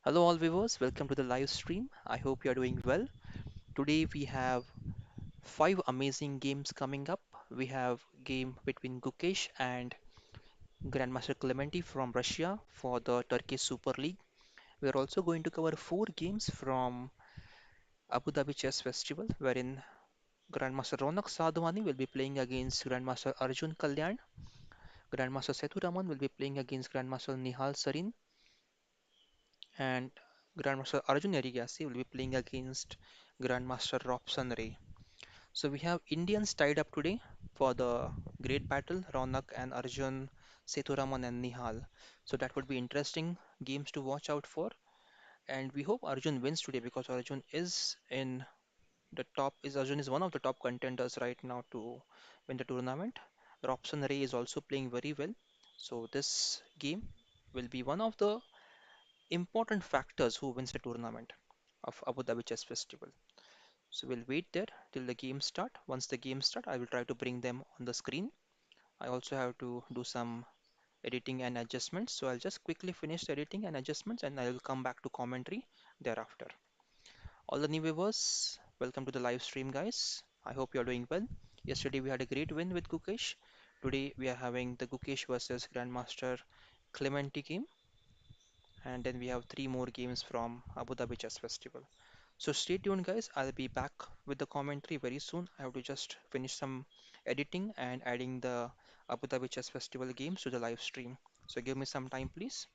Hello, all viewers. Welcome to the live stream. I hope you are doing well. Today we have five amazing games coming up. We have game between Gukesh and Grandmaster Clementi from Russia for the Turkish Super League. We are also going to cover four games from Abu Dhabi Chess Festival, wherein Grandmaster Ronak Sadhwani will be playing against Grandmaster Arjun Kalyan. Grandmaster Sethuraman will be playing against Grandmaster Nihal Sarin, and Grandmaster Arjun Erigaisi will be playing against Grandmaster Robson Ray. So we have Indians tied up today for the great battle, Ronak and Arjun, Sethuraman and Nihal. So that would be interesting games to watch out for. And we hope Arjun wins today because Arjun is one of the top contenders right now to win the tournament. Robson Ray is also playing very well. So this game will be one of the important factors who wins the tournament of Abu Dhabi Chess Festival. So we'll wait there till the game start. Once the game start, I will try to bring them on the screen. I also have to do some editing and adjustments. So I'll just quickly finish the editing and adjustments and I will come back to commentary thereafter. All the new viewers, welcome to the live stream, guys. I hope you're doing well. Yesterday we had a great win with Gukesh. Today we are having the Gukesh versus Grandmaster Clementi game. And then we have three more games from Abu Dhabi Chess Festival. So stay tuned, guys. I'll be back with the commentary very soon. I have to just finish some editing and adding the Abu Dhabi Chess Festival games to the live stream. So give me some time, please.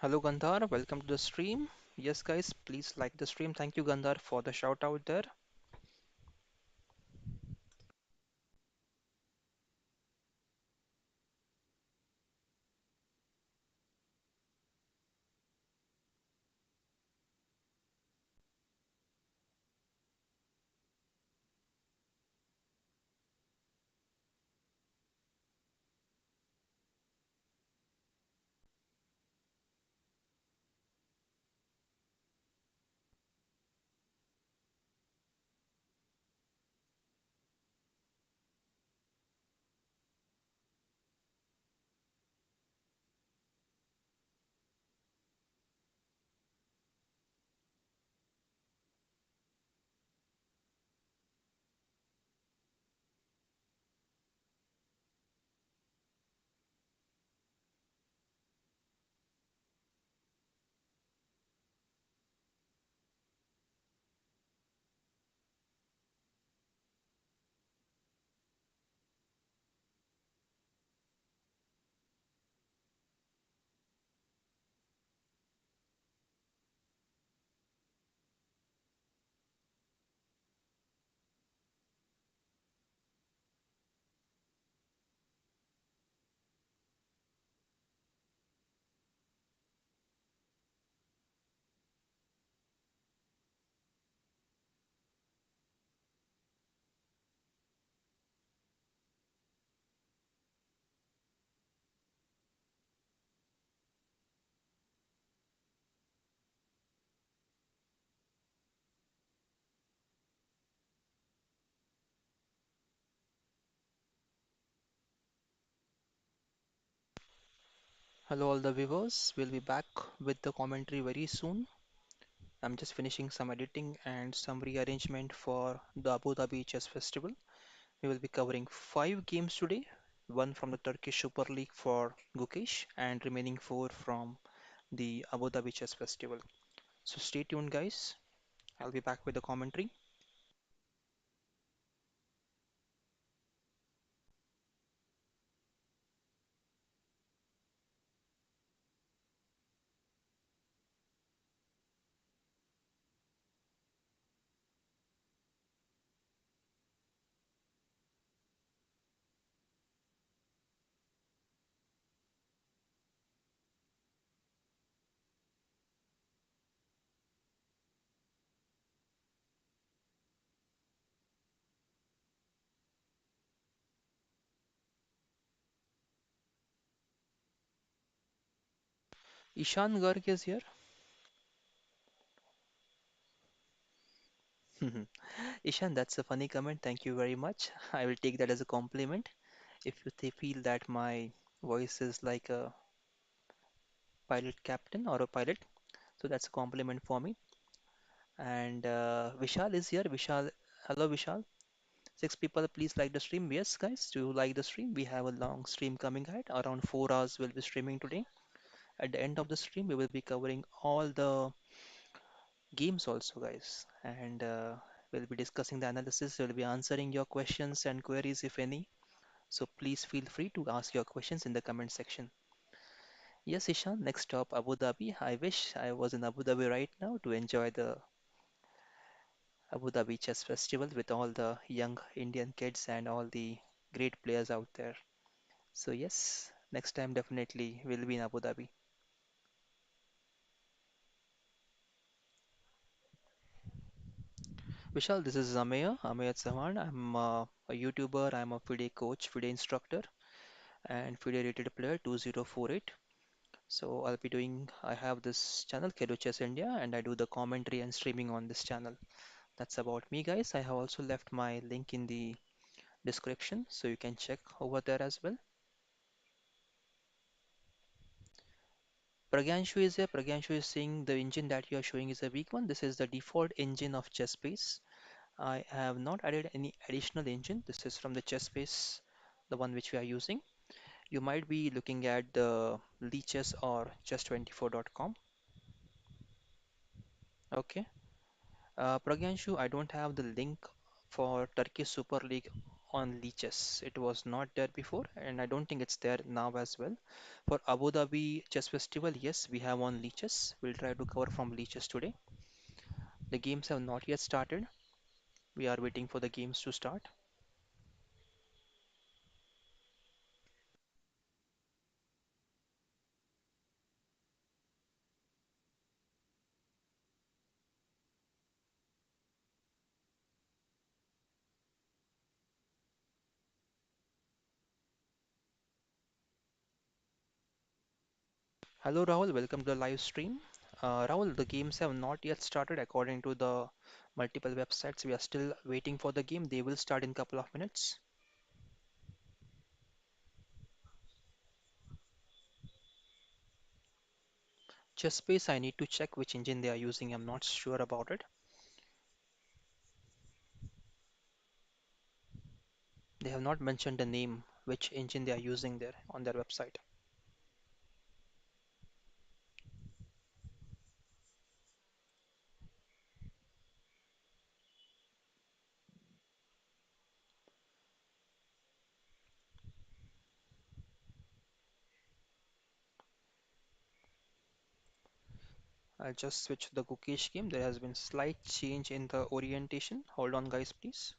Hello, Gandhar. Welcome to the stream. Yes, guys, please like the stream. Thank you, Gandhar, for the shout out there. Hello, all the viewers. We'll be back with the commentary very soon. I'm just finishing some editing and some rearrangement for the Abu Dhabi Chess Festival. We will be covering five games today. one from the Turkish Super League for Gukesh, and remaining four from the Abu Dhabi Chess Festival. So stay tuned, guys. I'll be back with the commentary. Ishan Garg is here. Ishan, that's a funny comment. Thank you very much. I will take that as a compliment. If you feel that my voice is like a pilot captain or a pilot, so that's a compliment for me. And Vishal is here. Vishal, hello Vishal. Six people, please like the stream. Yes, guys, do you like the stream? We have a long stream coming ahead. Around 4 hours we'll be streaming today. At the end of the stream, we will be covering all the games also, guys. And we'll be discussing the analysis. We'll be answering your questions and queries if any. So please feel free to ask your questions in the comment section. Yes, Ishan, next stop Abu Dhabi. I wish I was in Abu Dhabi right now to enjoy the Abu Dhabi Chess Festival with all the young Indian kids and all the great players out there. So yes, next time definitely we'll be in Abu Dhabi. Vishal, this is Ameya Sawan. I'm a YouTuber, I'm a FIDE coach, FIDE instructor, and FIDE rated player 2048. So I have this channel, KheloChessIndia, and I do the commentary and streaming on this channel. That's about me, guys. I have also left my link in the description, so you can check over there as well. Pragyanshu is here. Pragyanshu is saying the engine that you are showing is a weak one. This is the default engine of ChessBase. I have not added any additional engine. This is from the ChessBase, the one which we are using. You might be looking at the LiChess or chess24.com. Okay. Pragyanshu, I don't have the link for Turkish Super League on LiChess. It was not there before, and I don't think it's there now as well. For Abu Dhabi Chess Festival, yes, we have on LiChess. We'll try to cover from LiChess today. The games have not yet started. We are waiting for the games to start. Hello Rahul, welcome to the live stream. Rahul, the games have not yet started according to the multiple websites. We are still waiting for the game. They will start in couple of minutes. Chess Space, I need to check which engine they are using. I'm not sure about it. They have not mentioned the name, which engine they are using there on their website. I'll just switch to the Gukesh game. There has been slight change in the orientation. Hold on, guys, please.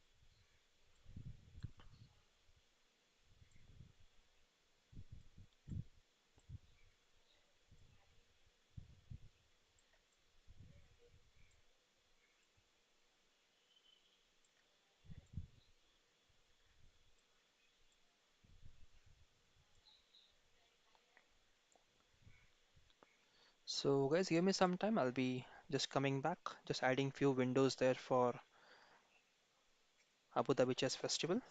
So, guys, give me some time. I'll be just coming back, just adding few windows there for Abu Dhabi Chess Festival.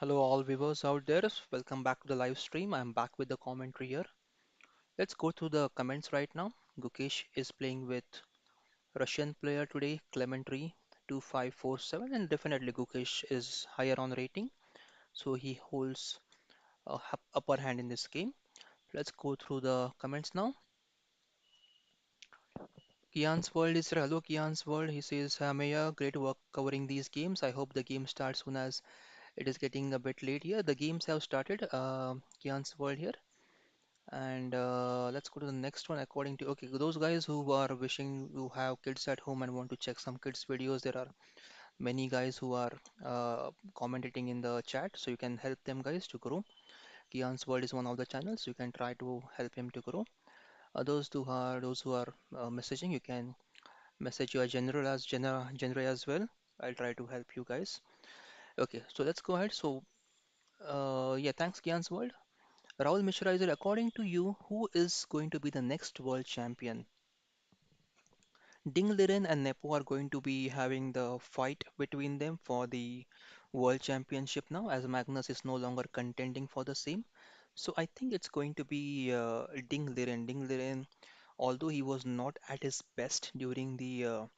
Hello, all viewers out there. Welcome back to the live stream. I'm back with the commentary here. Let's go through the comments right now. Gukesh is playing with Russian player today, Clementi 2547, and definitely Gukesh is higher on rating, so he holds a upper hand in this game. Let's go through the comments now. Kian's World is here. Hello, Kian's World. He says, Maya, great work covering these games. I hope the game starts soon as it is getting a bit late here. The games have started. Kian's World here. And let's go to the next one. According to, okay, those guys who are wishing to have kids at home and want to check some kids videos, there are many guys who are commenting in the chat, so you can help them guys to grow. Kian's World is one of the channels. You can try to help him to grow. Those who are messaging, you can message your general as well. I'll try to help you guys. Okay, so let's go ahead. So yeah, thanks Kian's World. Rahul Mishra is it, according to you, who is going to be the next world champion? Ding Liren and Nepo are going to be having the fight between them for the world championship now, as Magnus is no longer contending for the same. So I think it's going to be Ding Liren. Ding Liren, although he was not at his best during the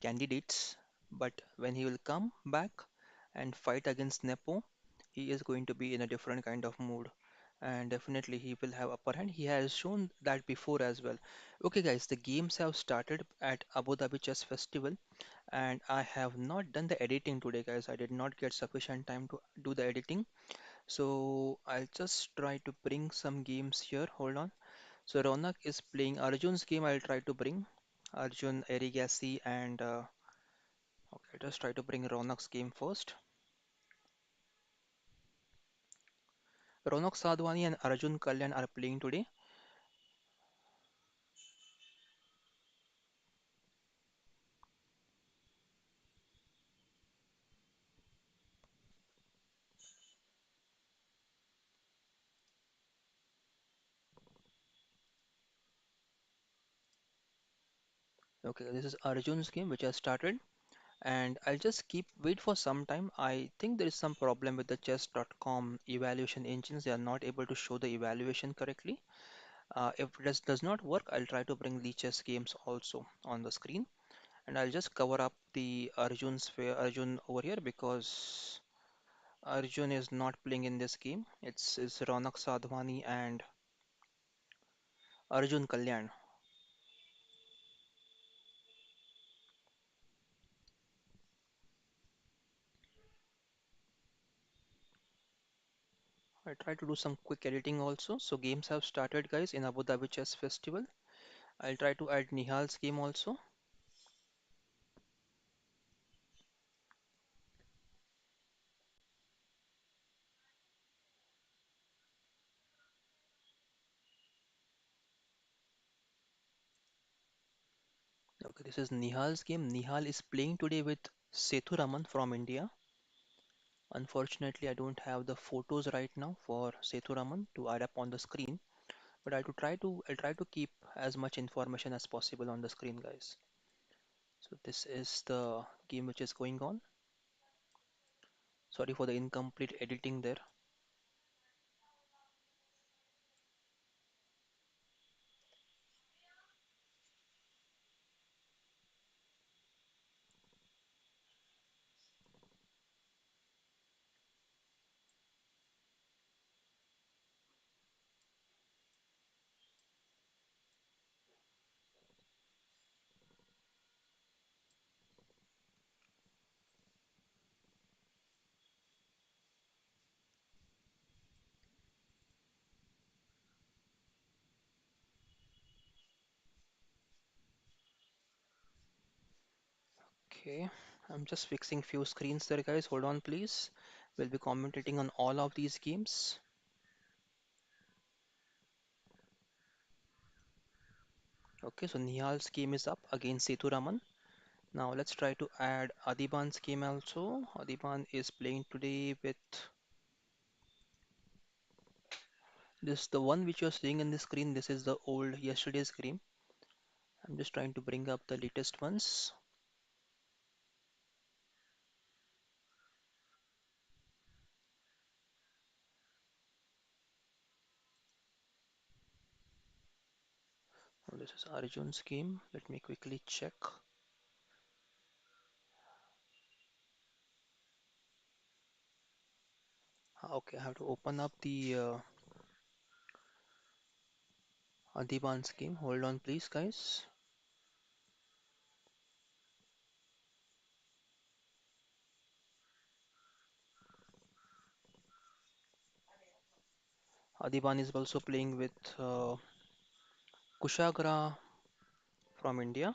candidates, but when he will come back and fight against Nepo, he is going to be in a different kind of mood. And definitely he will have upper hand. He has shown that before as well. Okay, guys, the games have started at Abu Dhabi Chess Festival, and I have not done the editing today, guys. I did not get sufficient time to do the editing. So I'll just try to bring some games here. Hold on. So Ronak is playing Arjun's game. I'll try to bring Arjun Erigaisi and okay, I'll just try to bring Ronak's game first. Ronak Sadhwani and Arjun Kalyan are playing today. Okay, this is Arjun's game which has started, and I'll just keep wait for some time. I think there is some problem with the chess.com evaluation engines. They are not able to show the evaluation correctly. If this does not work, I'll try to bring Lichess games also on the screen, and I'll just cover up the Arjun over here because Arjun is not playing in this game. It's Ronak Sadhwani and Arjun Kalyan. I try to do some quick editing also. So games have started, guys, in Abu Dhabi Chess Festival. I'll try to add Nihal's game also. Okay, this is Nihal's game. Nihal is playing today with Sethuraman from India. Unfortunately, I don't have the photos right now for Sethuraman to add up on the screen, but I'll try to keep as much information as possible on the screen, guys. So this is the game which is going on. Sorry for the incomplete editing there. Okay, I'm just fixing few screens there, guys. Hold on, please. We'll be commentating on all of these games. Okay, so Nihal's game is up against Sethuraman. Now let's try to add Adiban's game also. Adiban is playing today with this, the one which you're seeing in the screen. This is the old yesterday's game. I'm just trying to bring up the latest ones. this is Arjun's game. Let me quickly check. Okay, I have to open up the Adiban's game. Hold on, please, guys. Adiban is also playing with Kushagra from India.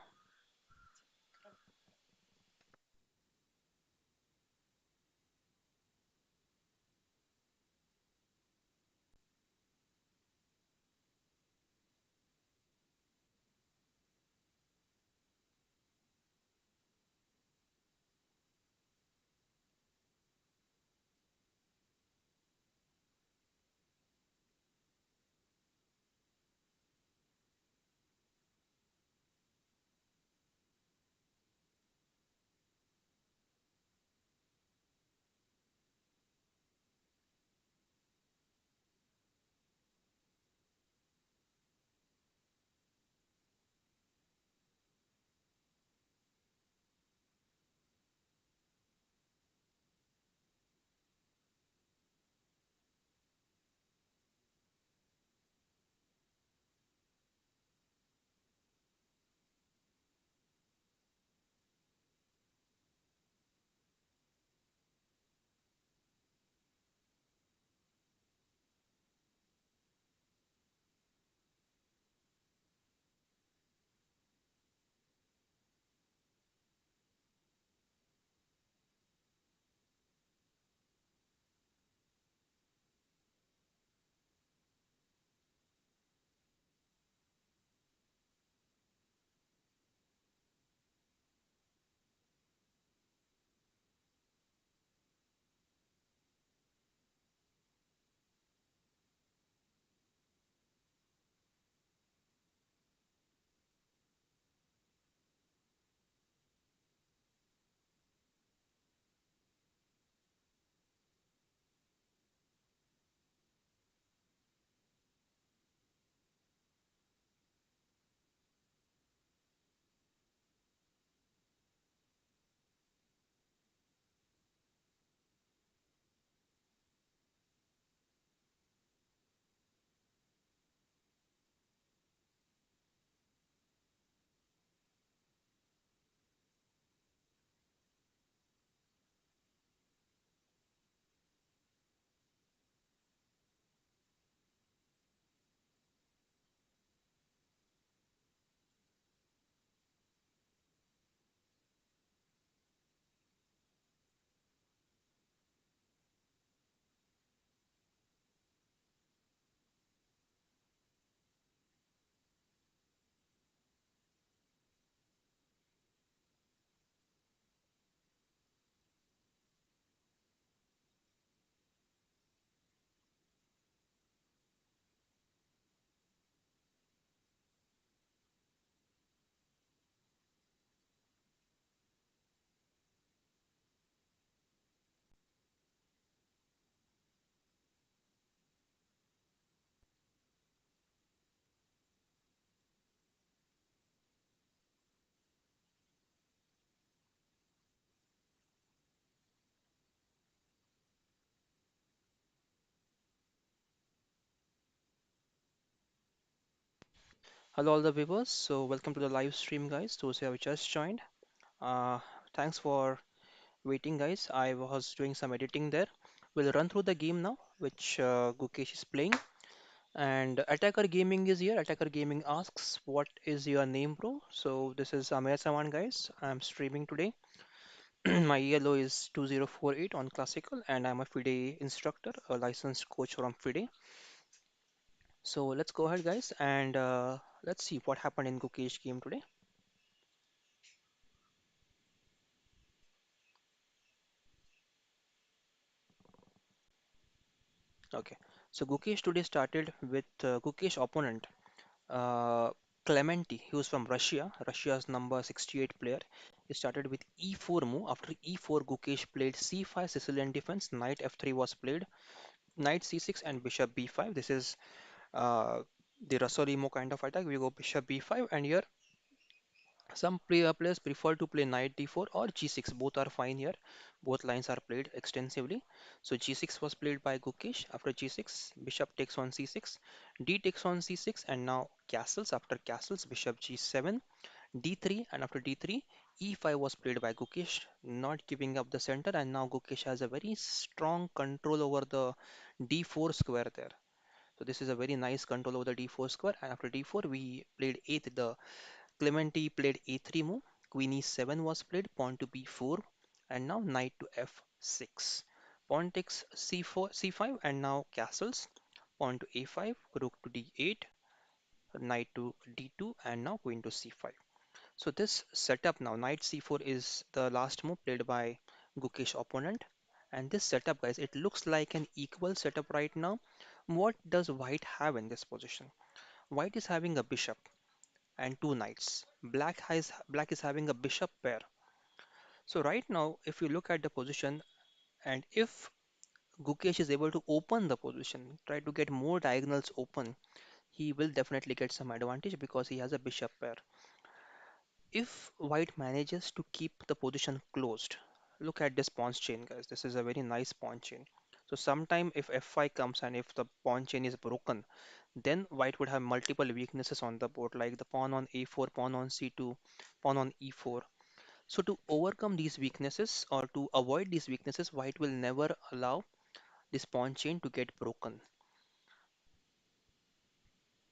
Hello, all the viewers. So, welcome to the live stream, guys. Those who have just joined. Uh, Thanks for waiting, guys. I was doing some editing there. We'll run through the game now, which Gukesh is playing. And Attacker Gaming is here. Attacker Gaming asks, "What is your name, bro?" So, this is Amir Saman, guys. I'm streaming today. My ELO is 2048 on Classical, and I'm a FIDE instructor, a licensed coach from FIDE. So, let's go ahead, guys, and let's see what happened in Gukesh game today. Okay, so Gukesh today started with Gukesh opponent uh, Clementi. He was from Russia, Russia's number 68 player. He started with E4 move. After E4, Gukesh played C5 Sicilian defense. Knight F3 was played. Knight C6 and Bishop B5. This is uh, the Rasolimo kind of attack. We go bishop b5, and here some players prefer to play knight d4 or g6. Both are fine here. Both lines are played extensively. So g6 was played by Gukesh. After g6, bishop takes on c6, d takes on c6, and now castles. After castles, bishop g7, d3, and after d3, e5 was played by Gukesh, not giving up the center. And now Gukesh has a very strong control over the d4 square there. So this is a very nice control over the d4 square. And after d4, we played 8th. The Clementi played a3 move, queen e7 was played, pawn to b4, and now knight to f6. Pawn takes c4, c5, and now castles. Pawn to a5, rook to d8, knight to d2, and now queen to c5. So this setup now, knight c4 is the last move played by Gukesh opponent. And this setup, guys, it looks like an equal setup right now. What does white have in this position? White is having a bishop and two knights. Black is having a bishop pair. So right now, if you look at the position, and if Gukesh is able to open the position, try to get more diagonals open, he will definitely get some advantage because he has a bishop pair. If white manages to keep the position closed, look at this pawn chain, guys. This is a very nice pawn chain. So sometime if f5 comes and if the pawn chain is broken, then white would have multiple weaknesses on the board, like the pawn on a4, pawn on c2, pawn on e4. So to overcome these weaknesses or to avoid these weaknesses, white will never allow this pawn chain to get broken.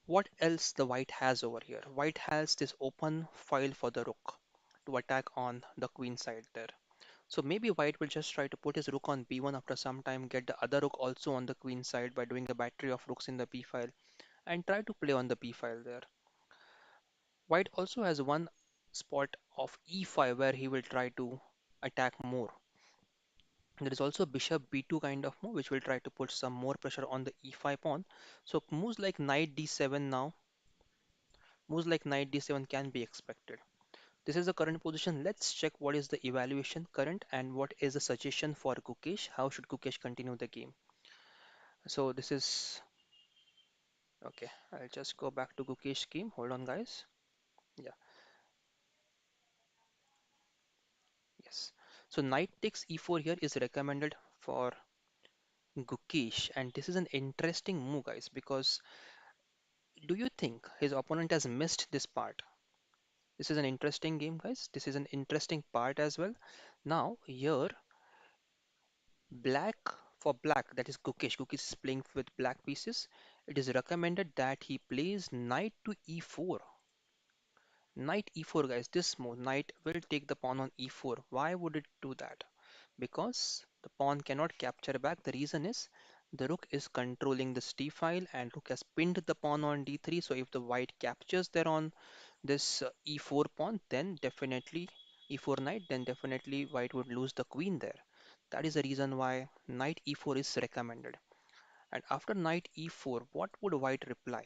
What else the white has over here? White has this open file for the rook to attack on the queen side there. So maybe white will just try to put his rook on b1 after some time, get the other rook also on the queen side by doing a battery of rooks in the b file and try to play on the b file there. White also has one spot of e5 where he will try to attack more. There is also bishop b2 kind of move which will try to put some more pressure on the e5 pawn. So moves like knight d7 can be expected. This is the current position. Let's check what is the evaluation current and what is the suggestion for Gukesh. How should Gukesh continue the game? So this is okay. I'll just go back to Gukesh game. Hold on, guys. Yeah, yes. So knight takes e4 here is recommended for Gukesh, and this is an interesting move, guys, because do you think his opponent has missed this part? This is an interesting game, guys. This is an interesting part as well. Now, here, black for black, that is Gukesh. Gukesh is playing with black pieces. It is recommended that he plays knight to e4. Knight e4, guys. This move, knight will take the pawn on e4. Why would it do that? Because the pawn cannot capture back. The reason is the rook is controlling this d file and rook has pinned the pawn on d3. So if the white captures there on this e4 pawn, then definitely e4 knight, then definitely white would lose the queen there. That is the reason why knight e4 is recommended. And after knight e4, what would white reply?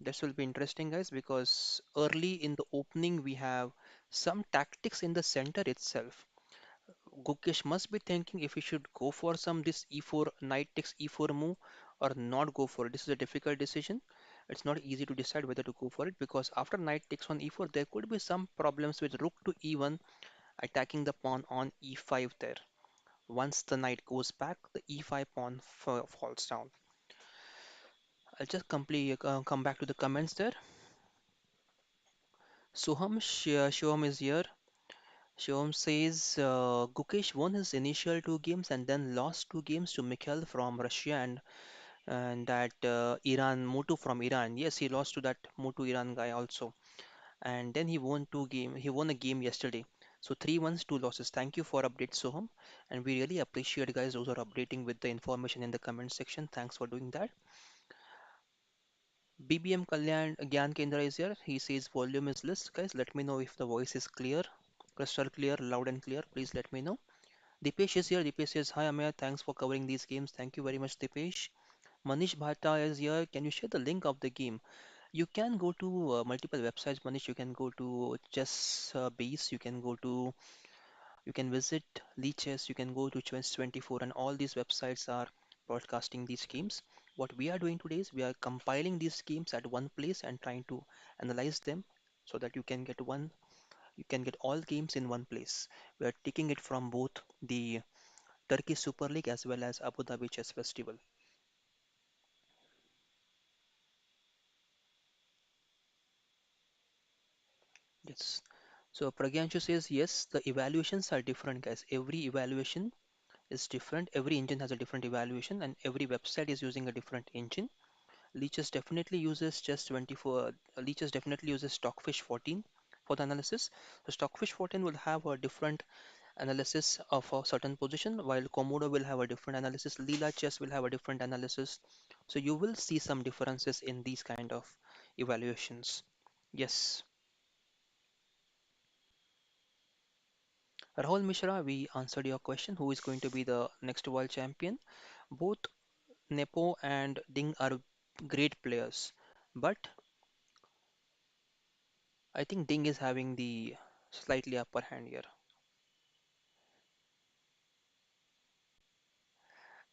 This will be interesting, guys, because early in the opening we have some tactics in the center itself. Gukesh must be thinking if he should go for some this e4 knight takes e4 move or not go for it. This is a difficult decision. It's not easy to decide whether to go for it because after knight takes on e4 there could be some problems with rook to e1 attacking the pawn on e5 there. Once the knight goes back, the e5 pawn falls down. I'll just completely come back to the comments there. Shivam is here. Shivam says Gukesh won his initial two games and then lost two games to Mikhail from Russia and that Iran Motu from Iran. Yes, he lost to that Motu Iran guy also. And then he won two game. He won a game yesterday. So 3 wins, two losses. Thank you for updates, Soham. And we really appreciate guys those are updating with the information in the comment section. Thanks for doing that. BBM Kalyan Gyan Kendra is here. He says volume is less. Guys, let me know if the voice is clear, crystal clear, loud and clear. Please let me know. Dipesh is here. Dipesh says, hi Amaya, thanks for covering these games. Thank you very much, Dipesh. Manish Bhatta is here. Can you share the link of the game? You can go to multiple websites, Manish. You can go to Chess Base. You can visit LiChess. You can go to Chess 24, and all these websites are broadcasting these games. What we are doing today is we are compiling these games at one place and trying to analyze them so that you can get all games in one place. We are taking it from both the Turkish Super League as well as Abu Dhabi Chess Festival. Yes. So Pragyanshu says yes, the evaluations are different, guys. Every evaluation is different. Every engine has a different evaluation, and every website is using a different engine. Leeches definitely uses just 24. Leeches definitely uses Stockfish 14 for the analysis. So Stockfish 14 will have a different analysis of a certain position, while Komodo will have a different analysis. Leela Chess will have a different analysis. So you will see some differences in these kind of evaluations. Yes, Rahul Mishra, we answered your question. Who is going to be the next world champion? Both Nepo and Ding are great players, but I think Ding is having the slightly upper hand here.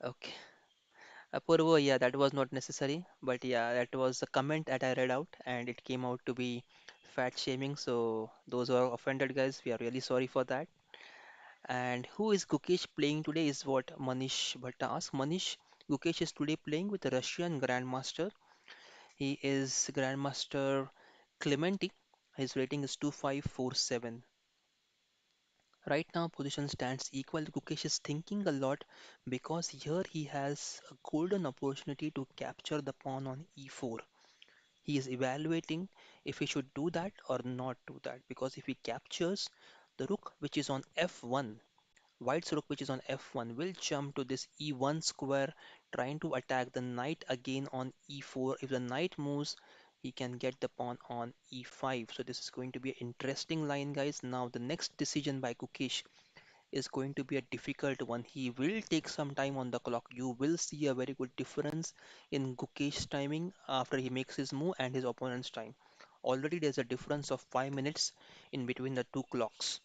Okay. Apurva, yeah, that was not necessary, but yeah, that was a comment that I read out and it came out to be fat shaming. So, those who are offended, guys, we are really sorry for that. And who is Gukesh playing today is what Manish Bhatta asked. Manish, Gukesh is today playing with the Russian Grandmaster. He is Grandmaster Clementi. His rating is 2547. Right now, position stands equal. Gukesh is thinking a lot because here he has a golden opportunity to capture the pawn on e4. He is evaluating if he should do that or not do that because if he captures the rook which is on f1, White's rook which is on f1 will jump to this e1 square trying to attack the knight again on e4. If the knight moves, he can get the pawn on e5. So this is going to be an interesting line, guys. Now the next decision by Kukesh is going to be a difficult one. He will take some time on the clock. You will see a very good difference in Gukesh's timing after he makes his move and his opponent's time. Already there's a difference of 5 minutes in between the two clocks.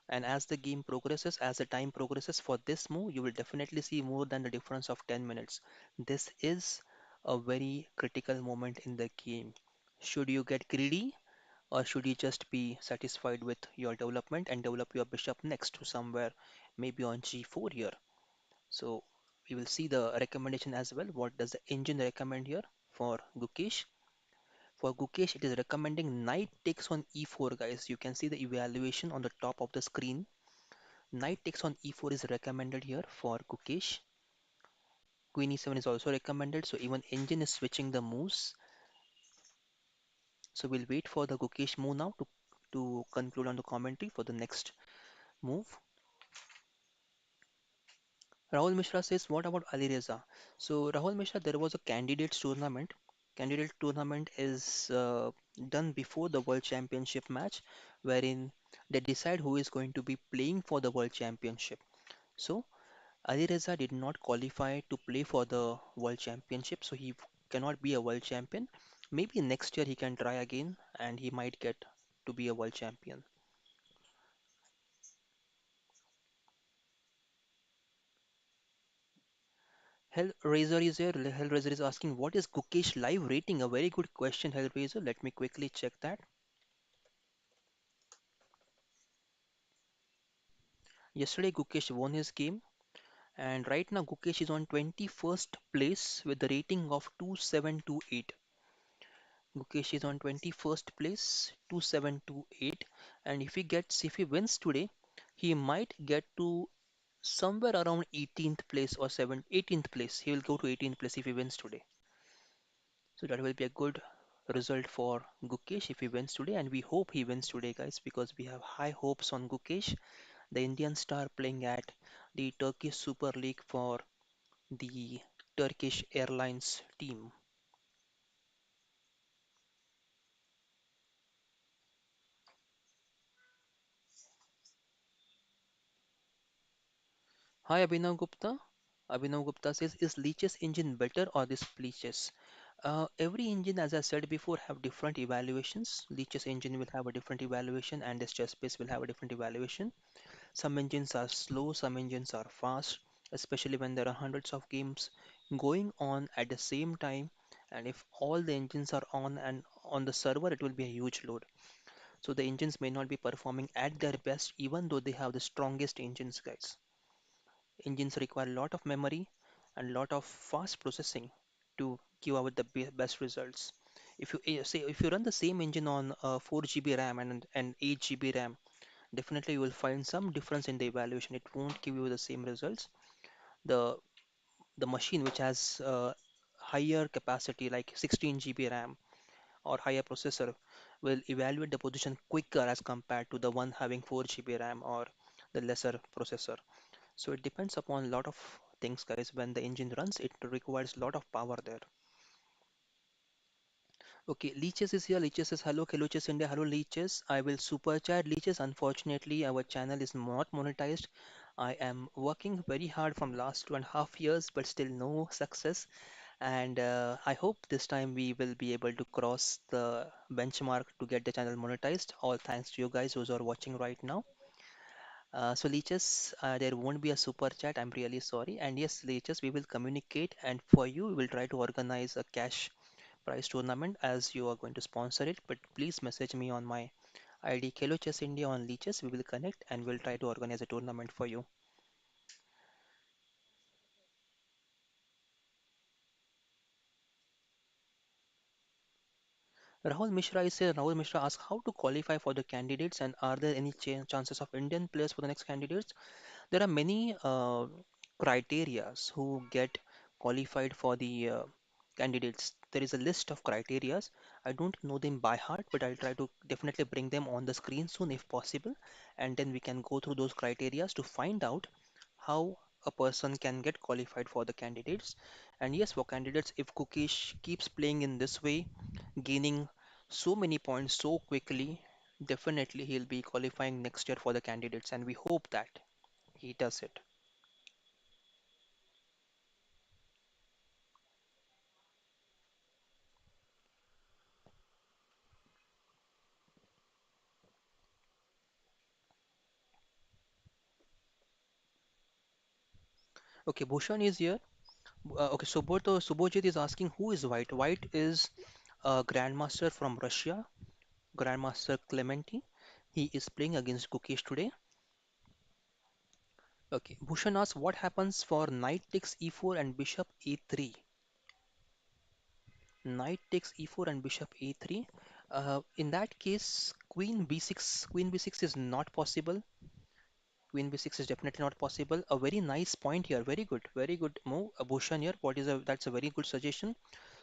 And as the game progresses, as the time progresses for this move, you will definitely see more than the difference of 10 minutes. This is a very critical moment in the game. Should you get greedy or should you just be satisfied with your development and develop your bishop next to somewhere, maybe on g4 here? So we will see the recommendation as well. What does the engine recommend here for Gukesh? For Gukesh, it is recommending knight takes on e4, guys. You can see the evaluation on the top of the screen. Knight takes on e4 is recommended here for Gukesh. Queen e7 is also recommended. So even engine is switching the moves. So we'll wait for the Gukesh move now to conclude on the commentary for the next move. Rahul Mishra says, what about Ali Reza? So, Rahul Mishra, there was a candidates tournament. Candidate tournament is done before the World Championship match, wherein they decide who is going to be playing for the World Championship. So, Ali Reza did not qualify to play for the World Championship, so he cannot be a world champion. Maybe next year he can try again and he might get to be a world champion. Hellraiser is here. Hellraiser is asking, what is Gukesh live rating? A very good question, Hellraiser. Let me quickly check that. Yesterday, Gukesh won his game, and right now, Gukesh is on 21st place with the rating of 2728. Gukesh is on 21st place, 2728, and if he wins today, he might get to somewhere around 18th place or 18th place. He will go to 18th place if he wins today. So that will be a good result for Gukesh if he wins today, and we hope he wins today, guys, because we have high hopes on Gukesh, the Indian star playing at the Turkish Super League for the Turkish Airlines team. Hi Abhinav Gupta. Abhinav Gupta says, is Leach's engine better or this Leach's? Every engine, as I said before, have different evaluations. Leach's engine will have a different evaluation, and this chess base will have a different evaluation. Some engines are slow, some engines are fast, especially when there are hundreds of games going on at the same time, and if all the engines are on and on the server, it will be a huge load. So the engines may not be performing at their best, even though they have the strongest engines, guys. Engines require a lot of memory and lot of fast processing to give out the best results. If you say if you run the same engine on 4 GB RAM and 8 GB RAM, definitely you will find some difference in the evaluation. It won't give you the same results. The the machine which has higher capacity like 16 GB RAM or higher processor will evaluate the position quicker as compared to the one having 4 GB RAM or the lesser processor. So it depends upon a lot of things, guys. When the engine runs, it requires a lot of power there. Okay, Leeches is here. Leeches says, hello, Chess India. Hello, Leeches. I will super chat Leeches. Unfortunately, our channel is not monetized. I am working very hard from last 2.5 years, but still no success. And I hope this time we will be able to cross the benchmark to get the channel monetized. All thanks to you guys who are watching right now. So Leeches, there won't be a super chat. I'm really sorry. And yes, Leeches, we will communicate, and for you, we will try to organize a cash prize tournament as you are going to sponsor it. But please message me on my ID KheloChessIndia on Leeches. We will connect and we'll try to organize a tournament for you. Rahul Mishra is here. Rahul Mishra asks how to qualify for the candidates and are there any chances of Indian players for the next candidates? There are many criterias who get qualified for the candidates. There is a list of criterias. I don't know them by heart, but I'll try to definitely bring them on the screen soon if possible, and then we can go through those criterias to find out how a person can get qualified for the candidates. And yes, for candidates, if Gukesh keeps playing in this way, gaining so many points so quickly, definitely he'll be qualifying next year for the candidates, and we hope that he does it. Okay, Bhushan is here. Okay, Subhojit is asking who is White? White is a grandmaster from Russia, Grandmaster Clementi. He is playing against Gukesh today. Okay, Bhushan asks what happens for knight takes e4 and bishop a3. Knight takes e4 and bishop a3. In that case, queen b6 is not possible. Queen b6 is definitely not possible. A very nice point here. Very good move. Bhushan here. That's a very good suggestion.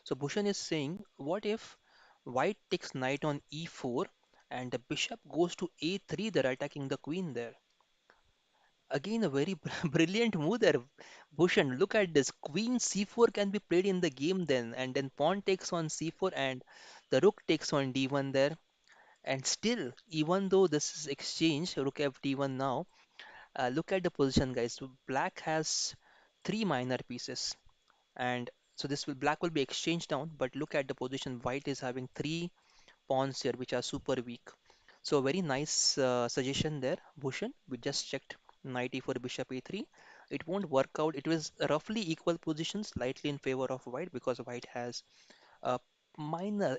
So Bhushan is saying, what if white takes knight on e4 and the bishop goes to a3, they're attacking the queen there. Again, a very brilliant move there. Bhushan, look at this. Queen c4 can be played in the game then, and then pawn takes on c4 and the rook takes on d1 there. And still, even though this is exchange, rook f d1 now, look at the position, guys. So black has three minor pieces, and so this will black will be exchanged down. But look at the position. White is having three pawns here, which are super weak. So a very nice suggestion there, Bhushan. We just checked knight e4, bishop a3. It won't work out. It was roughly equal positions, slightly in favor of white because white has a minor,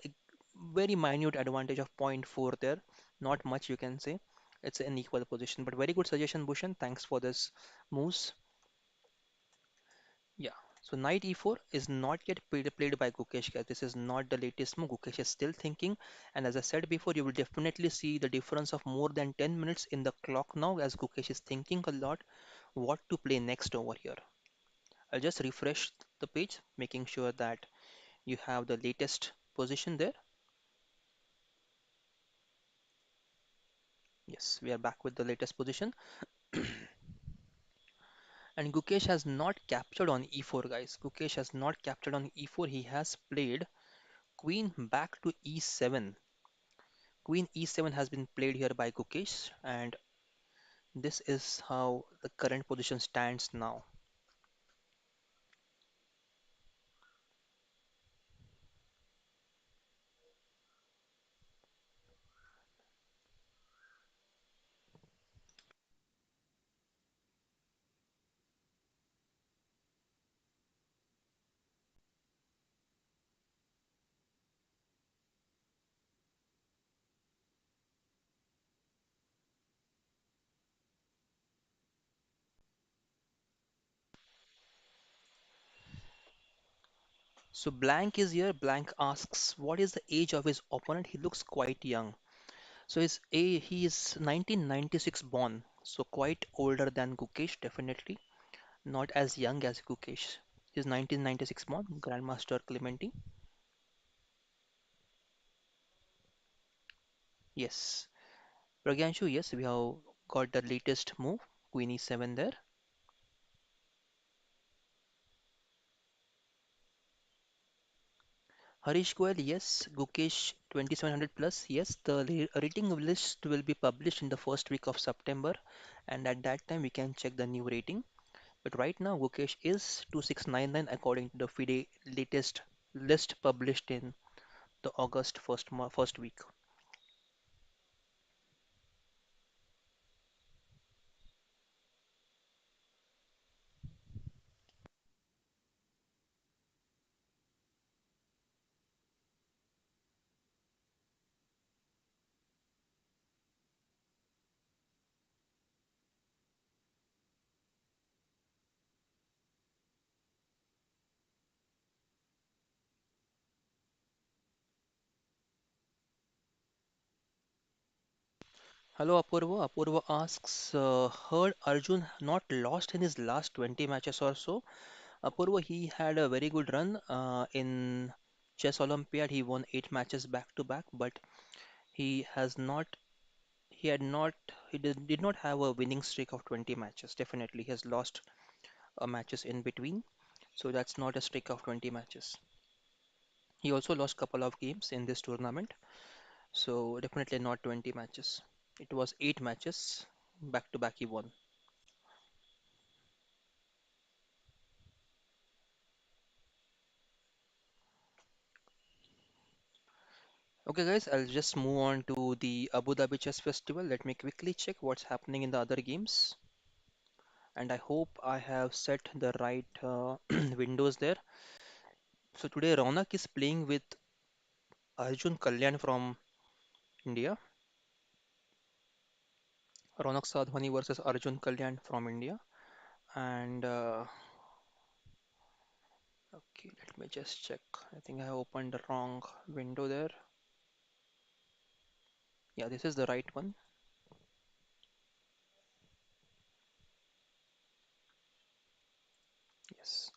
very minute advantage of zero point 0.4 there. Not much you can say. It's an equal position, but very good suggestion, Bhushan. Thanks for this moves. Yeah. So knight e4 is not yet played by Gukesh, guys. This is not the latest move. Gukesh is still thinking, and as I said before, you will definitely see the difference of more than 10 minutes in the clock now, as Gukesh is thinking a lot what to play next over here. I'll just refresh the page, making sure that you have the latest position there. Yes, we are back with the latest position. And Gukesh has not captured on e4, guys. Gukesh has not captured on e4. He has played queen back to e7. Queen e7 has been played here by Gukesh, and this is how the current position stands now. So Blank is here. Blank asks, what is the age of his opponent? He looks quite young. So he is 1996 born, so quite older than Gukesh, definitely. Not as young as Gukesh. He's 1996 born, Grandmaster Clementi. Yes. Pragyanshu, yes, we have got the latest move. Queen e7 there. Harish Goel, yes. Gukesh 2700 plus, yes. The rating list will be published in the first week of September, and at that time we can check the new rating. But right now, Gukesh is 2699 according to the FIDE latest list published in the August first week. Hello Apurva. Apurva asks, heard Arjun not lost in his last 20 matches or so. Apurva, he had a very good run in Chess Olympiad. He won 8 matches back to back, but he has not, he had not, he did not have a winning streak of 20 matches. Definitely, he has lost matches in between, so that's not a streak of 20 matches. He also lost couple of games in this tournament, so definitely not 20 matches. It was 8 matches back to back he won. Okay, guys, I'll just move on to the Abu Dhabi Chess Festival. Let me quickly check what's happening in the other games. And I hope I have set the right windows there. So today Ronak is playing with Arjun Kalyan from India. Ronak Sadhwani versus Arjun Kalyan from India. And okay, let me just check. I think I opened the wrong window there. Yeah, this is the right one. Yes.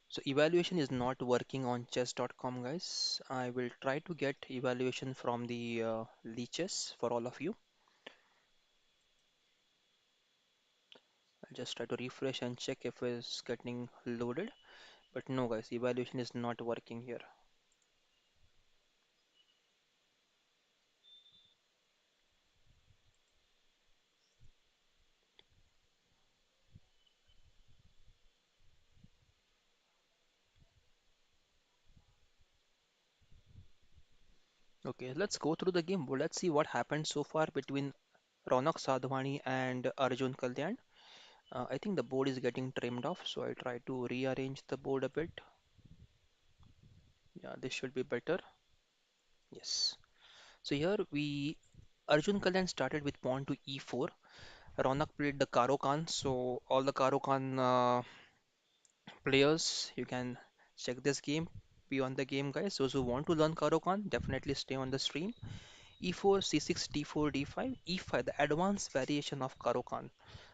So evaluation is not working on chess.com, guys. I will try to get evaluation from the leeches for all of you. I'll just try to refresh and check if it's getting loaded. But no, guys, evaluation is not working here. Okay, let's go through the game. Well, let's see what happened so far between Ronak Sadhwani and Arjun Kalyan. I think the board is getting trimmed off, so I'll try to rearrange the board a bit. Yeah, this should be better. Yes. So here Arjun Kalyan started with pawn to e4. Ronak played the Karo Khan, so all the Karo Khan players, you can check this game, be on the game, guys. Those who want to learn Karo Khan, definitely stay on the stream. E4, C6, D4, D5, E5, the advanced variation of Karo Khan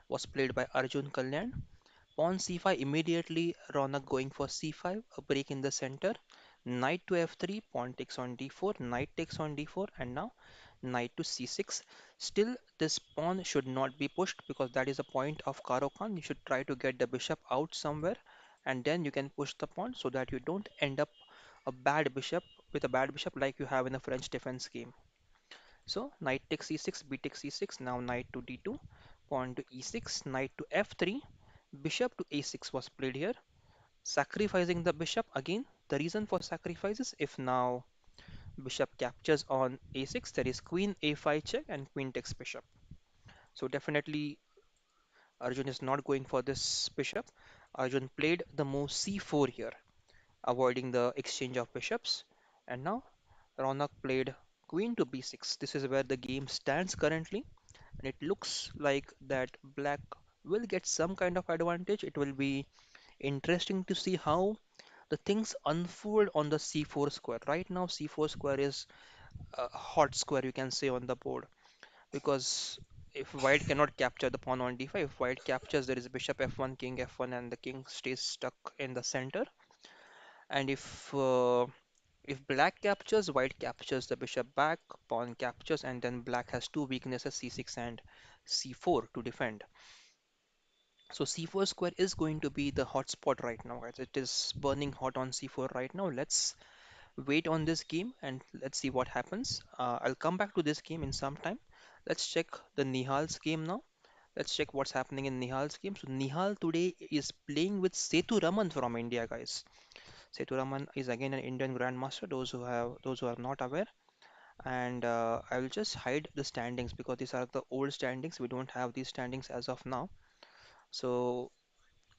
was played by Arjun Kalyan. Pawn c5 immediately, Ronak going for c5, a break in the center. Knight to f3, pawn takes on d4, knight takes on d4, and now knight to c6. Still, this pawn should not be pushed because that is a point of Karo Khan. You should try to get the bishop out somewhere, and then you can push the pawn so that you don't end up a bad bishop with a bad bishop like you have in a French defense game. So knight takes e6, b takes e6, now knight to d2, pawn to e6, knight to f3, bishop to a6 was played here, sacrificing the bishop again. The reason for sacrifice is if now bishop captures on a6, there is queen a5 check and queen takes bishop. So definitely Arjun is not going for this bishop. Arjun played the move c4 here, avoiding the exchange of bishops. And now Ronak played queen to b6. This is where the game stands currently. And it looks like that black will get some kind of advantage. It will be interesting to see how the things unfold on the c4 square. Right now, c4 square is a hot square, you can say, on the board, because if white cannot capture the pawn on d5, if white captures, there is bishop f1, king f1, and the king stays stuck in the center. And if black captures, white captures the bishop back, pawn captures, and then black has two weaknesses, c6 and c4, to defend. So c4 square is going to be the hot spot right now, guys. It is burning hot on c4 right now. Let's wait on this game and let's see what happens. I'll come back to this game in some time. Let's check the Nihal's game now. Let's check what's happening in Nihal's game. So Nihal today is playing with Sethuraman from India, guys. Sethuraman is again an Indian grandmaster. Those who are not aware, and I will just hide the standings because these are the old standings. We don't have these standings as of now. So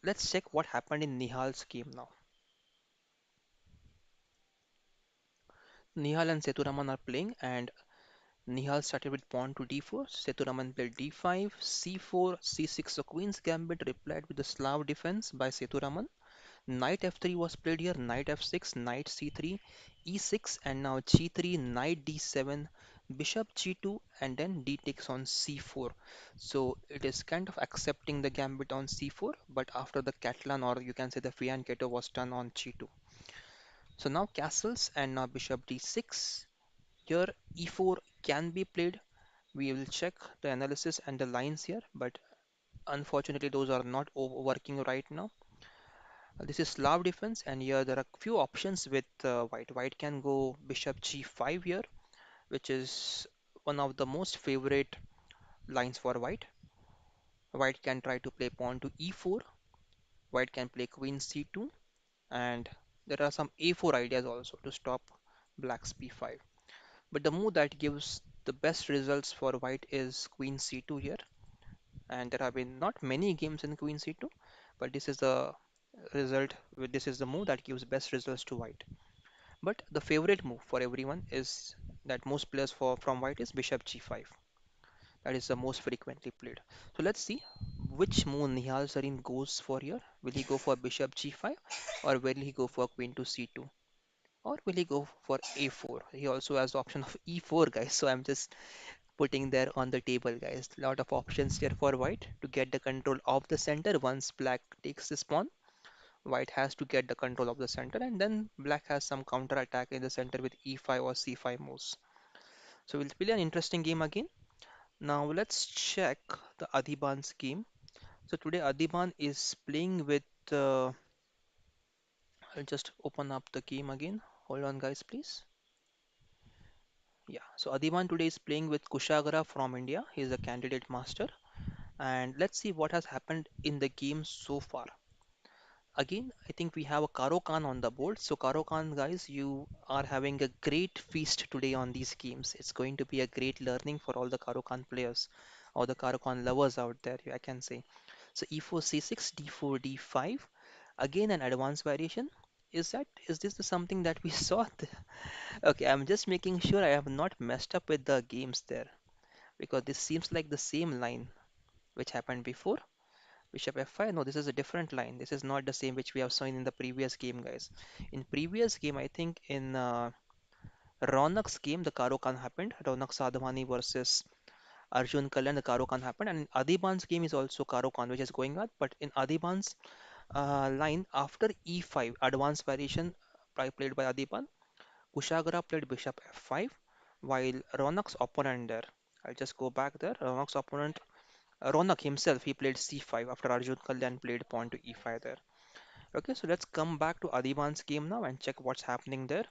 let's check what happened in Nihal's game now. Nihal and Sethuraman are playing, and Nihal started with pawn to d4. Sethuraman played d5, c4, c6. So Queen's Gambit replied with the Slav defense by Sethuraman. Knight f3 was played here, knight f6, knight c3, e6, and now g3, knight d7, bishop g2, and then d takes on c4. So it is kind of accepting the gambit on c4, but after the Catalan, or you can say the fianchetto, was done on g2. So now castles and now bishop d6. Here e4 can be played. We will check the analysis and the lines here, but unfortunately those are not working right now. This is Slav defense, and here there are few options with white. White can go bishop g5 here, which is one of the most favorite lines for white. White can try to play pawn to e4. White can play queen c2, and there are some a4 ideas also to stop black's b5. But the move that gives the best results for white is queen c2 here, and there have been not many games in queen c2, but this is the this is the move that gives best results to white. But the favorite move for everyone is that most players from white is bishop g5. That is the most frequently played. So let's see which move Nihal Sarin goes for here. Will he go for bishop g5, or will he go for queen to c2, or will he go for a4? He also has the option of e4, guys. So I'm just putting there on the table, guys. Lot of options here for white to get the control of the center. Once black takes this pawn, white has to get the control of the center, and then black has some counter attack in the center with e5 or c5 moves. So it will be an interesting game again. Now let's check the Adiban's game. So today Adiban is playing with. I'll just open up the game again. Hold on, guys, please. Yeah. So Adiban today is playing with Kushagra from India. He is a candidate master, and let's see what has happened in the game so far. Again, I think we have a Karo Khan on the board. So Karo Khan, guys, you are having a great feast today on these games. It's going to be a great learning for all the Karo Khan players or the Karo Khan lovers out there, I can say. So e4, c6, d4, d5. Again, an advanced variation. Is this the something that we saw? Okay, I'm just making sure I have not messed up with the games there, because this seems like the same line which happened before. Bishop f5. No, this is a different line. This is not the same which we have seen in the previous game, guys. In previous game, I think in Raunak's game, the Karo Khan happened. Raunak Sadhwani versus Arjun Kalyan, the Karo Khan happened. And in Adiban's game is also Karo Khan, which is going on. But in Adiban's line, after e5, advanced variation played by Adiban, Kushagra played bishop f5, while Raunak's opponent there, I'll just go back there. Raunak's opponent, Ronak himself, he played c5 after Arjun Kalyan played pawn to e5 there. Okay, so let's come back to Adiban's game now and check what's happening there.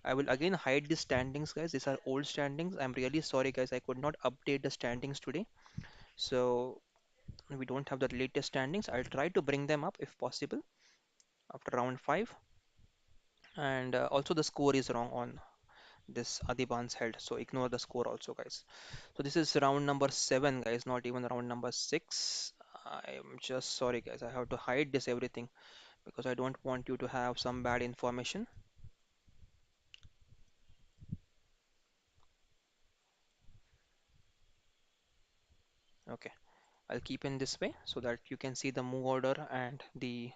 I will again hide the standings, guys. These are old standings. I'm really sorry, guys. I could not update the standings today. So we don't have the latest standings. I'll try to bring them up if possible after round 5. And also the score is wrong on this Adiban's held. So ignore the score also, guys. So this is round number 7, guys, not even round number 6. I'm just sorry, guys. I have to hide this everything because I don't want you to have some bad information. Okay, I'll keep in this way so that you can see the move order and the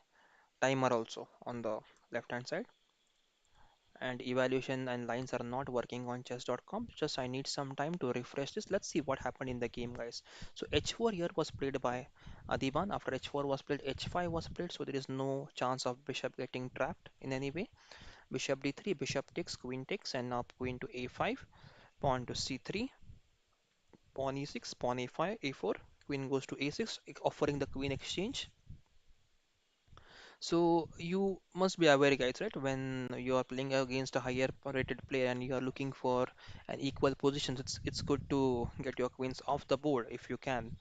timer also on the left hand side, and evaluation and lines are not working on chess.com. Just I need some time to refresh this. Let's see what happened in the game, guys. So h4 here was played by Adiban. After h4 was played, h5 was played, so there is no chance of bishop getting trapped in any way. Bishop d3, bishop takes, and now queen to a5, pawn to c3, pawn e6, pawn a5, a4, queen goes to a6, offering the queen exchange. So you must be aware, guys, right? When you are playing against a higher rated player and you are looking for an equal position, it's good to get your queens off the board if you can.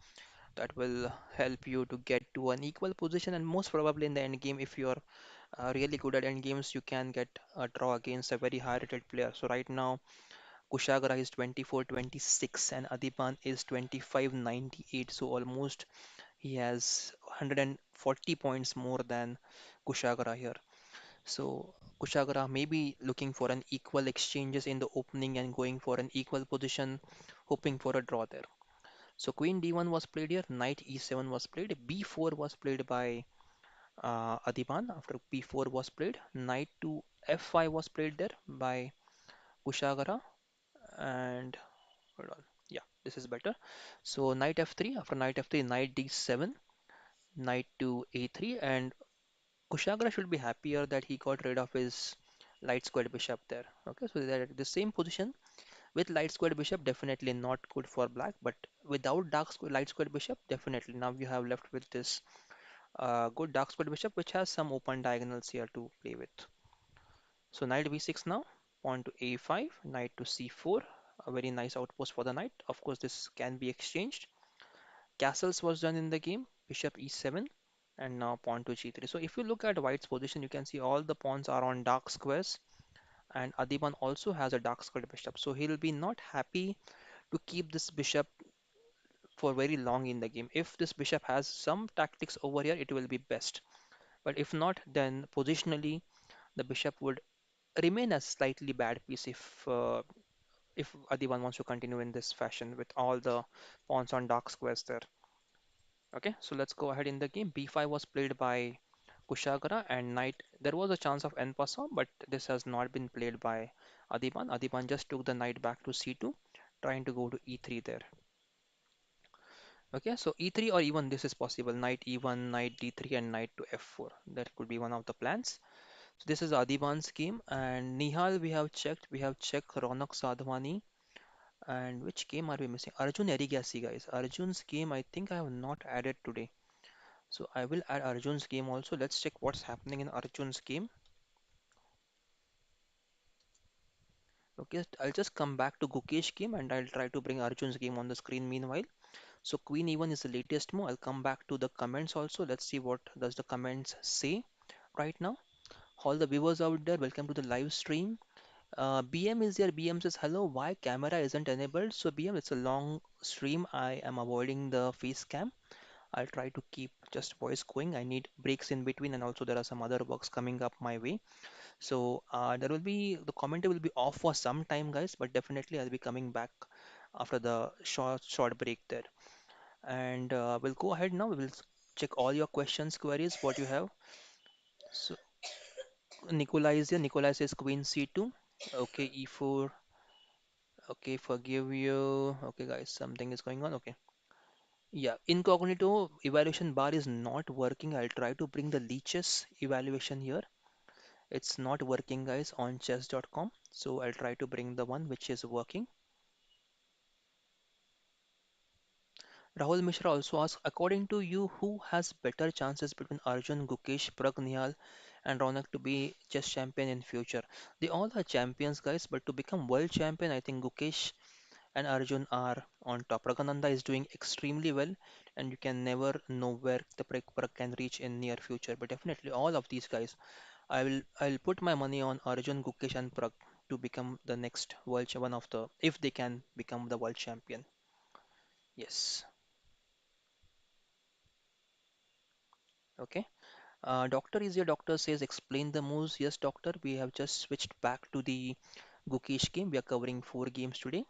That will help you to get to an equal position, and most probably in the end game, if you are really good at end games, you can get a draw against a very high rated player. So right now, Kushagra is 24-26 and Adipan is 25-98. So almost he has 140 points more than Kushagra here. So Kushagra may be looking for an equal exchanges in the opening and going for an equal position, hoping for a draw there. So Queen D1 was played here, Knight E7 was played, B4 was played by Adiban. After B4 was played, Knight to F5 was played there by Kushagra, and hold on, yeah, this is better. So Knight F3, after Knight F3, Knight D7, Knight to A3, and Kushagra should be happier that he got rid of his light squared bishop there. Okay, so they're at the same position with light squared bishop, definitely not good for black, but without light squared bishop, definitely. Now you have left with this good dark squared bishop, which has some open diagonals here to play with. So knight b6 now, pawn to a5, knight to c4, a very nice outpost for the knight. Of course, this can be exchanged. Castles was done in the game, bishop e7, and now pawn to g3. So if you look at white's position, you can see all the pawns are on dark squares, and Adiban also has a dark squared bishop. So he'll be not happy to keep this bishop for very long in the game. If this bishop has some tactics over here, it will be best. But if not, then positionally, the bishop would remain a slightly bad piece if Adiban wants to continue in this fashion with all the pawns on dark squares there. Okay, so let's go ahead in the game. B5 was played by Kushagra and knight. There was a chance of en passant, but this has not been played by Adiban. Adiban just took the knight back to c2, trying to go to e3 there. Okay, so e3 or even this is possible. Knight e1, knight d3, and knight to f4. That could be one of the plans. So this is Adiban's game, and Nihal we have checked. We have checked Ronak Sadhwani. And which game are we missing? Arjun Erigaisi, guys. Arjun's game I think I have not added today. So I will add Arjun's game also. Let's check what's happening in Arjun's game. Okay, I'll just come back to Gukesh game and I'll try to bring Arjun's game on the screen meanwhile. So Queen E1 is the latest move. I'll come back to the comments also. Let's see what does the comments say right now. All the viewers out there, welcome to the live stream. BM is here. BM says hello. Why camera isn't enabled? So BM, it's a long stream. I am avoiding the face cam. I'll try to keep just voice going. I need breaks in between, and also there are some other works coming up my way. So there will be the commentary will be off for some time, guys, but definitely I'll be coming back after the short break there. And we'll go ahead now. We will check all your questions, queries, what you have. So Nikolai is here. Nikolai says Queen C2. Okay, E4. Okay, forgive you. Okay, guys, something is going on. Okay. Yeah, incognito evaluation bar is not working. I'll try to bring the leeches evaluation here. It's not working, guys, on chess.com. So I'll try to bring the one which is working. Rahul Mishra also asks, according to you, who has better chances between Arjun, Gukesh, Prag Nihal, and Ronak to be chess champion in future? They all are champions, guys, but to become world champion, I think Gukesh and Arjun are on top. Raghunanda is doing extremely well, and you can never know where the Prag can reach in near future. But definitely, all of these guys, I'll put my money on Arjun, Gukesh, and Prag to become the next one of the if they can become the world champion. Yes. Okay. Doctor is here. Doctor says explain the moves. Yes, doctor. We have just switched back to the Gukesh game. We are covering 4 games today.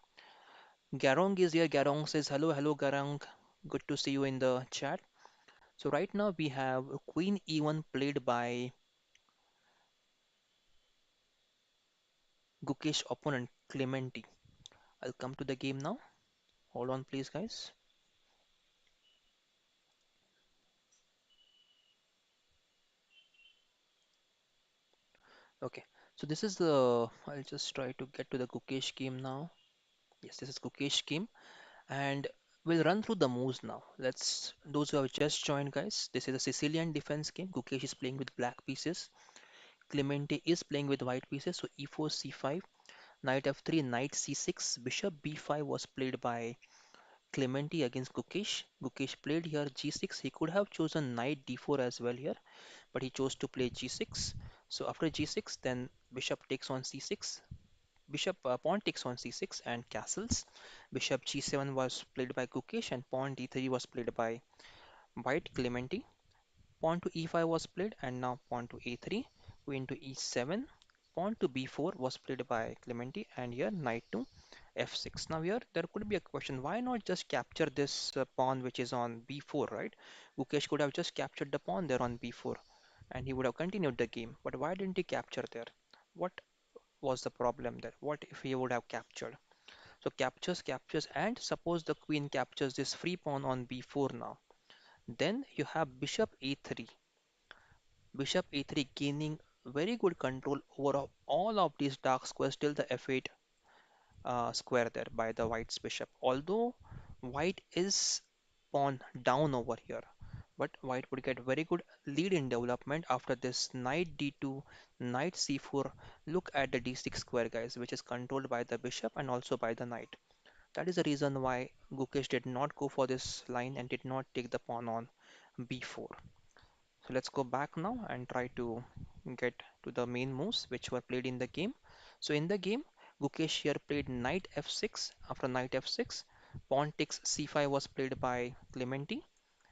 Garong is here. Garong says hello, hello, Garong. Good to see you in the chat. So right now we have Queen E1 played by Gukesh opponent Clementi. I'll come to the game now. Hold on, please, guys. Okay, so this is the. I'll just try to get to the Gukesh game now. Yes, this is Gukesh game, and we'll run through the moves now. Let's. Those who have just joined, guys. This is a Sicilian defense game. Gukesh is playing with black pieces. Clemente is playing with white pieces. So e4, c5, knight f3, knight c6, bishop b5 was played by Clementi against Gukesh. Gukesh played here g6. He could have chosen knight d4 as well here, but he chose to play g6. So after g6, then bishop takes on c6. Bishop pawn takes on c6 and castles. Bishop g7 was played by Gukesh and pawn d3 was played by white Clementi. Pawn to e5 was played and now pawn to a3. Queen to e7. Pawn to b4 was played by Clementi and here knight to f6. Now here there could be a question, why not just capture this pawn which is on b4, right? Gukesh could have just captured the pawn there on b4 and he would have continued the game. But why didn't he capture there? What was the problem there? What if he would have captured? So captures, and suppose the queen captures this free pawn on b4 now. Then you have bishop a3. Bishop a3 gaining very good control over all of these dark squares till the f8 square there by the white's bishop. Although white is pawn down over here, but white would get very good lead in development after this knight d2, knight c4. Look at the d6 square, guys, which is controlled by the bishop and also by the knight. That is the reason why Gukesh did not go for this line and did not take the pawn on b4. So let's go back now and try to get to the main moves which were played in the game. So in the game, Gukesh here played knight f6. After knight f6, pawn takes c5 was played by Clementi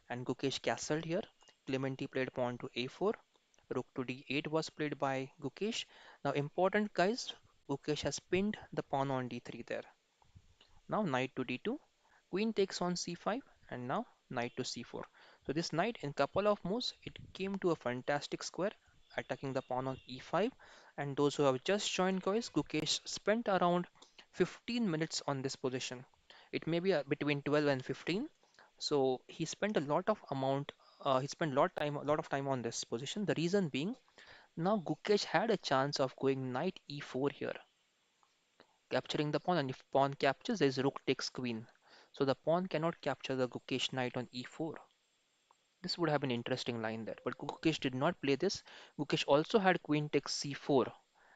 and Gukesh castled here. Clementi played pawn to a4. Rook to d8 was played by Gukesh. Now important, guys, Gukesh has pinned the pawn on d3 there. Now knight to d2, queen takes on c5, and now knight to c4. So this knight in couple of moves, it came to a fantastic square, attacking the pawn on e5. And those who have just joined, guys, Gukesh spent around 15 minutes on this position. It may be between 12 and 15. So he spent a lot of amount. He spent a lot of time on this position. The reason being, now Gukesh had a chance of going knight e4 here, capturing the pawn, and if pawn captures, there is rook takes queen. So the pawn cannot capture the Gukesh knight on e4. This would have been interesting line there, but Gukesh did not play this. Gukesh also had queen takes c4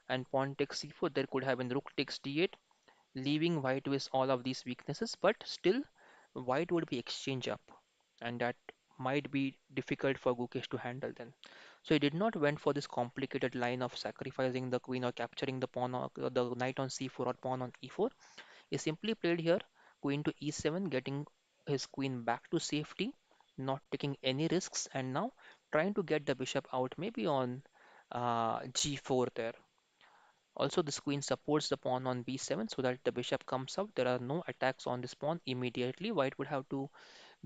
and pawn takes c4. There could have been rook takes d8, leaving white with all of these weaknesses, but still white would be exchange up, and that might be difficult for Gukesh to handle then. So he did not went for this complicated line of sacrificing the queen or capturing the pawn or the knight on c4 or pawn on e4. He simply played here queen to e7, getting his queen back to safety, not taking any risks, and now trying to get the bishop out, maybe on g4 there. Also, this queen supports the pawn on b7 so that the bishop comes out. There are no attacks on this pawn immediately. White would have to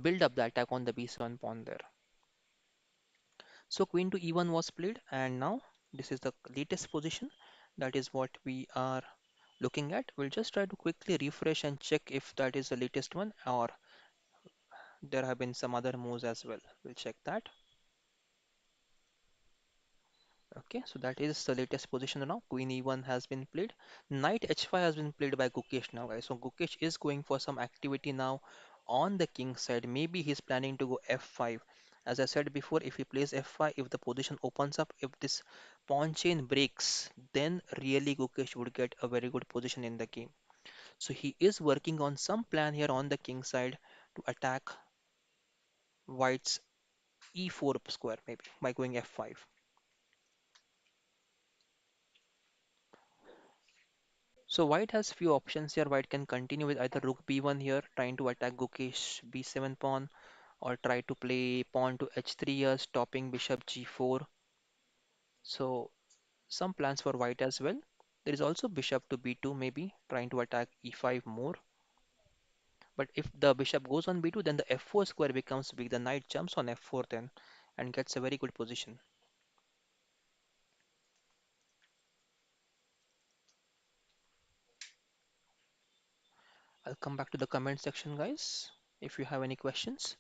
build up the attack on the b7 pawn there. So queen to e1 was played, and now this is the latest position. That is what we are looking at. We'll just try to quickly refresh and check if that is the latest one or there have been some other moves as well. We'll check that. Okay, so that is the latest position now. Queen e1 has been played. Knight h5 has been played by Gukesh now, guys. So Gukesh is going for some activity now on the king side. Maybe he's planning to go f5. As I said before, if he plays f5, if the position opens up, if this pawn chain breaks, then really Gukesh would get a very good position in the game. So he is working on some plan here on the king side to attack white's e4 square, maybe by going f5. So white has few options here. White can continue with either rook b1 here, trying to attack Gukesh b7 pawn, or try to play pawn to h3 here, stopping bishop g4. So some plans for white as well. There is also bishop to b2, maybe trying to attack e5 more. But if the bishop goes on b2, then the f4 square becomes weak. The knight jumps on f4 then and gets a very good position. I'll come back to the comment section, guys. If you have any questions,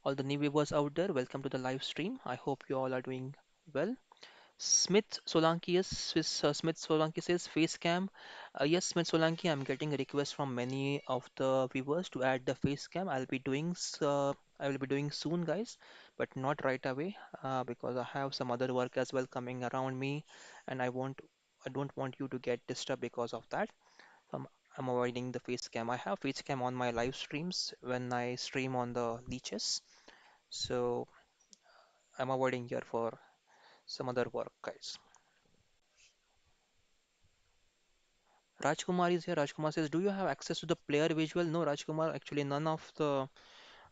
all the new viewers out there, welcome to the live stream. I hope you all are doing well. Smith Solanki says face cam. Yes, Smith Solanki, I'm getting a request from many of the viewers to add the face cam. I will be doing soon, guys, but not right away because I have some other work as well coming around me, and I don't want you to get disturbed because of that. Um, I'm avoiding the face cam. I have face cam on my live streams when I stream on the leeches, so I'm avoiding here for some other work, guys. Rajkumar is here. Rajkumar says, "Do you have access to the player visual?" No, Rajkumar. Actually, none of the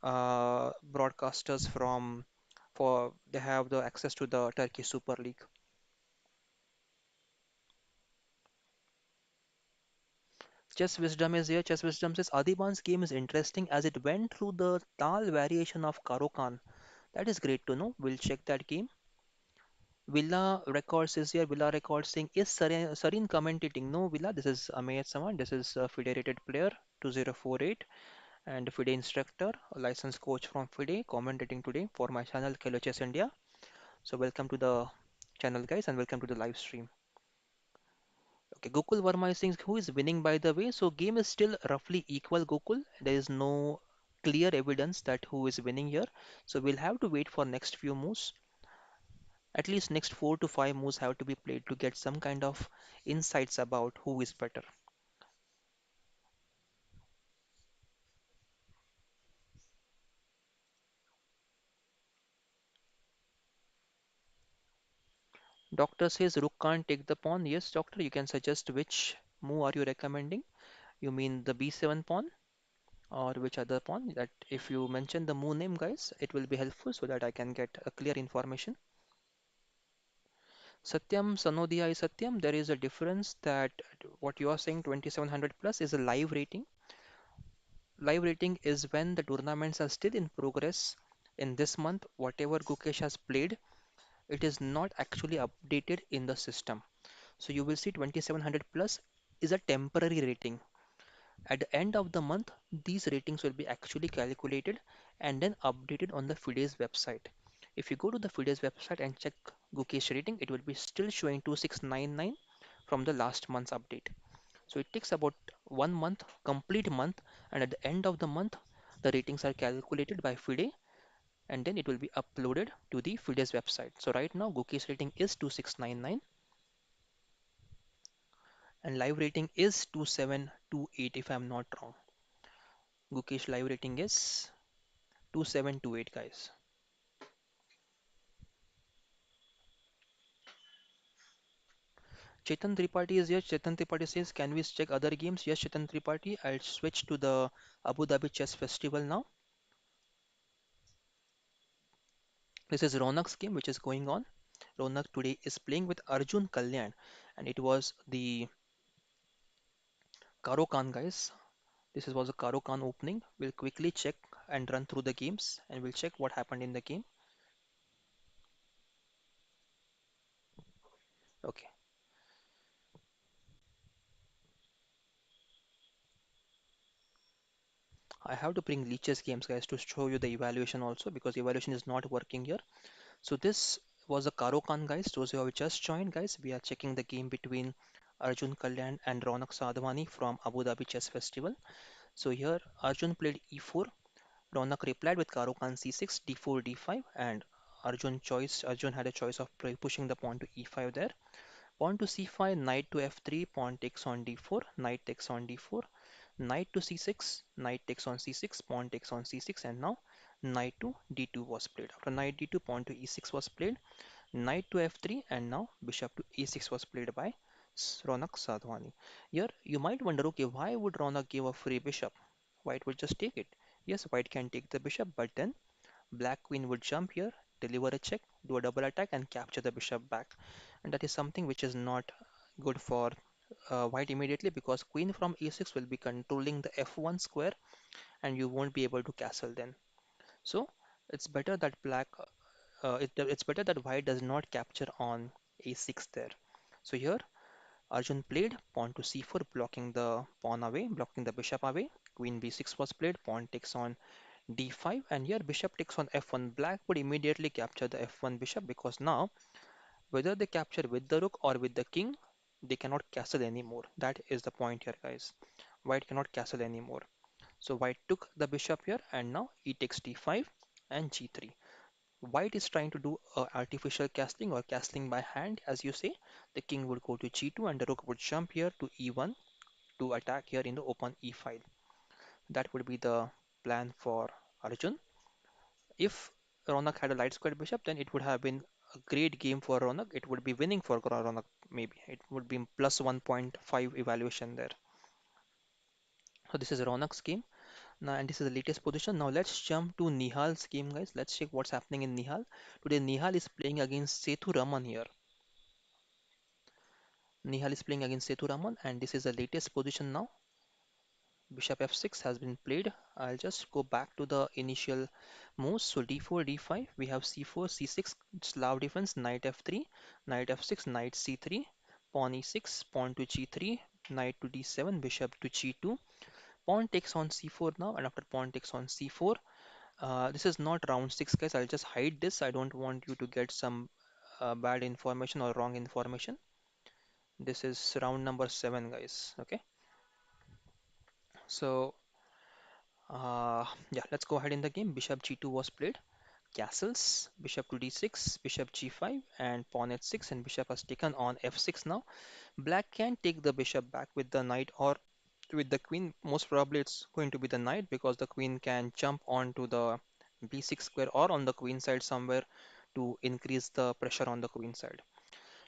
broadcasters from for they have the access to the Turkish Super League. Chess Wisdom is here. Chess Wisdom says, "Adiban's game is interesting as it went through the Tal variation of Karokan." That is great to know. We'll check that game. Villa Records is here. Villa Records saying, "Is Sarin commentating?" No, Villa. This is Amir Saman. This is a federated player 2048. And FIDE instructor, a licensed coach from FIDE, commentating today for my channel KheloChessIndia. So welcome to the channel, guys, and welcome to the live stream. Okay, Gokul Verma is saying who is winning by the way. So game is still roughly equal, Gokul. There is no clear evidence that who is winning here. So we'll have to wait for next few moves. At least next 4 to 5 moves have to be played to get some kind of insights about who is better. Doctor says Rook can't take the pawn. Yes, doctor, you can suggest which move are you recommending? You mean the b7 pawn or which other pawn? That if you mention the move name, guys, it will be helpful so that I can get a clear information. Satyam Sanodia is Satyam. There is a difference that what you are saying 2700 plus is a live rating. Live rating is when the tournaments are still in progress. In this month, whatever Gukesh has played, it is not actually updated in the system. So you will see 2700 plus is a temporary rating. At the end of the month, these ratings will be actually calculated and then updated on the FIDE's website. If you go to the FIDE's website and check Gukesh rating, it will be still showing 2699 from the last month's update. So it takes about 1 month, complete month, and at the end of the month, the ratings are calculated by FIDE and then it will be uploaded to the FIDE's website. So right now, Gukesh rating is 2699 and live rating is 2728 if I'm not wrong. Gukesh live rating is 2728, guys. Chetan Tripathi is here. Chetan Tripathi says, "Can we check other games?" Yes, Chetan Tripathi. I'll switch to the Abu Dhabi Chess Festival now. This is Ronak's game, which is going on. Ronak today is playing with Arjun Kalyan, and it was the Karo Khan, guys. Was a Karo Khan opening. We'll quickly check and run through the games, and we'll check what happened in the game. Okay. I have to bring Leech's games, guys, to show you the evaluation also because evaluation is not working here. So this was a Karo Khan, guys. Those who have just joined, guys, we are checking the game between Arjun Kalyan and Ronak Sadhwani from Abu Dhabi Chess Festival. So here Arjun played e4, Ronak replied with Karo Khan c6, d4, d5, and Arjun had a choice of pushing the pawn to e5 there. Pawn to c5, knight to f3, pawn takes on d4, knight takes on d4, knight to c6, knight takes on c6, pawn takes on c6, and now knight to d2 was played. After knight d2, pawn to e6 was played, knight to f3, and now bishop to e6 was played by Ronak Sadhwani. Here you might wonder, okay, why would Ronak give a free bishop? White would just take it. Yes, white can take the bishop, but then black queen would jump here, deliver a check, do a double attack, and capture the bishop back. And that is something which is not good for white immediately because queen from e6 will be controlling the f1 square and you won't be able to castle then. So it's better that it's better that white does not capture on a6 there. So here Arjun played pawn to c4, blocking the pawn away, blocking the bishop away. Queen b6 was played, pawn takes on d5, and here bishop takes on f1. Black would immediately capture the f1 bishop because now, whether they capture with the rook or with the king, they cannot castle anymore. That is the point here, guys. White cannot castle anymore. So white took the bishop here, and now e takes d5 and g3. White is trying to do artificial castling or castling by hand, as you say. The king would go to g2 and the rook would jump here to e1 to attack here in the open e file. That would be the plan for Arjun. If Ronak had a light squared bishop, then it would have been a great game for Ronak. It would be winning for Ronak, maybe. It would be plus 1.5 evaluation there. So this is Ronak's game. Now, and this is the latest position. Now let's jump to Nihal's game, guys. Let's check what's happening in Nihal. Today Nihal is playing against Sethuraman here. Nihal is playing against Sethuraman, and this is the latest position now. Bishop f6 has been played. I'll just go back to the initial moves. So d4, d5, we have c4, c6, Slav defense, knight f3, knight f6, knight c3, pawn e6, pawn to g3, knight to d7, bishop to g2. Pawn takes on c4 now, and after pawn takes on c4, this is not round 6, guys. I'll just hide this. I don't want you to get some bad information or wrong information. This is round number 7, guys. Okay. So, yeah, let's go ahead in the game. Bishop g2 was played. Castles, bishop to d6, bishop g5, and pawn h6, and bishop has taken on f6 now. Black can take the bishop back with the knight or with the queen. Most probably it's going to be the knight because the queen can jump onto the b6 square or on the queen side somewhere to increase the pressure on the queen side.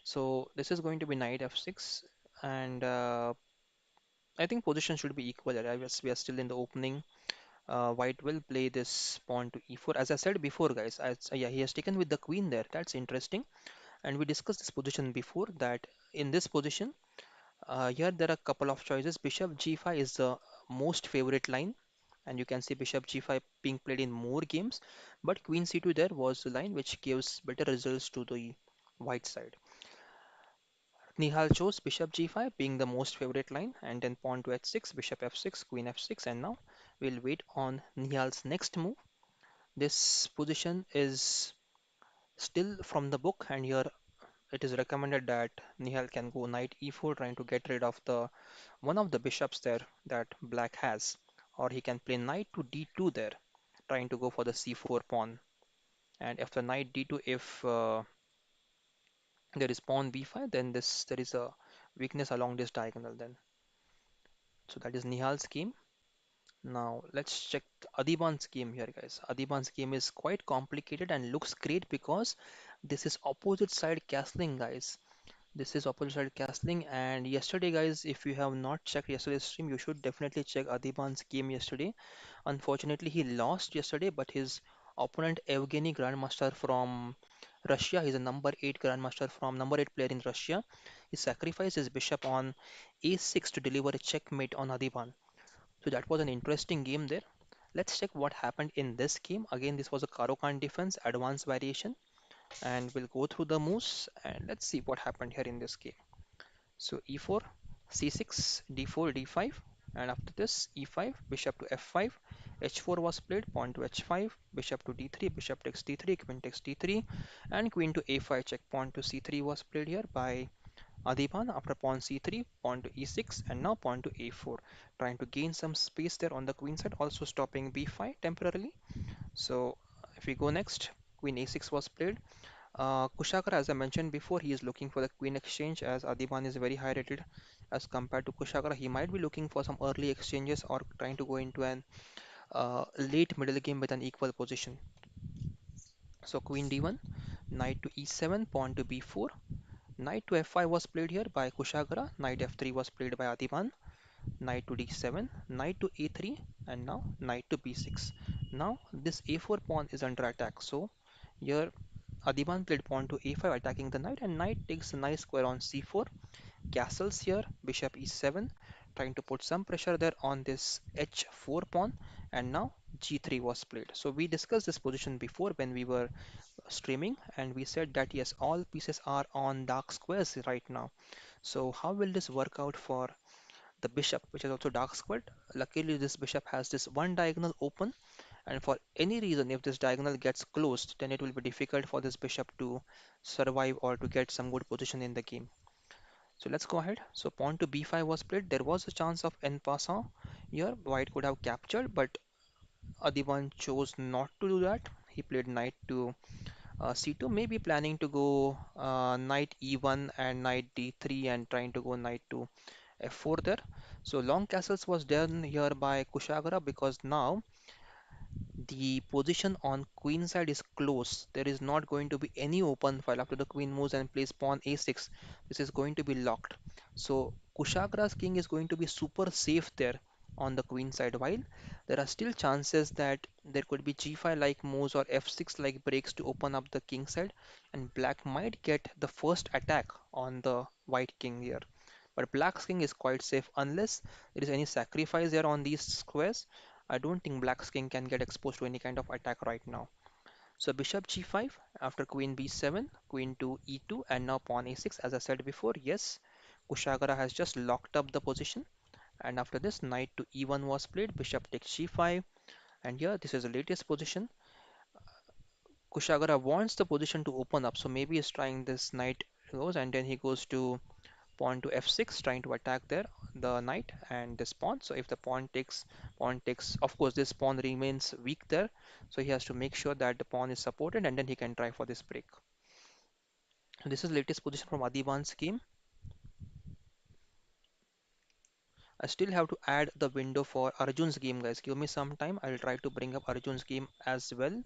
So this is going to be knight f6, and I think position should be equal. I guess we are still in the opening. White will play this pawn to e4. As I said before, guys, yeah, he has taken with the queen there. That's interesting. And we discussed this position before that in this position, here there are a couple of choices. Bishop g5 is the most favorite line, and you can see bishop g5 being played in more games. But queen c2 there was the line which gives better results to the white side. Nihal chose bishop g5 being the most favorite line, and then pawn to h6, bishop f6, queen f6, and now we'll wait on Nihal's next move. This position is still from the book, and here it is recommended that Nihal can go knight e4, trying to get rid of the one of the bishops there that black has, or he can play knight to d2 there, trying to go for the c4 pawn. And after knight d2, if there is pawn b5, then this there is a weakness along this diagonal then. So that is Nihal's game. Now let's check Adiban's game here, guys. Adiban's game is quite complicated and looks great because this is opposite side castling, guys. This is opposite side castling, and yesterday, guys, if you have not checked yesterday's stream, you should definitely check Adiban's game yesterday. Unfortunately, he lost yesterday, but his opponent Evgeny Grandmaster from Russia, he's a number 8 Grandmaster from number 8 player in Russia. He sacrificed his bishop on a6 to deliver a checkmate on Adiban. So that was an interesting game there. Let's check what happened in this game. Again, this was a Caro-Kann defense, advanced variation, and we'll go through the moves and let's see what happened here in this game. So e4, c6, d4, d5, and after this e5, bishop to f5, h4 was played, pawn to h5, bishop to d3, bishop takes d3, queen takes d3, and queen to a5 check, pawn to c3 was played here by Adiban. After pawn c3, pawn to e6, and now pawn to a4, trying to gain some space there on the queen side, also stopping b5 temporarily. So if we go next, queen a6 was played. Kushagra, as I mentioned before, he is looking for the queen exchange as Adiban is very high rated as compared to Kushagra. He might be looking for some early exchanges or trying to go into an late middle game with an equal position. So queen d1, knight to e7, pawn to b4, knight to f5 was played here by Kushagra, knight f3 was played by Adiban, knight to d7, knight to a3, and now knight to b6. Now this a4 pawn is under attack. So here Adiban played pawn to a5 attacking the knight, and knight takes a nice square on c4. Castles here, bishop e7, trying to put some pressure there on this h4 pawn, and now g3 was played. So we discussed this position before when we were streaming, and we said that yes, all pieces are on dark squares right now. So how will this work out for the bishop, which is also dark squared? Luckily, this bishop has this one diagonal open, and for any reason, if this diagonal gets closed, then it will be difficult for this bishop to survive or to get some good position in the game. So let's go ahead. So pawn to b5 was played. There was a chance of en passant here. White could have captured, but Adiban chose not to do that. He played knight to c2, maybe planning to go knight e1 and knight d3 and trying to go knight to f4 there. So long castles was done here by Kushagra because now the position on queen side is close. There is not going to be any open file after the queen moves and plays pawn a6. This is going to be locked. So Kushagra's king is going to be super safe there on the queen side, while there are still chances that there could be g5 like moves or f6 like breaks to open up the king side, and black might get the first attack on the white king here. But black's king is quite safe unless there is any sacrifice here on these squares. I don't think black's king can get exposed to any kind of attack right now. So bishop g5 after queen b7, queen to e2, and now pawn a6. As I said before, yes, Kushagra has just locked up the position. And after this, knight to e1 was played, bishop takes g5, and here this is the latest position. Kushagra wants the position to open up, so maybe he's trying this knight goes, and then he goes to pawn to f6, trying to attack there the knight and this pawn. So if the pawn takes, of course this pawn remains weak there, so he has to make sure that the pawn is supported, and then he can try for this break. So this is latest position from Adiban's game. I still have to add the window for Arjun's game, guys. Give me some time. I'll try to bring up Arjun's game as well.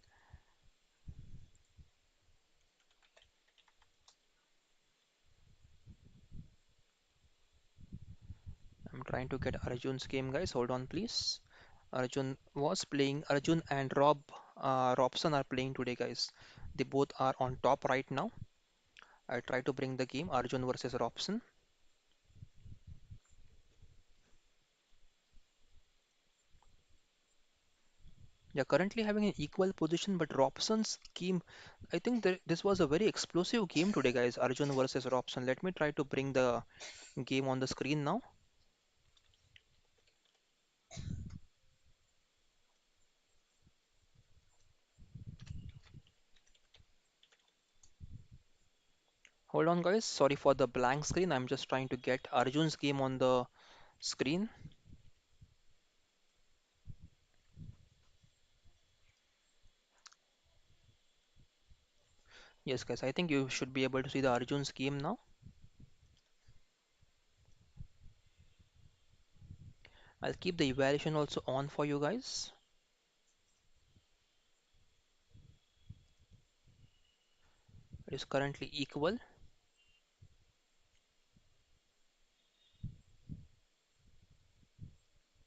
I'm trying to get Arjun's game, guys. Hold on, please. Arjun and Robson are playing today, guys. They both are on top right now. I try to bring the game Arjun versus Robson. Yeah, currently having an equal position, but Robson's game, I think this was a very explosive game today, guys. Arjun versus Robson. Let me try to bring the game on the screen now. Hold on, guys. Sorry for the blank screen. I'm just trying to get Arjun's game on the screen. Yes, guys, I think you should be able to see the Arjun's game now. I'll keep the evaluation also on for you guys. It is currently equal.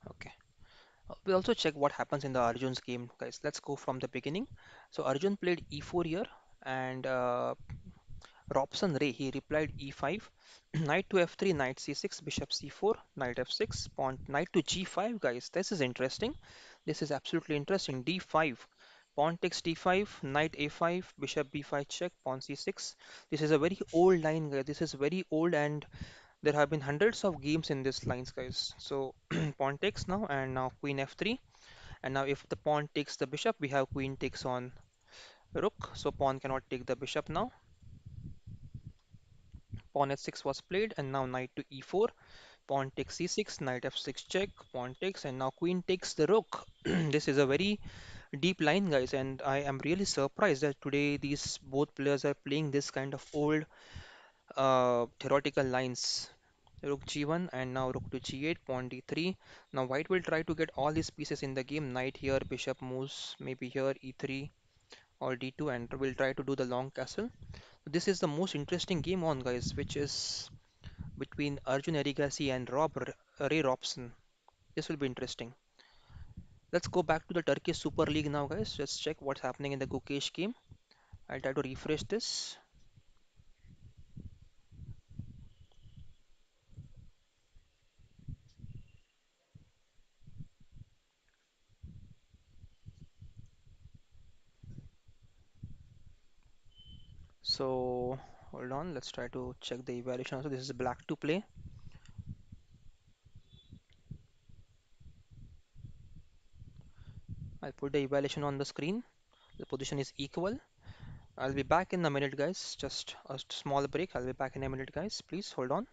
Okay. We'll also check what happens in the Arjun's game, guys. Let's go from the beginning. So Arjun played e4 here, and Robson Ray, he replied e5, knight to f3, knight c6, bishop c4, knight f6, pawn, knight to g5, guys. This is interesting. This is absolutely interesting. d5, pawn takes d5, knight a5, bishop b5 check, pawn c6. This is a very old line, guys. This is very old, and there have been hundreds of games in this lines, guys. So pawn takes now, and now queen f3. And now if the pawn takes the bishop, we have queen takes on rook. So pawn cannot take the bishop now. Pawn h6 was played, and now knight to e4. Pawn takes c6, knight f6 check, pawn takes, and now queen takes the rook. This is a very deep line, guys, and I am really surprised that today these both players are playing this kind of old theoretical lines. Rook g1 and now rook to g8, pawn d3. Now white will try to get all these pieces in the game. Knight here, bishop moves maybe here, e3 or d2, and will try to do the long castle. This is the most interesting game on, guys, which is between Arjun Erigaisi and Ray Robson. This will be interesting. Let's go back to the Turkish Super League now, guys. Let's check what's happening in the Gukesh game. I'll try to refresh this. So Hold on, let's try to check the evaluation. Also, this is black to play. I'll put the evaluation on the screen. The position is equal. I'll be back in a minute, guys. Just a small break. I'll be back in a minute, guys. Please hold on.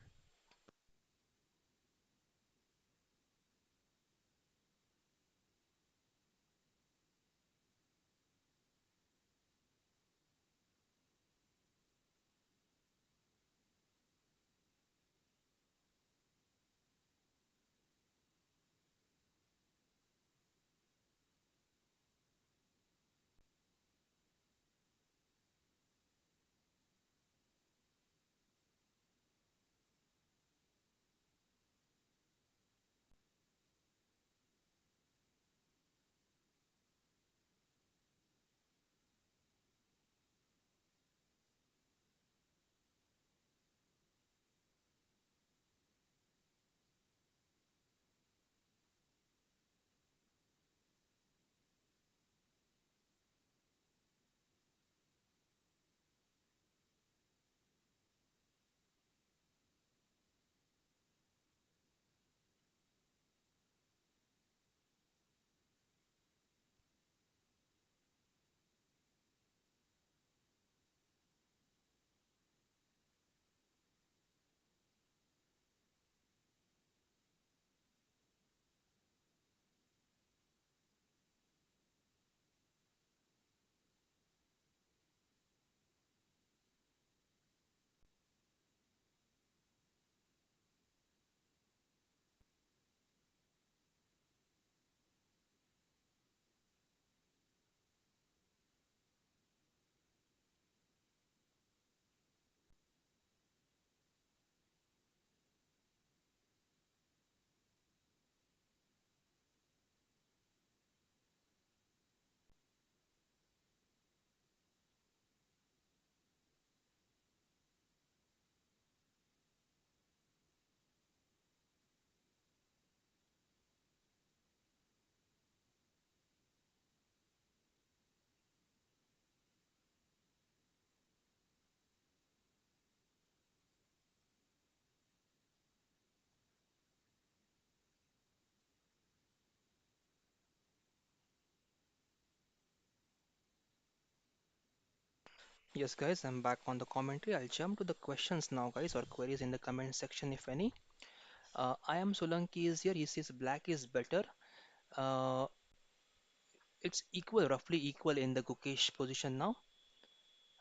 Yes, guys, I'm back on the commentary. I'll jump to the questions now, guys, or queries in the comment section if any. I am Solanki is here. He says black is better. Uh, it's equal, roughly equal in the Gukesh position now.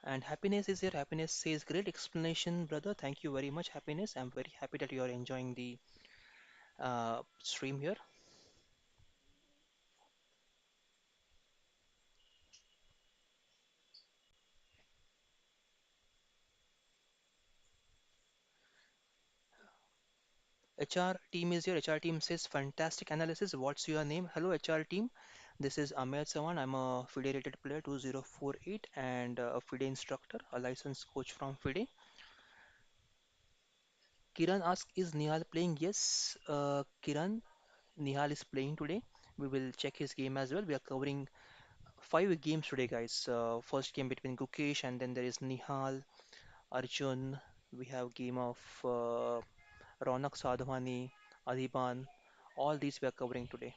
And Happiness is here. Happiness says, great explanation, brother. Thank you very much, Happiness. I'm very happy that you are enjoying the stream here. HR team is here. HR team says, fantastic analysis. What's your name? Hello, HR team. This is Amir Sawan. I'm a FIDE rated player 2048 and a FIDE instructor, a licensed coach from FIDE. Kiran asks, is Nihal playing? Yes, Kiran, Nihal is playing today. We will check his game as well. We are covering five games today, guys. First game between Gukesh, and then there is Nihal, Arjun. We have game of Ronak Sadhwani, Adiban. All these we are covering today.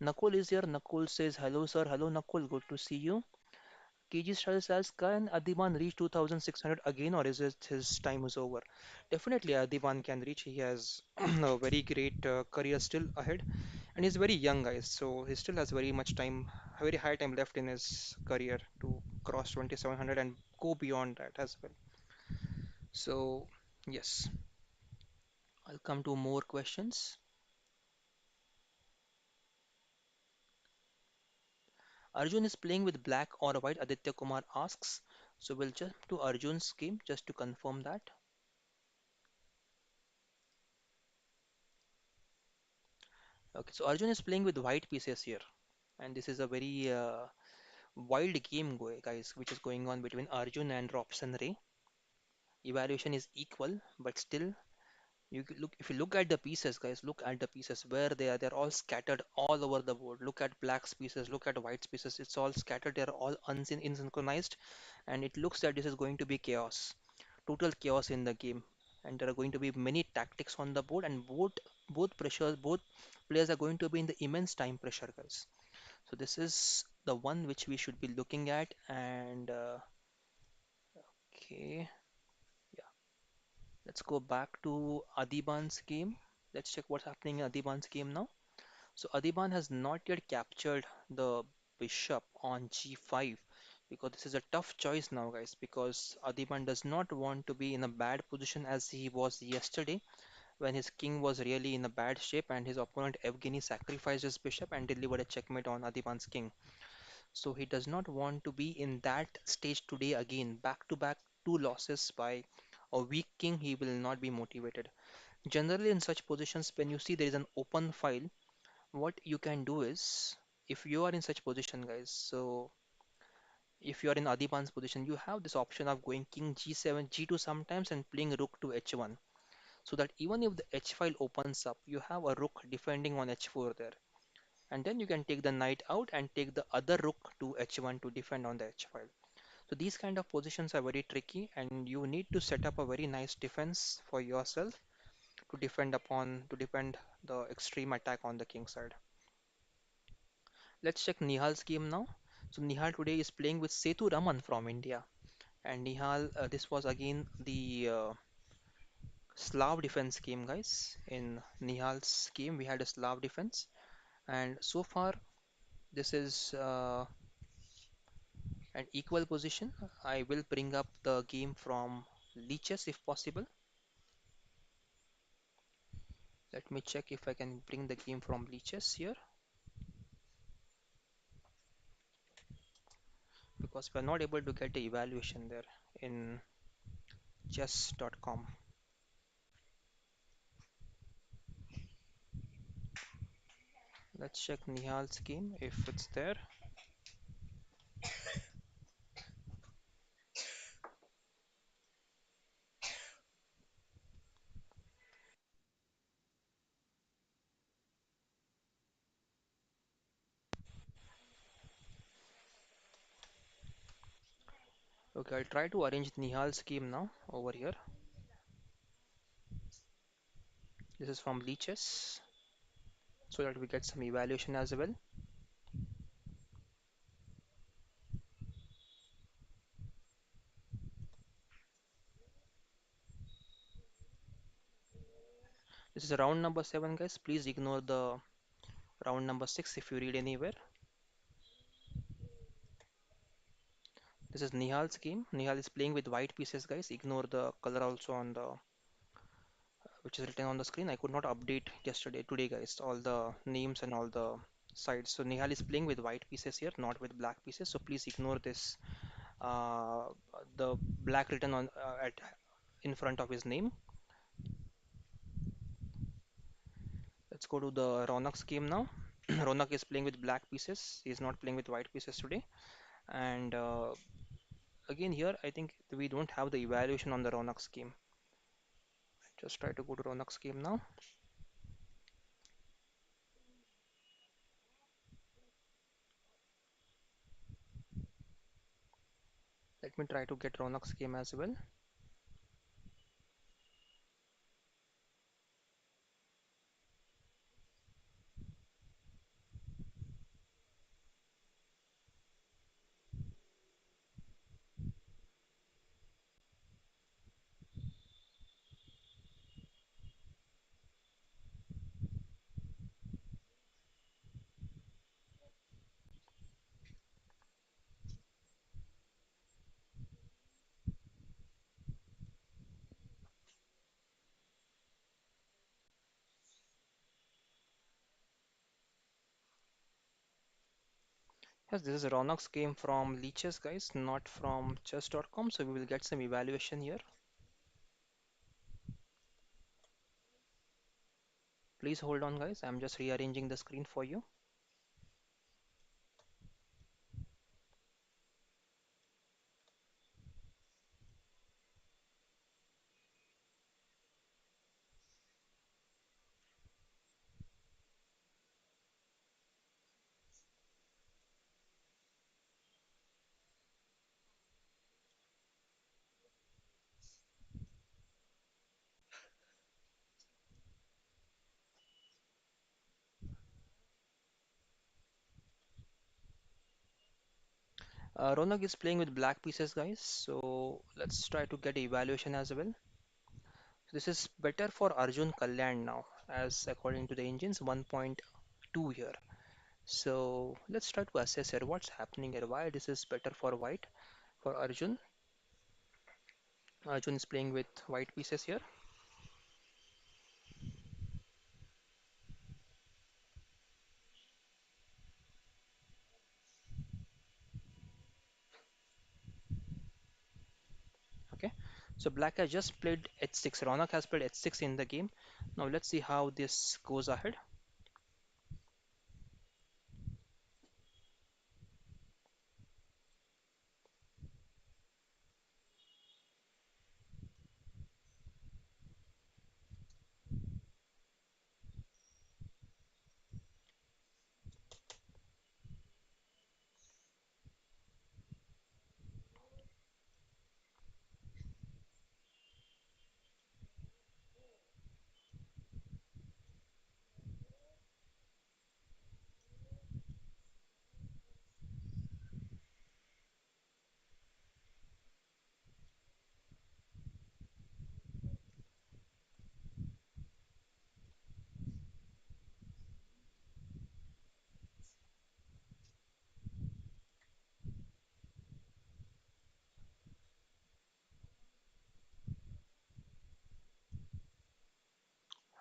Nakul is here. Nakul says, hello, sir. Hello, Nakul. Good to see you. KG Style says, can Adiban reach 2600 again, or is it his time is over? Definitely, Adiban can reach. He has a very great career still ahead, and he's very young, guys. So he still has very much time, very high time left in his career to cross 2700 and go beyond that as well. So, yes, I'll come to more questions. Arjun is playing with black or white, Aditya Kumar asks. So we'll jump to Arjun's game just to confirm that. Okay, so Arjun is playing with white pieces here. And this is a very wild game, guys, which is going on between Arjun and Robson Ray. Evaluation is equal, but still, look if you look at the pieces, guys, look at the pieces where they are. They're all scattered all over the board. Look at black's pieces, look at white's pieces. It's all scattered. They're all unsyn unsynchronized, and it looks that this is going to be chaos. total chaos in the game, and there are going to be many tactics on the board, and both players are going to be in the immense time pressure, guys. So this is the one which we should be looking at, and okay, yeah, let's go back to Adiban's game. Let's check what's happening in Adiban's game now. So Adiban has not yet captured the bishop on g5 because this is a tough choice now, guys, because Adiban does not want to be in a bad position as he was yesterday when his king was really in a bad shape and his opponent Evgeny sacrificed his bishop and delivered a checkmate on Adiban's king. So he does not want to be in that stage today again. Back to back two losses by a weak king, he will not be motivated. Generally, in such positions, when you see there is an open file, what you can do is, if you are in such position, guys, so if you are in Adiban's position, you have this option of going king g7, g2 sometimes and playing rook to h1. So that even if the h file opens up, you have a rook defending on h4 there. And then you can take the knight out and take the other rook to h1 to defend on the h file. So these kind of positions are very tricky and you need to set up a very nice defense for yourself to defend the extreme attack on the king side. Let's check Nihal's game now. So Nihal today is playing with Sethuraman from India. And Nihal, this was again the Slav defense game, guys. In Nihal's game, we had a Slav defense. And so far, this is an equal position. I will bring up the game from LiChess if possible. Let me check if I can bring the game from LiChess here because we're not able to get the evaluation there in chess.com. Let's check Nihal's game if it's there. Okay, I'll try to arrange Nihal's game now over here. This is from LiChess so that we get some evaluation as well. This is round number 7, guys. Please ignore the round number 6 if you read anywhere. This is Nihal's game. Nihal is playing with white pieces, guys. Ignore the color also on the which is written on the screen. I could not update today, guys, all the names and all the sides. So Nihal is playing with white pieces here, not with black pieces. So please ignore this, uh, the black written on at in front of his name. Let's go to the Ronak's game now. Ronak is playing with black pieces. He is not playing with white pieces today. And again here, I think we don't have the evaluation on the Ronak's game. Just try to go to Ronak's game now. Let me try to get Ronak's game as well. Yes, this is Ronak's game from Leeches, guys, not from chess.com. So we will get some evaluation here. Please hold on, guys. I'm just rearranging the screen for you. Ronak is playing with black pieces, guys. So let's try to get evaluation as well. This is better for Arjun Kalyan now, as according to the engines, 1.2 here. So let's try to assess here what's happening here. Why this is better for white for Arjun. Arjun is playing with white pieces here. Okay. So black has just played h6. Ronak has played h6 in the game. Now let's see how this goes ahead.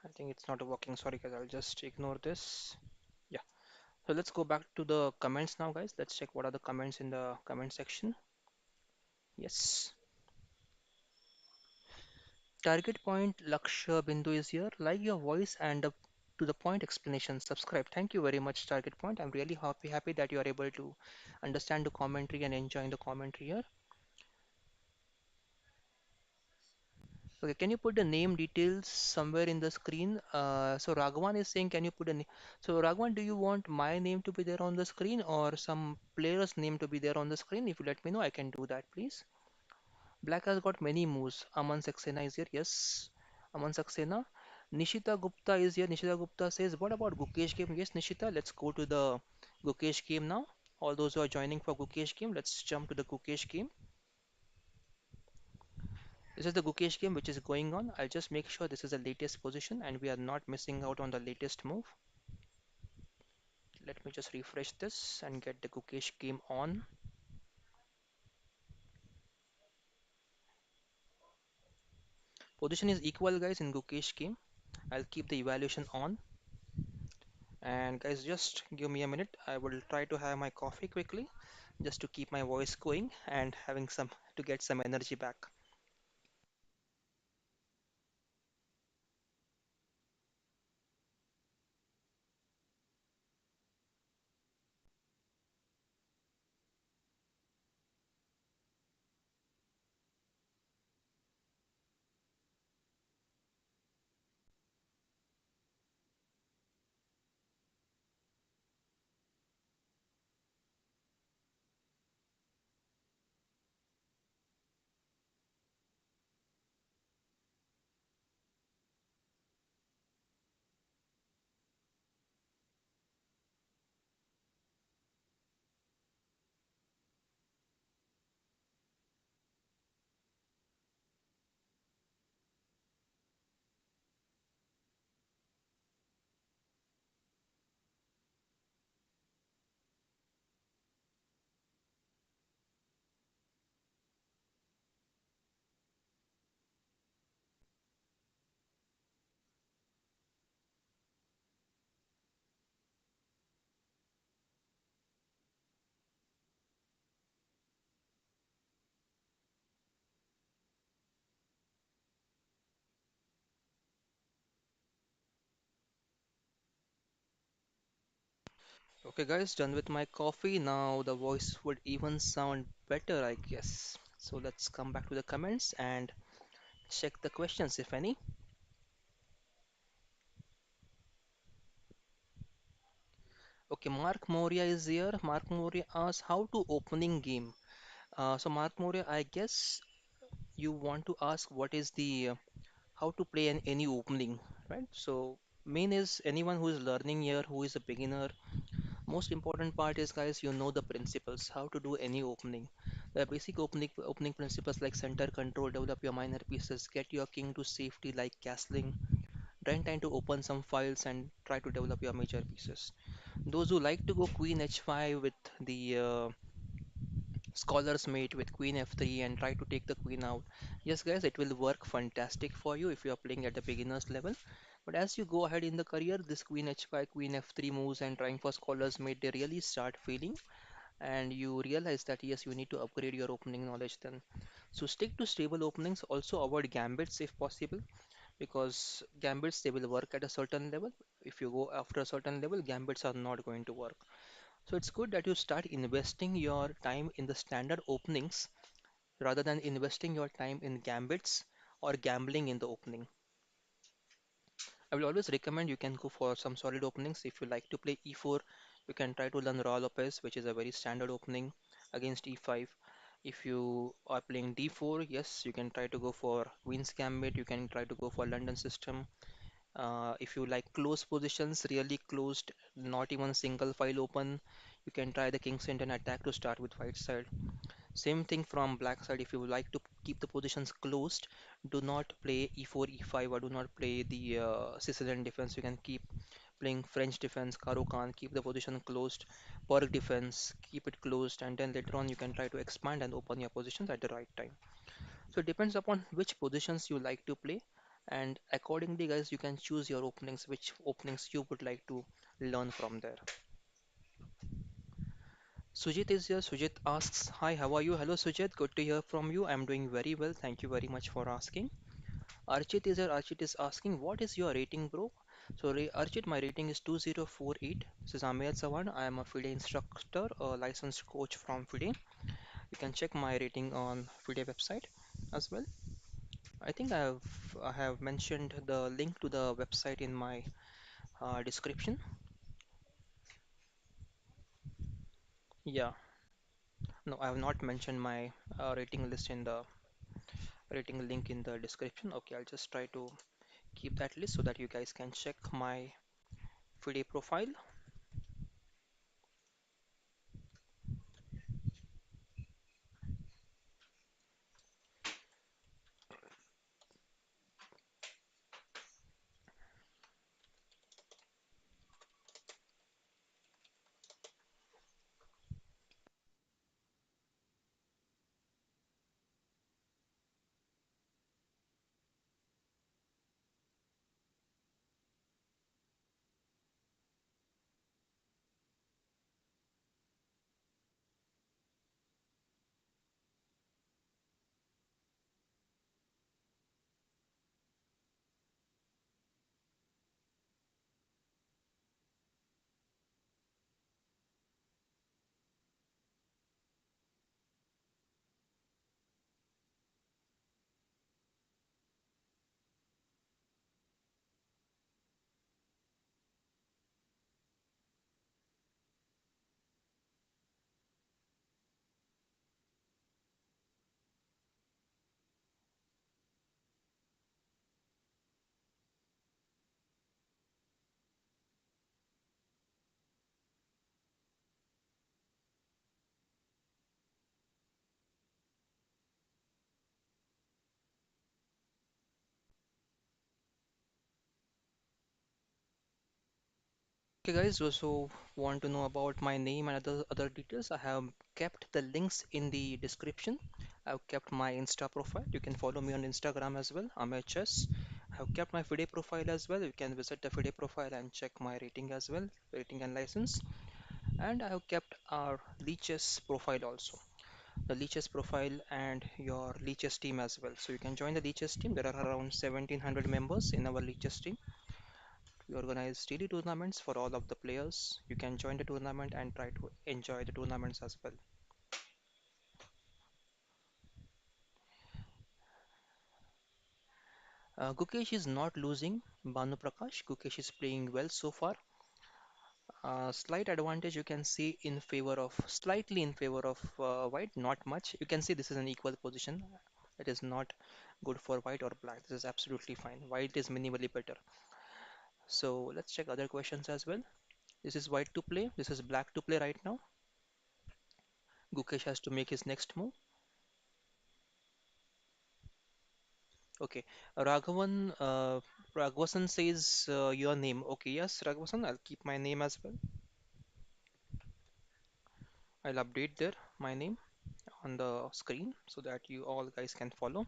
I think it's not working. Sorry guys, I'll just ignore this. Yeah. So let's go back to the comments now, guys. Let's check what are the comments in the comment section. Yes. Target point Lakshya Bindu is here. Like your voice and to the point explanation. Subscribe. Thank you very much, Target Point. I'm really happy that you are able to understand the commentary and enjoying the commentary here. Okay, can you put the name details somewhere in the screen? So Raghavan is saying, can you put a name? So Raghavan, do you want my name to be there on the screen or some player's name to be there on the screen? If you let me know, I can do that, please. Black has got many moves. Aman Saxena is here. Yes, Aman Saxena. Nishita Gupta is here. Nishita Gupta says, what about Gukesh game? Yes, Nishita, let's go to the Gukesh game now. All those who are joining for Gukesh game, let's jump to the Gukesh game. This is the Gukesh game which is going on. I'll just make sure this is the latest position and we are not missing out on the latest move. Let me just refresh this and get the Gukesh game on. Position is equal, guys, in Gukesh game. I'll keep the evaluation on. And guys, just give me a minute. I will try to have my coffee quickly just to keep my voice going and having some to get some energy back. Okay, guys, done with my coffee. Now the voice would even sound better, I guess. So let's come back to the comments and check the questions, if any. Okay, Mark Moria is here. Mark Moria asks how to opening game. So Mark Moria, I guess you want to ask what is the how to play any opening, right? So main is anyone who is learning here, who is a beginner, Most important part is, guys, you know the principles, how to do any opening. The basic opening principles like center control, develop your minor pieces, get your king to safety like castling, then trying to open some files and try to develop your major pieces. Those who like to go queen h5 with the scholars mate with queen f3 and try to take the queen out. Yes, guys, it will work fantastic for you if you are playing at the beginner's level. But as you go ahead in the career, this queen h5, queen f3 moves and trying for scholars mate, they really start failing. And you realize that yes, you need to upgrade your opening knowledge then. So stick to stable openings. Also avoid gambits if possible, because gambits they will work at a certain level. If you go after a certain level, gambits are not going to work. So it's good that you start investing your time in the standard openings rather than investing your time in gambits or gambling in the opening. I will always recommend you can go for some solid openings. If you like to play e4, you can try to learn Raw Lopez, which is a very standard opening against e5. If you are playing d4, yes, you can try to go for Queen's Gambit, you can try to go for London system. If you like close positions, really closed, not even single file open, you can try the King's Indian attack to start with white side. Same thing from black side. If you like to keep the positions closed, do not play e4, e5, or do not play the Sicilian defense. You can keep playing French defense, Karo Khan, keep the position closed, Pork defense, keep it closed, and then later on you can try to expand and open your positions at the right time. So it depends upon which positions you like to play, and accordingly, guys, you can choose your openings, which openings you would like to learn from there. Sujit is here. Sujit asks, "Hi, how are you?" Hello, Sujit. Good to hear from you. I'm doing very well. Thank you very much for asking. Archit is here. Archit is asking, "What is your rating, bro?" So, Archit, my rating is 2048. This is Amir Sawan. I am a FIDE instructor, a licensed coach from FIDE. You can check my rating on FIDE website as well. I have mentioned the link to the website in my description. Yeah, no, I have not mentioned my rating list in the rating link in the description. Okay, I'll just try to keep that list so that you guys can check my FIDE profile. Okay, guys, so want to know about my name and other details? I have kept the links in the description. I've kept my Insta profile. You can follow me on Instagram as well. I'm HS. I have kept my FIDE profile as well. You can visit the FIDE profile and check my rating as well, rating and license. And I have kept our LiChess profile also, the LiChess profile and your LiChess team as well. So you can join the LiChess team. There are around 1700 members in our LiChess team. We organize daily tournaments for all of the players. You can join the tournament and try to enjoy the tournaments as well. Gukesh is not losing. Banu Prakash, Gukesh is playing well so far. Slight advantage you can see in favor of, slightly in favor of white, not much. You can see this is an equal position. It is not good for white or black. This is absolutely fine. White is minimally better. So let's check other questions as well. This is white to play. This is black to play right now. Gukesh has to make his next move. Okay. Raghavan says your name. Okay, yes, Raghavan, I'll keep my name as well. I'll update there my name on the screen so that you all guys can follow.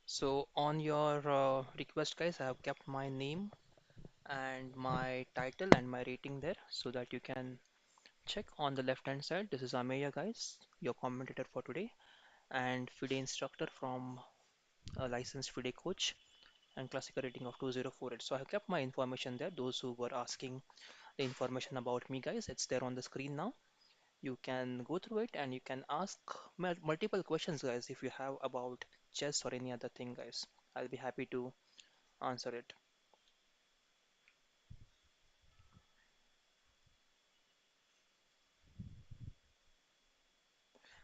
So on your request, guys, I have kept my name and my title and my rating there so that you can check on the left hand side. This is Ameya, guys, your commentator for today, and FIDE instructor from a licensed FIDE coach and classical rating of 2048. So I have kept my information there. Those who were asking the information about me, guys, it's there on the screen now. You can go through it and you can ask multiple questions, guys, if you have about chess or any other thing, guys. I'll be happy to answer it.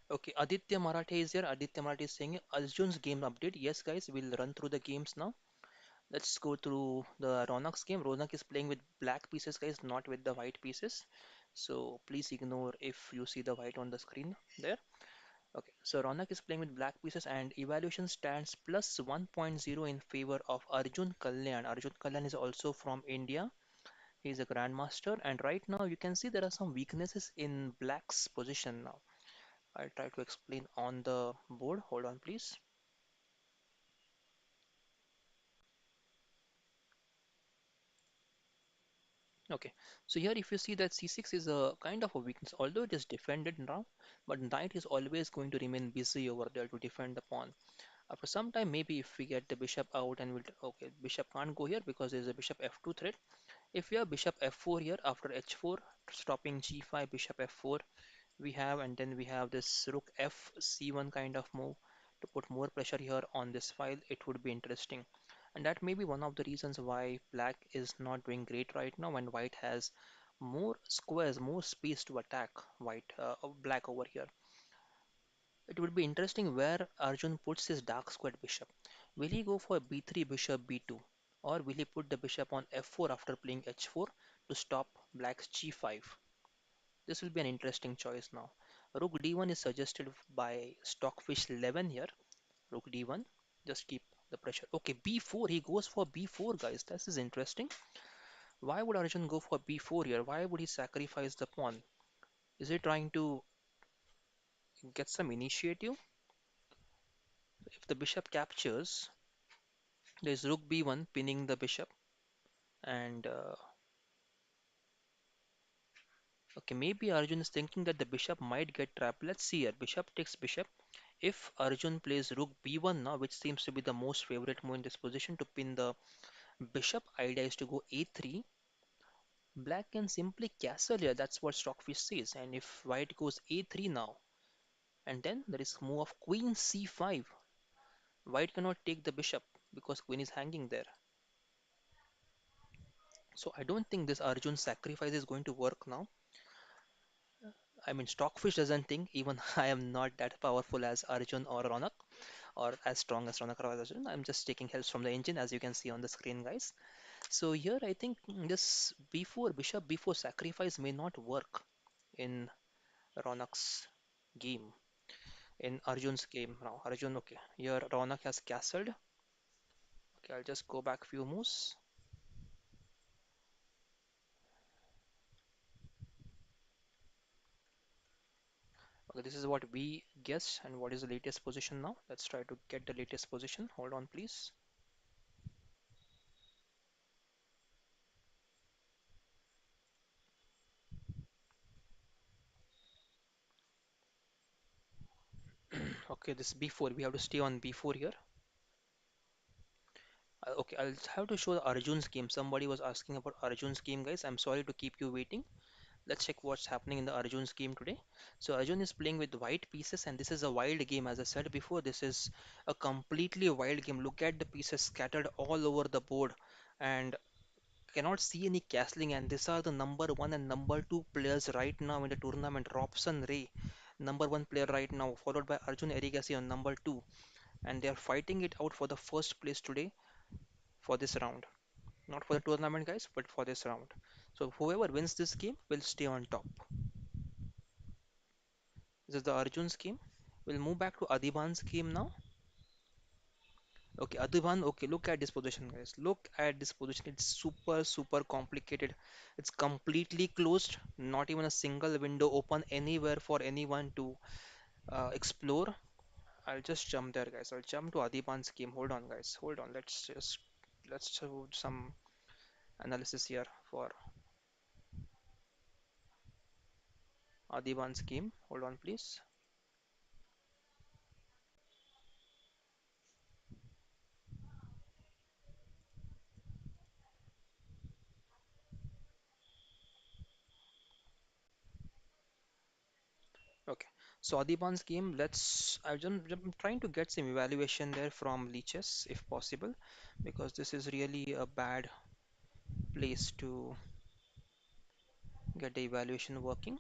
Okay, Aditya Marathe is here. Aditya Marathe is saying Arjun's game update. Yes, guys, we'll run through the games now. Let's go through the Ronak's game. Ronak is playing with black pieces, guys, not with the white pieces. So please ignore if you see the white on the screen there. Okay, so Ronak is playing with black pieces and evaluation stands plus 1.0 in favor of Arjun Kalyan. Arjun Kalyan is also from India. He is a grandmaster, and right now you can see there are some weaknesses in black's position now. I'll try to explain on the board. Hold on, please. Okay, so here if you see that c6 is a kind of a weakness, although it is defended now, but knight is always going to remain busy over there to defend the pawn. After some time, maybe if we get the bishop out and we'll, okay, bishop can't go here because there's a bishop f2 threat. If we have bishop f4 here after h4, stopping g5, bishop f4, we have, and then we have this rook f c1 kind of move to put more pressure here on this file. It would be interesting, and that may be one of the reasons why black is not doing great right now and white has more squares, more space to attack black over here. It would be interesting where Arjun puts his dark squared bishop. Will he go for b3 bishop b2, or will he put the bishop on f4 after playing h4 to stop black's g5? This will be an interesting choice now. Rook d1 is suggested by Stockfish 11 here. Rook d1, just keep the pressure. Okay, b4, he goes for b4, guys. This is interesting. Why would Arjun go for b4 here? Why would he sacrifice the pawn? Is he trying to get some initiative? If the bishop captures, there's rook b1 pinning the bishop. And okay, maybe Arjun is thinking that the bishop might get trapped. Let's see here. Bishop takes bishop. If Arjun plays rook b1 now, which seems to be the most favorite move in this position to pin the bishop, idea is to go a3. Black can simply castle here. That's what Stockfish says. And if white goes a3 now, and then there is move of queen c5. White cannot take the bishop because queen is hanging there. So I don't think this Arjun sacrifice is going to work now. I mean, Stockfish doesn't think, even I am not that powerful as Arjun or Ronak. or as strong as Ronak or Arjun. I'm just taking helps from the engine as you can see on the screen, guys. So here I think this b4 bishop b4 sacrifice may not work in Ronak's game, in Arjun's game now. Arjun, okay, here Ronak has castled. Okay, I'll just go back few moves. Okay, this is what we guess and what is the latest position now. Let's try to get the latest position. Hold on, please. Okay, this b4. We have to stay on b4 here. Okay, I'll have to show the Arjun's game. Somebody was asking about Arjun's game, guys. I'm sorry to keep you waiting. Let's check what's happening in the Arjun's game today. So Arjun is playing with white pieces, and this is a wild game. As I said before, this is a completely wild game. Look at the pieces scattered all over the board, and cannot see any castling. And these are the number one and number two players right now in the tournament. Robson Ray, number one player right now, followed by Arjun Erigaisi on number two, and they are fighting it out for the first place today for this round. Not for the tournament, guys, but for this round. So whoever wins this game will stay on top. This is the Arjun's game. We'll move back to Adiban's game now. Okay, Adiban, okay, look at this position, guys. Look at this position. It's super, super complicated. It's completely closed. Not even a single window open anywhere for anyone to explore. I'll just jump there, guys. I'll jump to Adiban's game. Hold on, guys. Hold on. Let's do some analysis here for Adiban's game. Hold on, please. Okay, so Adiban's game, I'm trying to get some evaluation there from Leeches if possible, because this is really a bad place to get the evaluation working.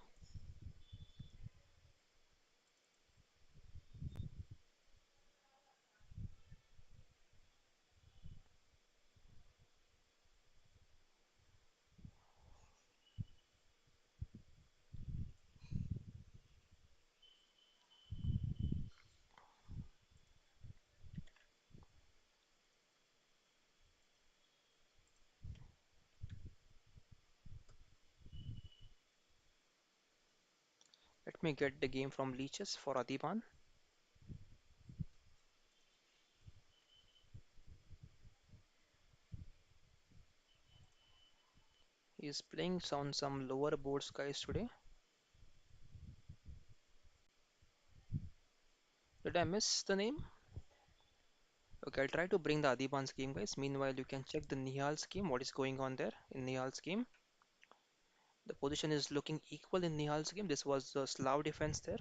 Let me get the game from Leeches for Adiban. He's playing on some lower boards, guys, today. Did I miss the name? Okay, I'll try to bring the Adiban's game, guys. Meanwhile, you can check the Nihal's game, what is going on there in Nihal's game. The position is looking equal in Nihal's game. This was the Slav defense there.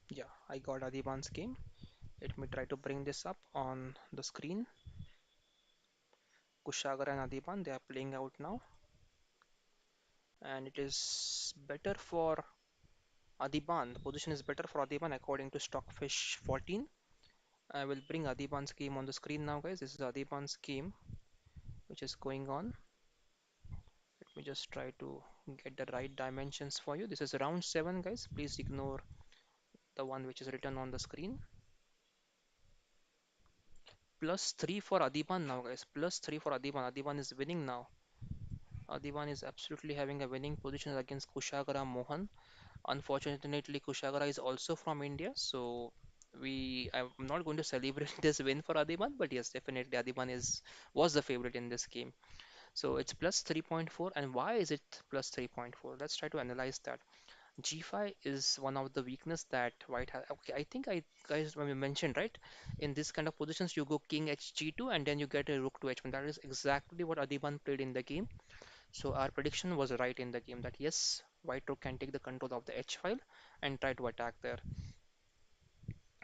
Yeah, I got Adiban's game. Let me try to bring this up on the screen. Kushagar and Adiban, they are playing out now. And it is better for Adiban. The position is better for Adiban according to Stockfish 14. I will bring Adiban's game on the screen now, guys. This is Adiban's game, which is going on. Let me just try to get the right dimensions for you. This is round 7, guys. Please ignore the one which is written on the screen. Plus 3 for Adiban now, guys. Plus 3 for Adiban. Adiban is winning now. Adiban is absolutely having a winning position against Kushagara Mohan. Unfortunately, Kushagara is also from India, so I'm not going to celebrate this win for Adiban, but yes, definitely Adiban is was the favorite in this game. So it's plus 3.4, and why is it plus 3.4? Let's try to analyze that. G5 is one of the weakness that white has. Okay, I think I guys when we mentioned right, in this kind of positions you go king h g2 and then you get a rook to h1. That is exactly what Adiban played in the game. So our prediction was right in the game that yes, white rook can take the control of the h file and try to attack there.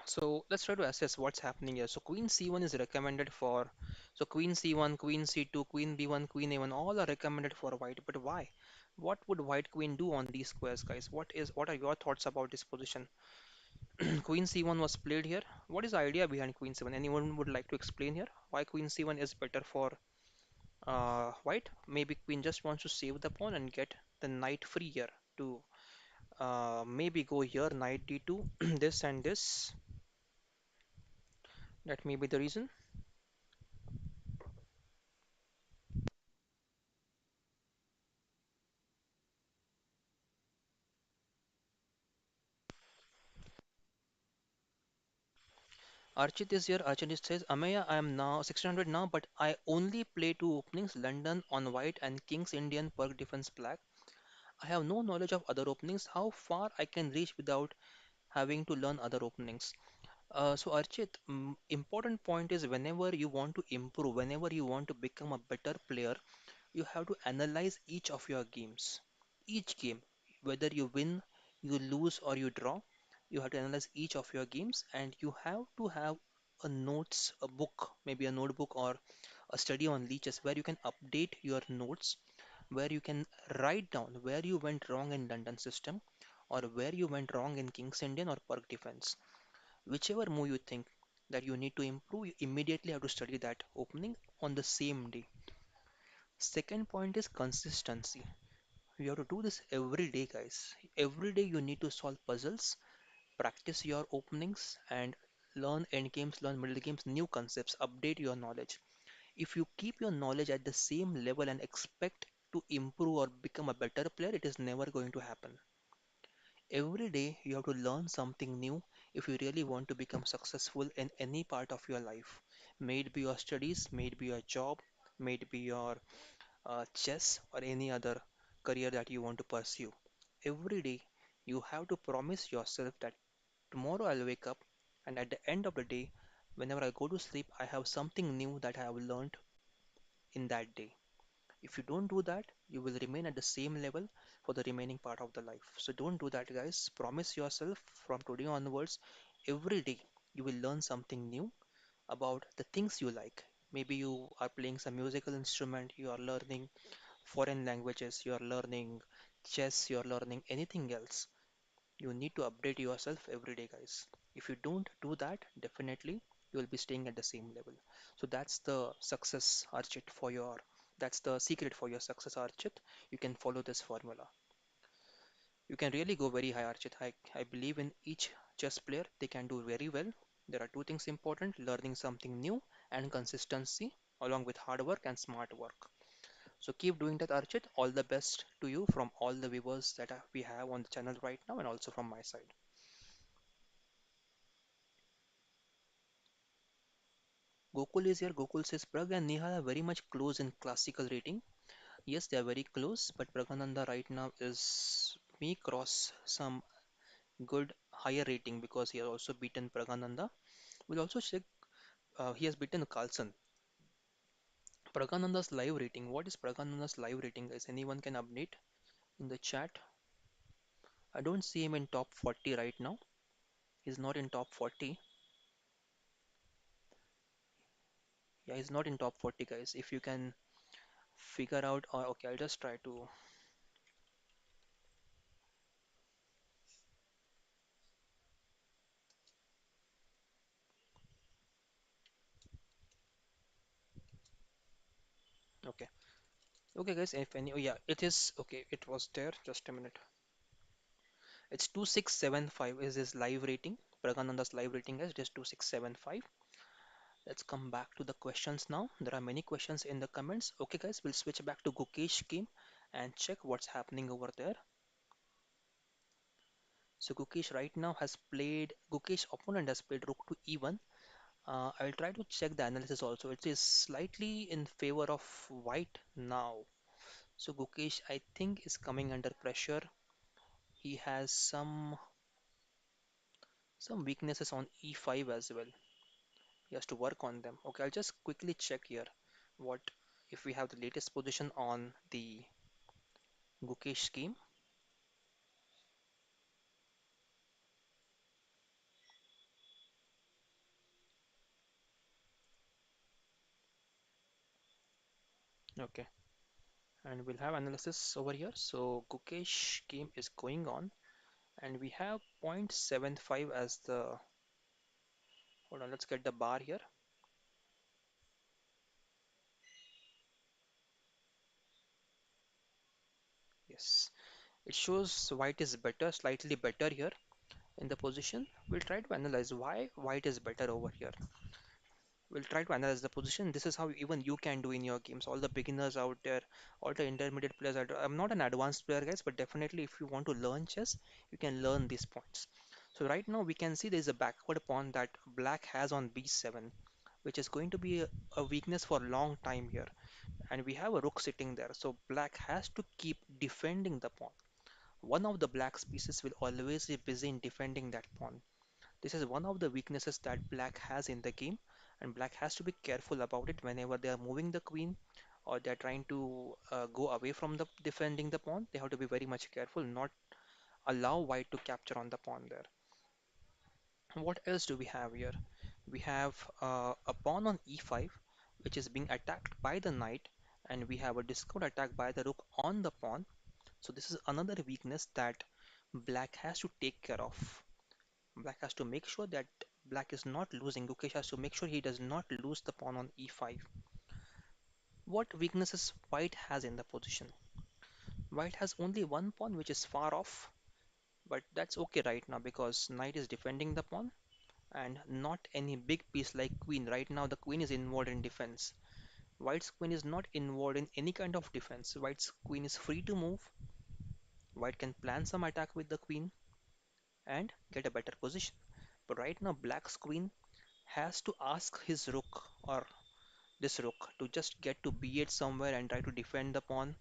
So let's try to assess what's happening here. So queen c1 is recommended for, so queen c1, queen c2, queen b1, queen a1, all are recommended for white. But why? What would white queen do on these squares, guys? What are your thoughts about this position? Queen c1 was played here. What is the idea behind queen c1? Anyone would like to explain here why queen c1 is better for white? Maybe queen just wants to save the pawn and get the knight free here to maybe go here knight d2, this and this. That may be the reason. Archit is here. Archit says, Ameya, I am now 1600 now, but I only play two openings, London on white and King's Indian Perk Defense black. I have no knowledge of other openings. How far I can reach without having to learn other openings? So Archit, important point is whenever you want to improve, whenever you want to become a better player, you have to analyze each of your games. Each game, whether you win, you lose, or you draw, you have to analyze each of your games and you have to have a notes, a book, maybe a notebook or a study on leeches where you can update your notes, where you can write down where you went wrong in London system or where you went wrong in King's Indian or Perk Defense. Whichever move you think that you need to improve, you immediately have to study that opening on the same day. Second point is consistency. You have to do this every day, guys. Every day you need to solve puzzles, practice your openings, and learn end games, learn middle games, new concepts, update your knowledge. If you keep your knowledge at the same level and expect to improve or become a better player, it is never going to happen. Every day you have to learn something new if you really want to become successful in any part of your life. May it be your studies, may it be your job, may it be your chess or any other career that you want to pursue. Every day, you have to promise yourself that tomorrow I'll wake up and at the end of the day, whenever I go to sleep, I have something new that I have learned in that day. If you don't do that, you will remain at the same level for the remaining part of the life. So don't do that, guys. Promise yourself from today onwards, every day you will learn something new about the things you like. Maybe you are playing some musical instrument, you are learning foreign languages, you are learning chess, you are learning anything else. You need to update yourself every day, guys. If you don't do that, definitely you will be staying at the same level. So that's the success, Archit, for your that's the secret for your success, Archit. You can follow this formula. You can really go very high, Archit. I believe in each chess player, they can do very well. There are two things important, learning something new and consistency, along with hard work and smart work. So keep doing that, Archit. All the best to you from all the viewers that we have on the channel right now and also from my side. Gokul is here. Gokul says Prag and Nihal are very much close in classical rating. Yes, they are very close, but Pragananda right now is may cross some good higher rating because he has also beaten Pragananda. We'll also check he has beaten Carlson. Pragananda's live rating. What is Pragananda's live rating, guys? Anyone can update in the chat. I don't see him in top 40 right now. He's not in top 40. Yeah, he's not in top 40, guys. If you can figure out, or okay, I'll just try to. Okay, okay, guys. If any, oh yeah, it is okay. It was there. Just a minute. It's 2675 is his live rating. Pragananda's live rating is just 2675. Let's come back to the questions now. There are many questions in the comments. Okay, guys, we'll switch back to Gukesh game and check what's happening over there. So Gukesh right now has played. Gukesh opponent has played Rook to E1. I'll try to check the analysis also. It is slightly in favor of white now. So Gukesh, I think, is coming under pressure. he has some weaknesses on e5 as well. He has to work on them. Okay, I'll just quickly check here what if we have the latest position on the Gukesh scheme. Okay, and we'll have analysis over here. So Gukesh game is going on, and we have 0.75 as the. Hold on, let's get the bar here. Yes, it shows white is better, slightly better here in the position. We'll try to analyze why white is better over here. We'll try to analyze the position. This is how even you can do in your games. All the beginners out there, all the intermediate players out there. I'm not an advanced player, guys, but definitely if you want to learn chess, you can learn these points. So right now we can see there is a backward pawn that black has on b7, which is going to be a weakness for a long time here. And we have a rook sitting there, so black has to keep defending the pawn. One of the black's pieces will always be busy in defending that pawn. This is one of the weaknesses that black has in the game, and black has to be careful about it whenever they are moving the queen or they're trying to go away from the defending the pawn. They have to be very much careful, not allow white to capture on the pawn there. What else do we have here? We have a pawn on e5, which is being attacked by the knight, and we have a discount attack by the rook on the pawn. So this is another weakness that black has to take care of. Black has to make sure that black is not losing. Gukesh has to make sure he does not lose the pawn on e5. What weaknesses white has in the position? White has only one pawn which is far off, but that's okay right now because knight is defending the pawn and not any big piece like queen. Right now the queen is involved in defense. White's queen is not involved in any kind of defense. White's queen is free to move. White can plan some attack with the queen and get a better position. But right now black's queen has to ask his rook or this rook to just get to b8 somewhere and try to defend the pawn.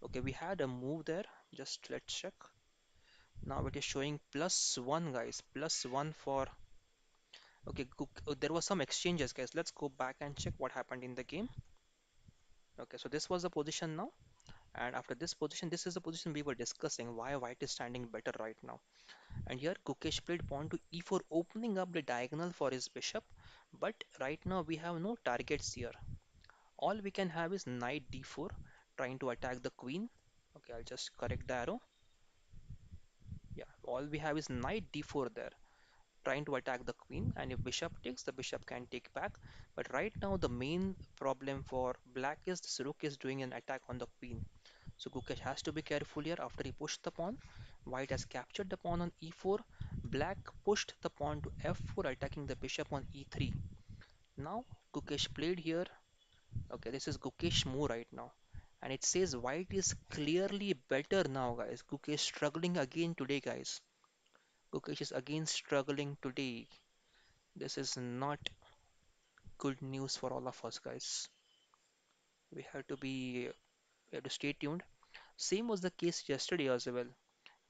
Okay, we had a move there. Just let's check. Now it is showing +1, guys. +1 for. Okay, there was some exchanges, guys. Let's go back and check what happened in the game. Okay, so this was the position now. And after this position, this is the position we were discussing why white is standing better right now. And here Gukesh played pawn to e4, opening up the diagonal for his bishop. But right now we have no targets here. All we can have is knight d4 trying to attack the queen. Okay, I'll just correct the arrow. Yeah, all we have is knight d4 there trying to attack the queen, and if bishop takes, the bishop can take back. But right now the main problem for black is this rook is doing an attack on the queen. So Gukesh has to be careful here. After he pushed the pawn, white has captured the pawn on e4. Black pushed the pawn to f4 attacking the bishop on e3. Now Gukesh played here. Okay, this is Gukesh move right now. And it says white is clearly better now, guys. Gukesh struggling again today, guys. Gukesh is again struggling today. This is not good news for all of us, guys. We have to be, we have to stay tuned. Same was the case yesterday as well.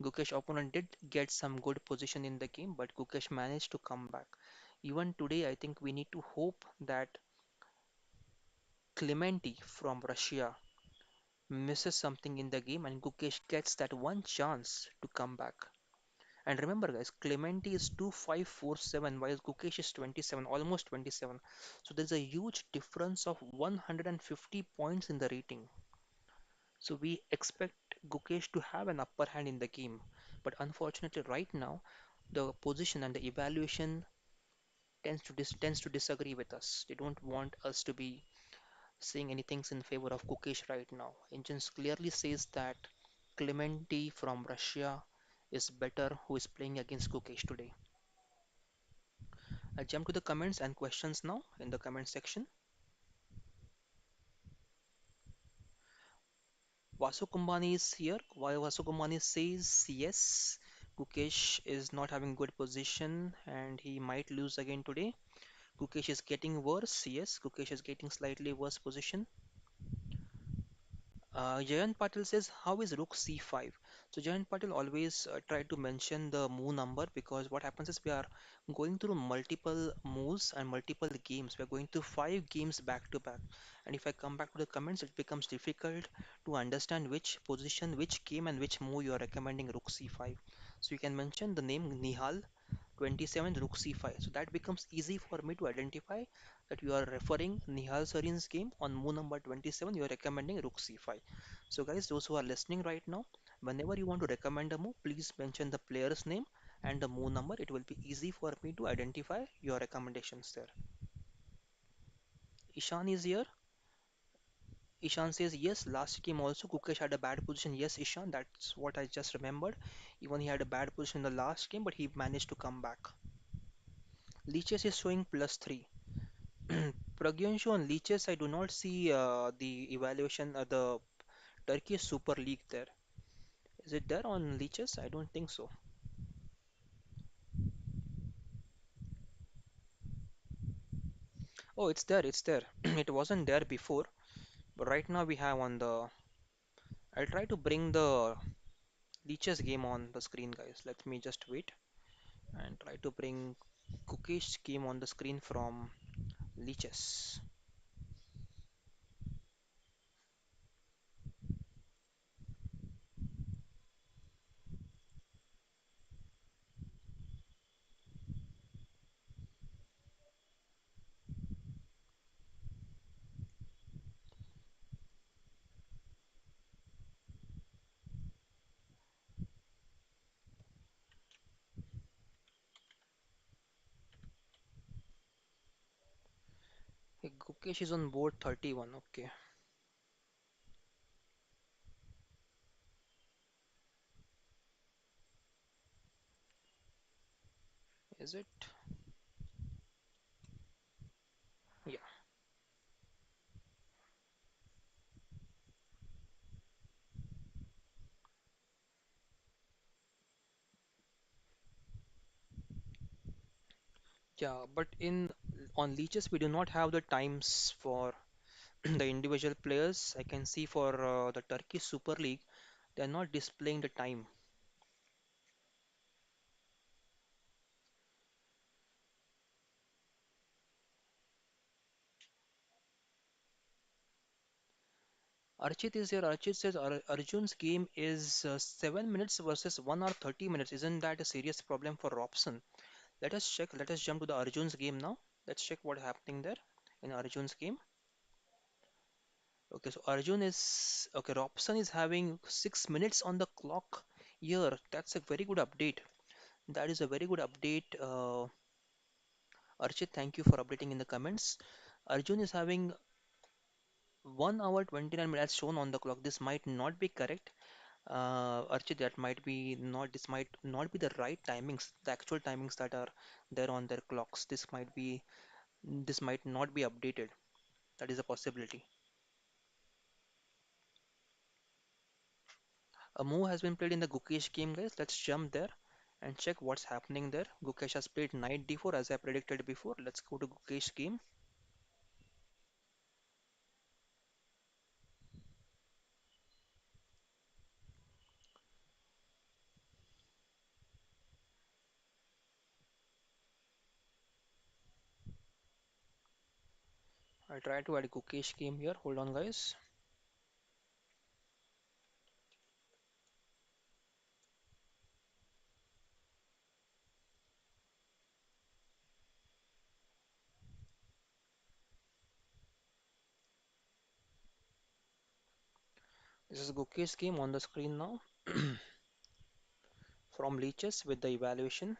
Gukesh opponent did get some good position in the game, but Gukesh managed to come back. Even today, I think we need to hope that Clementi from Russia misses something in the game and Gukesh gets that one chance to come back. And remember guys, Clementi is 2547 while Gukesh is 27, almost 27. So there's a huge difference of 150 points in the rating. So we expect Gukesh to have an upper hand in the game. But unfortunately right now, the position and the evaluation tends to disagree with us. They don't want us to be saying anything in favor of Gukesh right now. Engines clearly says that Clementi from Russia is better who is playing against Gukesh today. I jump to the comments and questions now in the comment section. Vasu Kumbani is here. Why Vasu Kumbani says yes, Gukesh is not having good position and he might lose again today. Gukesh is getting worse. Yes, Gukesh is getting slightly worse position. Jayant Patil says, how is Rook C5? So Jayant Patil always try to mention the move number because what happens is we are going through multiple moves and multiple games. We are going through 5 games back to back. And if I come back to the comments, it becomes difficult to understand which position, which game and which move you are recommending Rook C5. So you can mention the name Nihal 27 Rook C5. So that becomes easy for me to identify that you are referring Nihal Sarin's game on move number 27. You are recommending Rook C5. So guys, those who are listening right now, whenever you want to recommend a move, please mention the player's name and the move number. It will be easy for me to identify your recommendations there. Ishan is here. Ishan says yes. Last game also Gukesh had a bad position. Yes, Ishan, that's what I just remembered. Even he had a bad position in the last game, but he managed to come back. LiChess is showing +3. Pragyanshu on leeches, I do not see the evaluation the Turkish Super League there. Is it there on leeches? I don't think so. Oh, it's there, it's there. It wasn't there before, but right now we have on the. I'll try to bring the leeches game on the screen, guys. Let me just wait and try to bring Cookish game on the screen from leeches. Okay, Gukesh is on board 31. Okay, is it? Yeah. Yeah, but in on leeches we do not have the times for the individual players. I can see for the Turkish Super League, they are not displaying the time. Archit is here. Archit says Arjun's game is 7 minutes versus 1 hour 30 minutes. Isn't that a serious problem for Robson? Let us check. Let us jump to the Arjun's game now. Let's check what's happening there in Arjun's game. Okay, so Arjun is okay. Robson is having 6 minutes on the clock here. That's a very good update. That is a very good update. Archit, thank you for updating in the comments. Arjun is having 1 hour 29 minutes shown on the clock. This might not be correct. Archit, that might be not, this might not be the right timings, the actual timings that are there on their clocks. This might not be updated. That is a possibility. A move has been played in the Gukesh game, guys. Let's jump there and check what's happening there. Gukesh has played knight d4 as I predicted before. Let's go to Gukesh game. I try to add Gukesh game here. Hold on, guys. This is Gukesh game on the screen now from Leeches with the evaluation.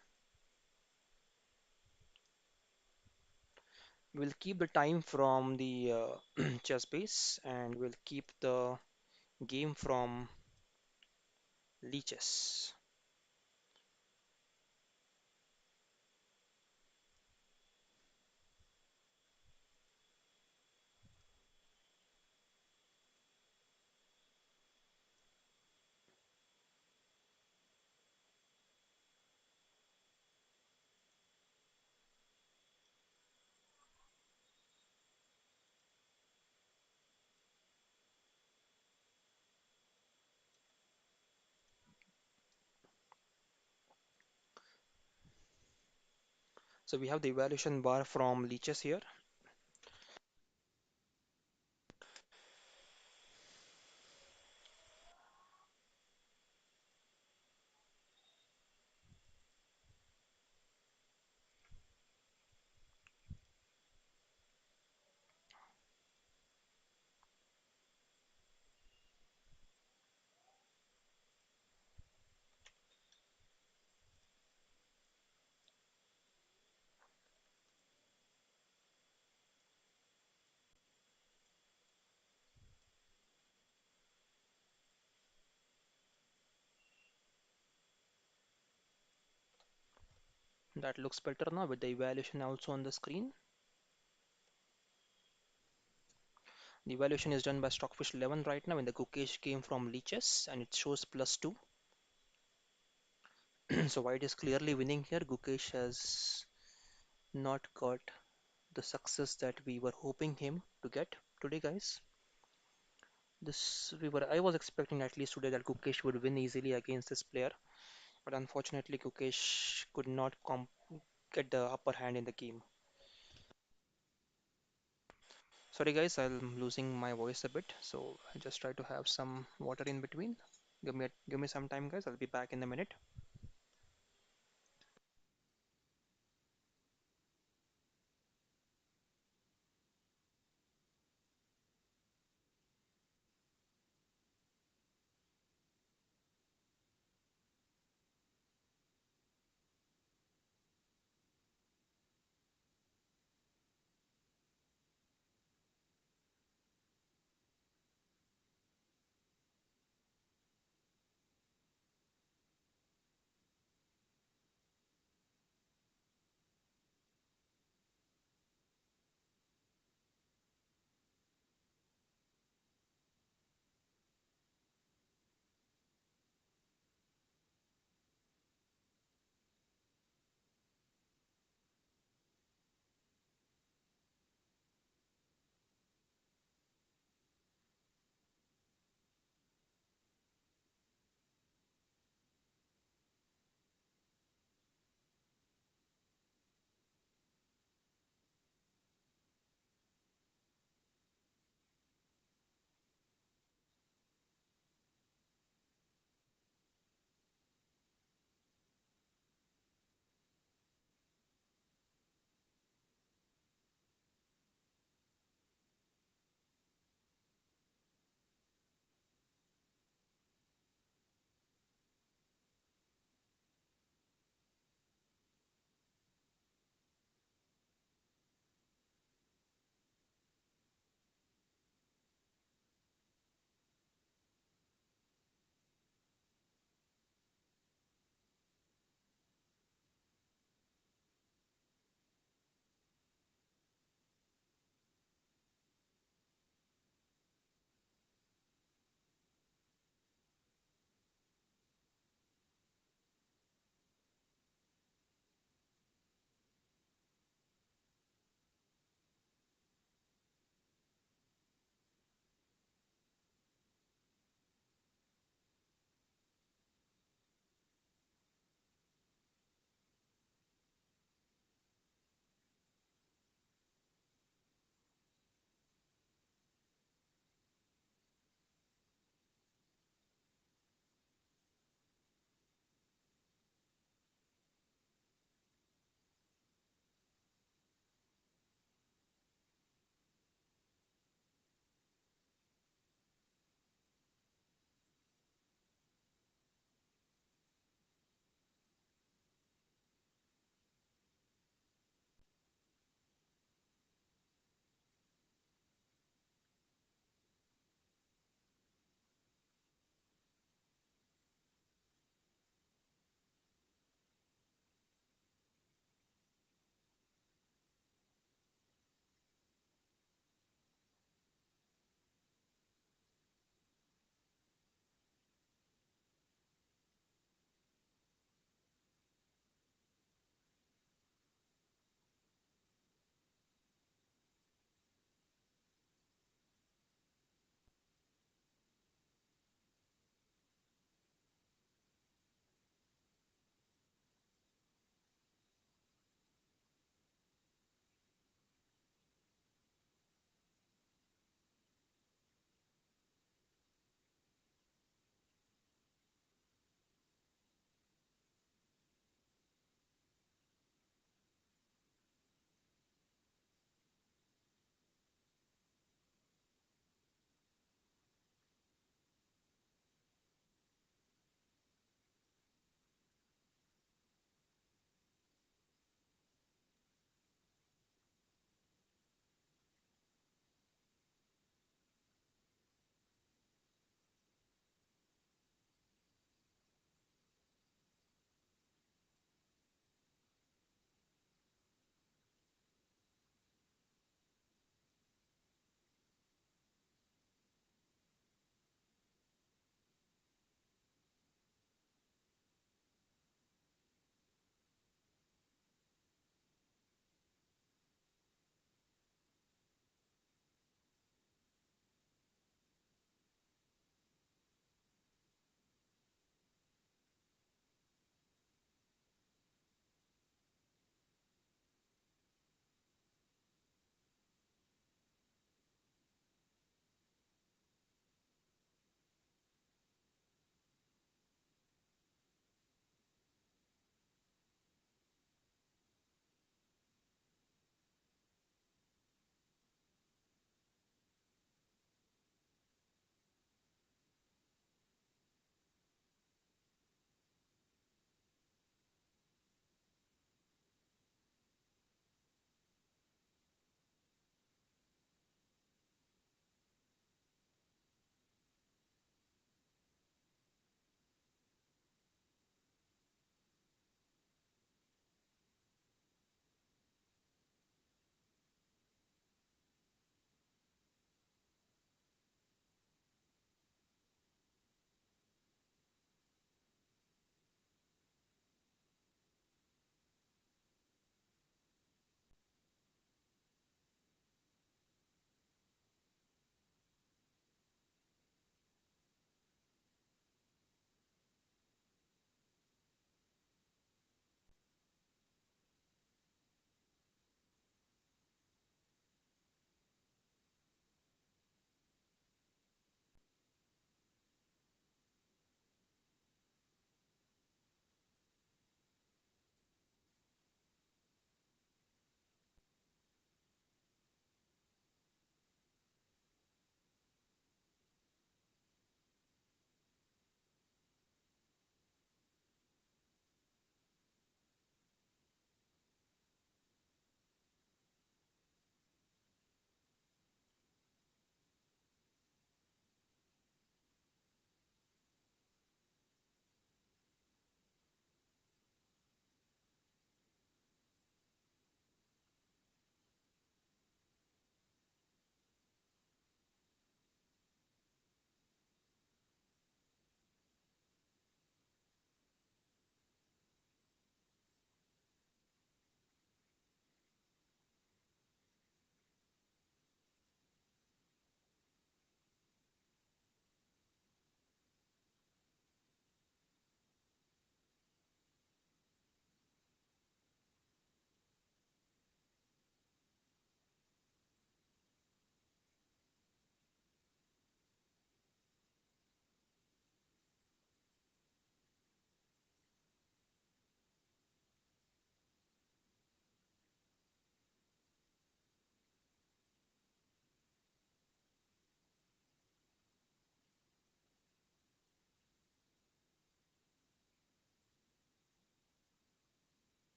We'll keep the time from the chess base and we'll keep the game from Leeches. So we have the evaluation bar from Leeches here. That looks better now with the evaluation also on the screen. The evaluation is done by Stockfish 11 right now, and the Gukesh came from Leeches, and it shows +2. So White is clearly winning here. Gukesh has not got the success that we were hoping him to get today, guys. I was expecting at least today that Gukesh would win easily against this player, but unfortunately Gukesh could not get the upper hand in the game. Sorry guys, I'm losing my voice a bit, so I just try to have some water in between. Give me some time, guys. I'll be back in a minute.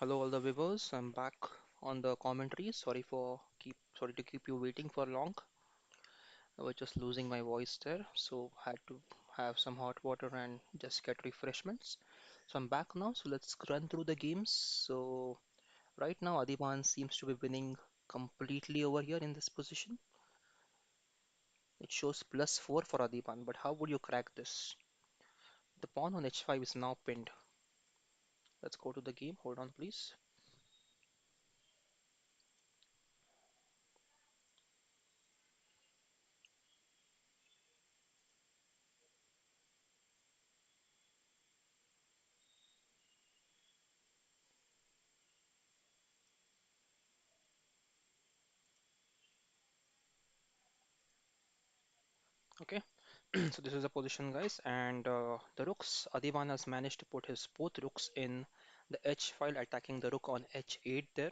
Hello, all the viewers. I'm back on the commentary. Sorry to keep you waiting for long. I was just losing my voice there, so had to have some hot water and just get refreshments. So I'm back now. So let's run through the games. So right now, Adiban seems to be winning completely over here in this position. It shows +4 for Adiban, but how would you crack this? The pawn on h5 is now pinned. Let's go to the game. Hold on, please. Okay. So this is the position, guys, and the rooks. Adiban has managed to put his both rooks in the h file, attacking the rook on h8 there.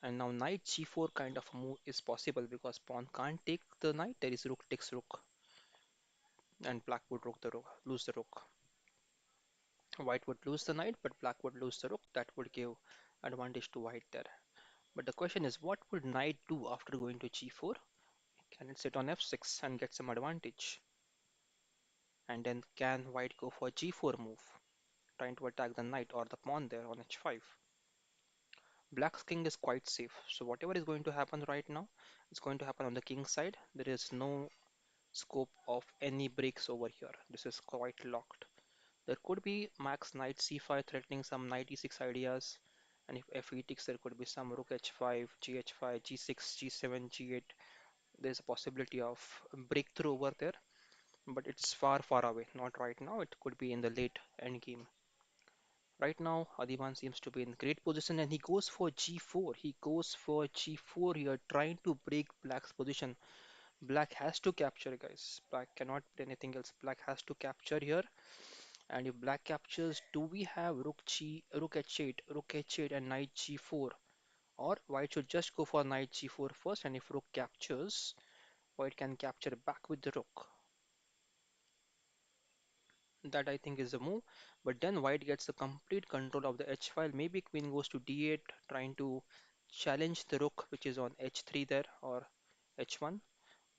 And now knight g4 kind of a move is possible because pawn can't take the knight. There is rook takes rook, and black would lose the rook. White would lose the knight, but black would lose the rook. That would give advantage to white there. But the question is, what would knight do after going to g4? Can it sit on f6 and get some advantage? And then can white go for g4 move, trying to attack the knight or the pawn there on h5. Black's king is quite safe, so whatever is going to happen right now is going to happen on the king side. There is no scope of any breaks over here. This is quite locked. There could be max knight c5 threatening some knight e6 ideas, and if f8 takes, there could be some rook h5, gh5, g6, g7, g8. There's a possibility of breakthrough over there, but it's far, far away. Not right now. It could be in the late end game. Right now, Adiban seems to be in great position and he goes for g4. He goes for g4 here, trying to break black's position. Black has to capture, guys. Black cannot play anything else. Black has to capture here. And if black captures, do we have rook h8, rook h8 and knight g4? Or white should just go for knight g4 first, and if rook captures, white can capture back with the rook. That I think is the move. But then white gets the complete control of the h file. Maybe queen goes to d8, trying to challenge the rook, which is on h3 there, or h1.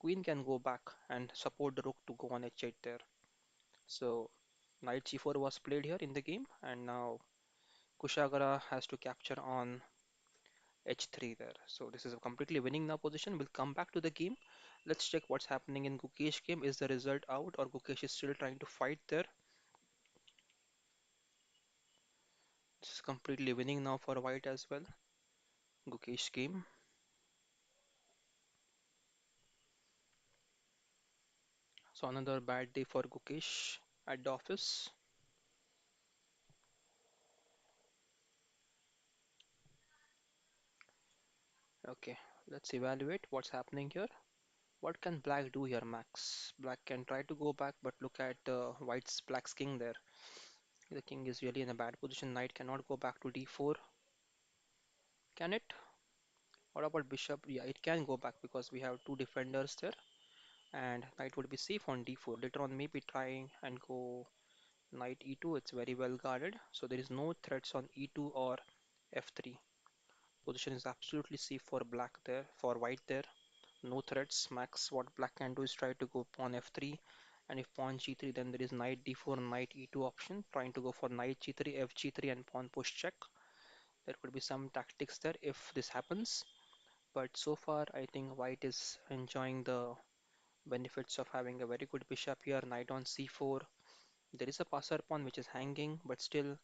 Queen can go back and support the rook to go on h8 there. So knight g4 was played here in the game, and now Kushagara has to capture on h3 there. So this is a completely winning now position. We'll come back to the game. Let's check what's happening in Gukesh game. Is the result out or Gukesh is still trying to fight there? This is completely winning now for white as well. Gukesh game. So another bad day for Gukesh at the office. Okay, let's evaluate what's happening here. What can black do here, Max? Black can try to go back, but look at black's king there. The king is really in a bad position. Knight cannot go back to d4. Can it? What about bishop? Yeah, it can go back because we have two defenders there, and knight would be safe on d4. Later on, maybe trying and go knight e2. It's very well guarded, so there is no threats on e2 or f3. Position is absolutely safe for black there, for white there. No threats. Max, what black can do is try to go pawn f3, and if pawn g3, then there is knight d4, knight e2 option. Trying to go for knight g3, f g3, and pawn push check. There could be some tactics there if this happens, but so far I think white is enjoying the benefits of having a very good bishop here. Knight on c4. There is a passer pawn which is hanging, but still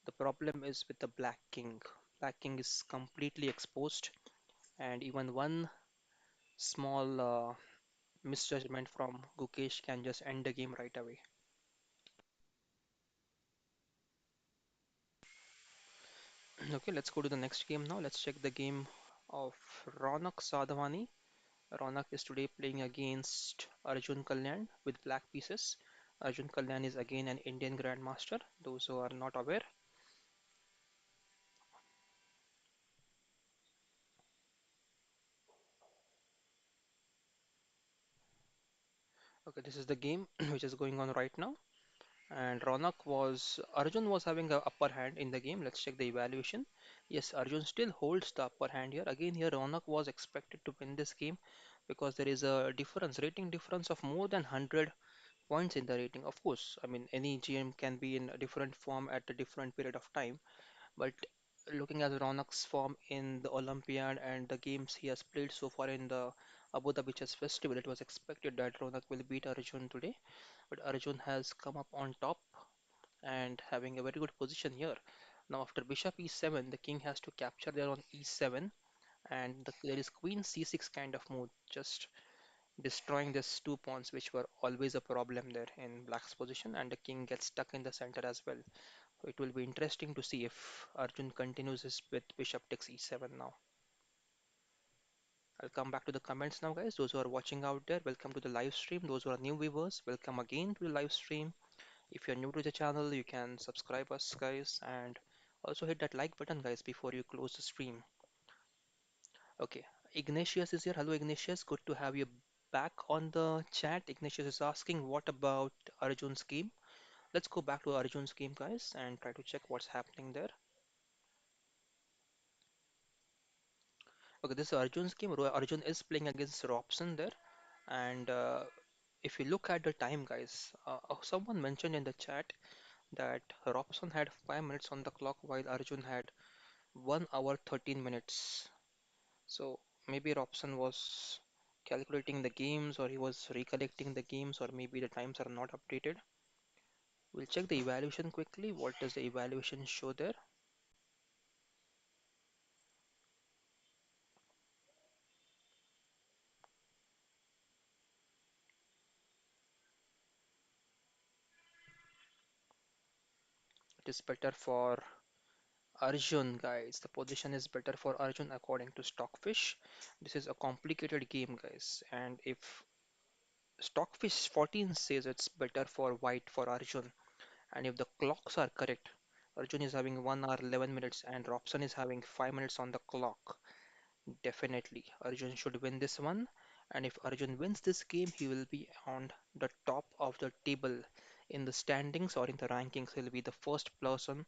the problem is with the black king. Black king is completely exposed, and even one small misjudgment from Gukesh can just end the game right away. Okay, let's go to the next game now. Let's check the game of Ronak Sadhwani. Ronak is today playing against Arjun Kalyan with black pieces. Arjun Kalyan is again an Indian Grandmaster, those who are not aware. Okay, this is the game which is going on right now. And Arjun was having a upper hand in the game. Let's check the evaluation. Yes, Arjun still holds the upper hand here. Again, here Ronak was expected to win this game because there is a rating difference of more than 100 points in the rating. Of course, I mean any GM can be in a different form at a different period of time, but looking at Ronak's form in the Olympiad and the games he has played so far in the Abu Dhabi Chess Festival, it was expected that Ronak will beat Arjun today, but Arjun has come up on top and having a very good position here. Now, after bishop e7, the king has to capture there on e7, and there is queen c6 kind of move, just destroying these two pawns, which were always a problem there in black's position, and the king gets stuck in the center as well. So it will be interesting to see if Arjun continues his with bishop takes e7 now. I'll come back to the comments now, guys. Those who are watching out there, welcome to the live stream. Those who are new viewers, welcome again to the live stream. If you're new to the channel, you can subscribe us, guys, and also hit that like button, guys, before you close the stream. Okay, Ignatius is here. Hello, Ignatius. Good to have you back on the chat. Ignatius is asking, what about Arjun's game? Let's go back to Arjun's game, guys, and try to check what's happening there. Okay, this is Arjun's game. Arjun is playing against Robson there, and if you look at the time, guys, someone mentioned in the chat that Robson had 5 minutes on the clock while Arjun had 1 hour 13 minutes. So maybe Robson was calculating the games or he was recollecting the games or maybe the times are not updated. We'll check the evaluation quickly. What does the evaluation show there? It is better for Arjun, guys. The position is better for Arjun according to Stockfish. This is a complicated game, guys. And if Stockfish 14 says it's better for white for Arjun, and if the clocks are correct, Arjun is having 1 hour 11 minutes and Robson is having 5 minutes on the clock. Definitely, Arjun should win this one. And if Arjun wins this game, he will be on the top of the table in the standings or in the rankings. He'll be the first person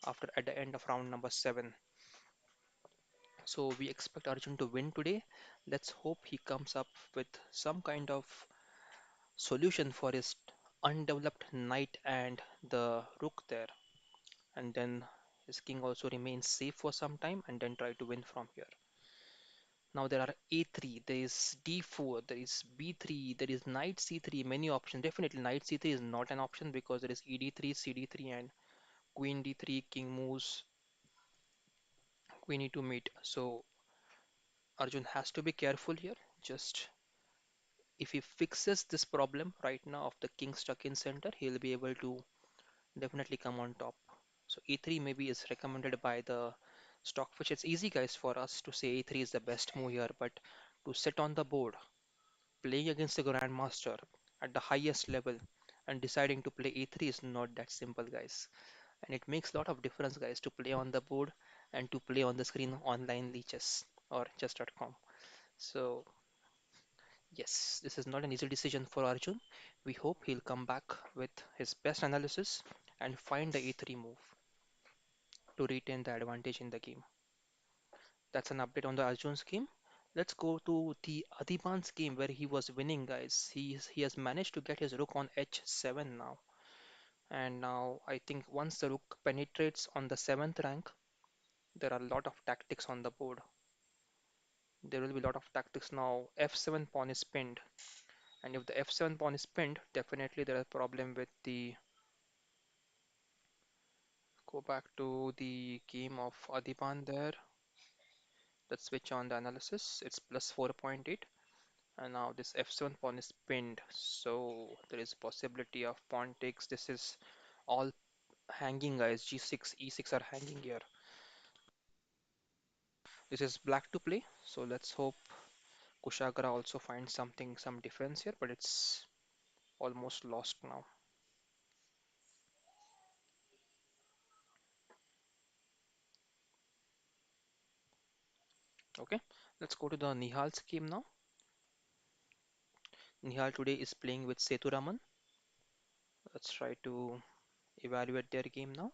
after at the end of round number 7. So we expect Arjun to win today. Let's hope he comes up with some kind of solution for his undeveloped knight and the rook there. And then his king also remains safe for some time and then try to win from here. Now there are a3, there is d4, there is b3, there is knight c3, many options. Definitely knight c3 is not an option because there is ed3, cd3 and queen d3, king moves, queen e2 mate. So Arjun has to be careful here. Just if he fixes this problem right now of the king stuck in center, he'll be able to definitely come on top. So e3 maybe is recommended by the Stockfish. It's easy, guys, for us to say e3 is the best move here, but to sit on the board, playing against the Grandmaster at the highest level and deciding to play e3 is not that simple, guys. And it makes a lot of difference, guys, to play on the board and to play on the screen online chess or chess.com. So yes, this is not an easy decision for Arjun. We hope he'll come back with his best analysis and find the a3 move to retain the advantage in the game. That's an update on the Arjun's game. Let's go to the Adiban's game where he was winning, guys. He has managed to get his rook on h7 now. And now I think once the rook penetrates on the 7th rank, there are a lot of tactics on the board. There will be a lot of tactics now. f7 pawn is pinned. And if the f7 pawn is pinned, definitely there is a problem with the. Go back to the game of Adiban there. Let's switch on the analysis. It's plus 4.8. And now this f7 pawn is pinned. So there is possibility of pawn takes. This is all hanging, guys. g6, e6 are hanging here. This is black to play. So let's hope Kushagra also finds something, some defense here, but it's almost lost now. Okay, let's go to the Nihal's game now. Nihal today is playing with Sethuraman. Let's try to evaluate their game now.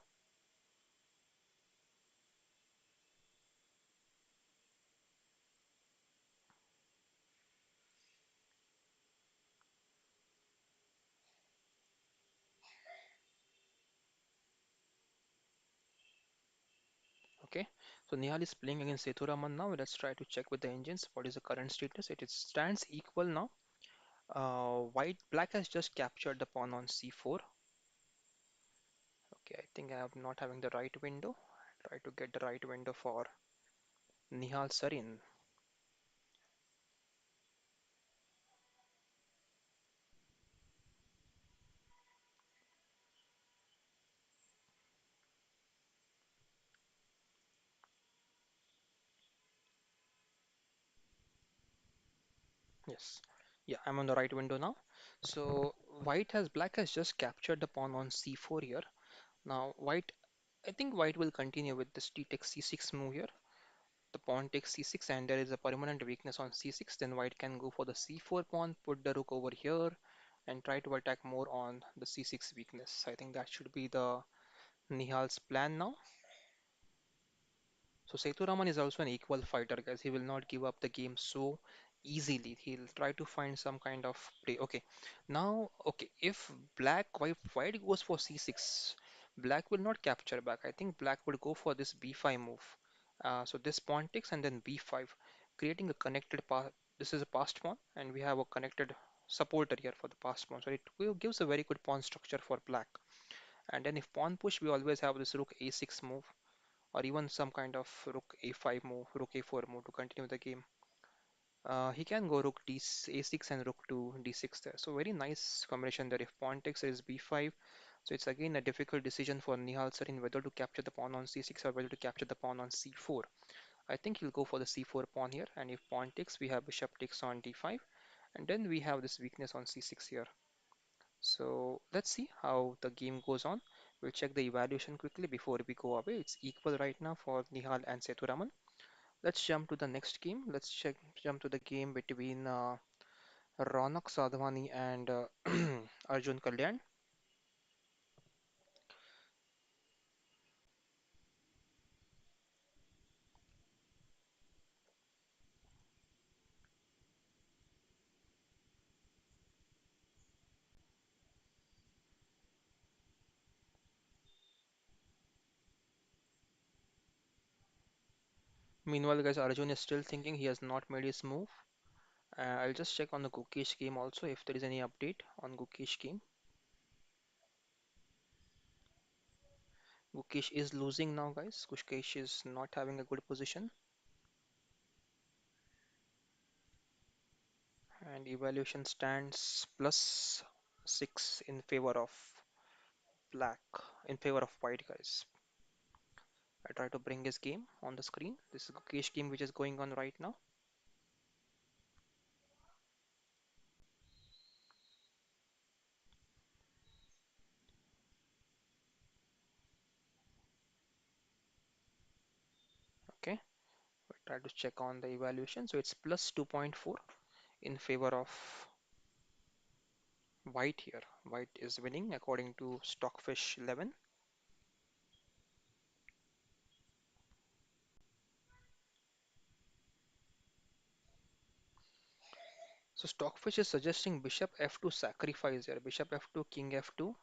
Okay, so Nihal is playing against Sethuraman now. Let's try to check with the engines. What is the current status? It stands equal now. Black has just captured the pawn on c4. Okay, I think I am not having the right window. Try to get the right window for Nihal Sarin. Yes. Yeah, I'm on the right window now. So black has just captured the pawn on c4 here. Now I think white will continue with this d takes c6 move here. The pawn takes c6 and there is a permanent weakness on c6. Then white can go for the c4 pawn, put the rook over here and try to attack more on the c6 weakness. I think that should be the Nihal's plan now. So Sethuraman is also an equal fighter, guys. He will not give up the game so easily. He'll try to find some kind of play. Okay, now, okay, if white goes for c6, black will not capture back. I think black would go for this b5 move. So this pawn takes and then b5, creating a connected path. This is a passed pawn, and we have a connected supporter here for the passed pawn. So gives a very good pawn structure for black. And then if pawn push, we always have this rook a6 move or even some kind of rook a5 move, rook a4 move to continue the game. He can go rook a6 and rook to d6 there. So very nice combination there. If pawn takes, there is b5. So it's again a difficult decision for Nihal Sarin whether to capture the pawn on c6 or whether to capture the pawn on c4. I think he'll go for the c4 pawn here. And if pawn takes, we have bishop takes on d5. And then we have this weakness on c6 here. So let's see how the game goes on. We'll check the evaluation quickly before we go away. It's equal right now for Nihal and Sethuraman. Let's jump to the next game. Jump to the game between Ronak Sadhwani and Arjun Kalyan. Meanwhile, guys, Arjun is still thinking he has not made his move. I'll just check on the Gukesh game also if there is any update on Gukesh game. Gukesh is losing now, guys. Gukesh is not having a good position. And evaluation stands +6 in favor of black, in favor of white, guys. I try to bring his game on the screen. This is Gukesh game which is going on right now. Okay, we try to check on the evaluation. So it's plus 2.4 in favor of white here. White is winning according to Stockfish 11. So Stockfish is suggesting bishop f2 sacrifice here. Bishop f2, king f2,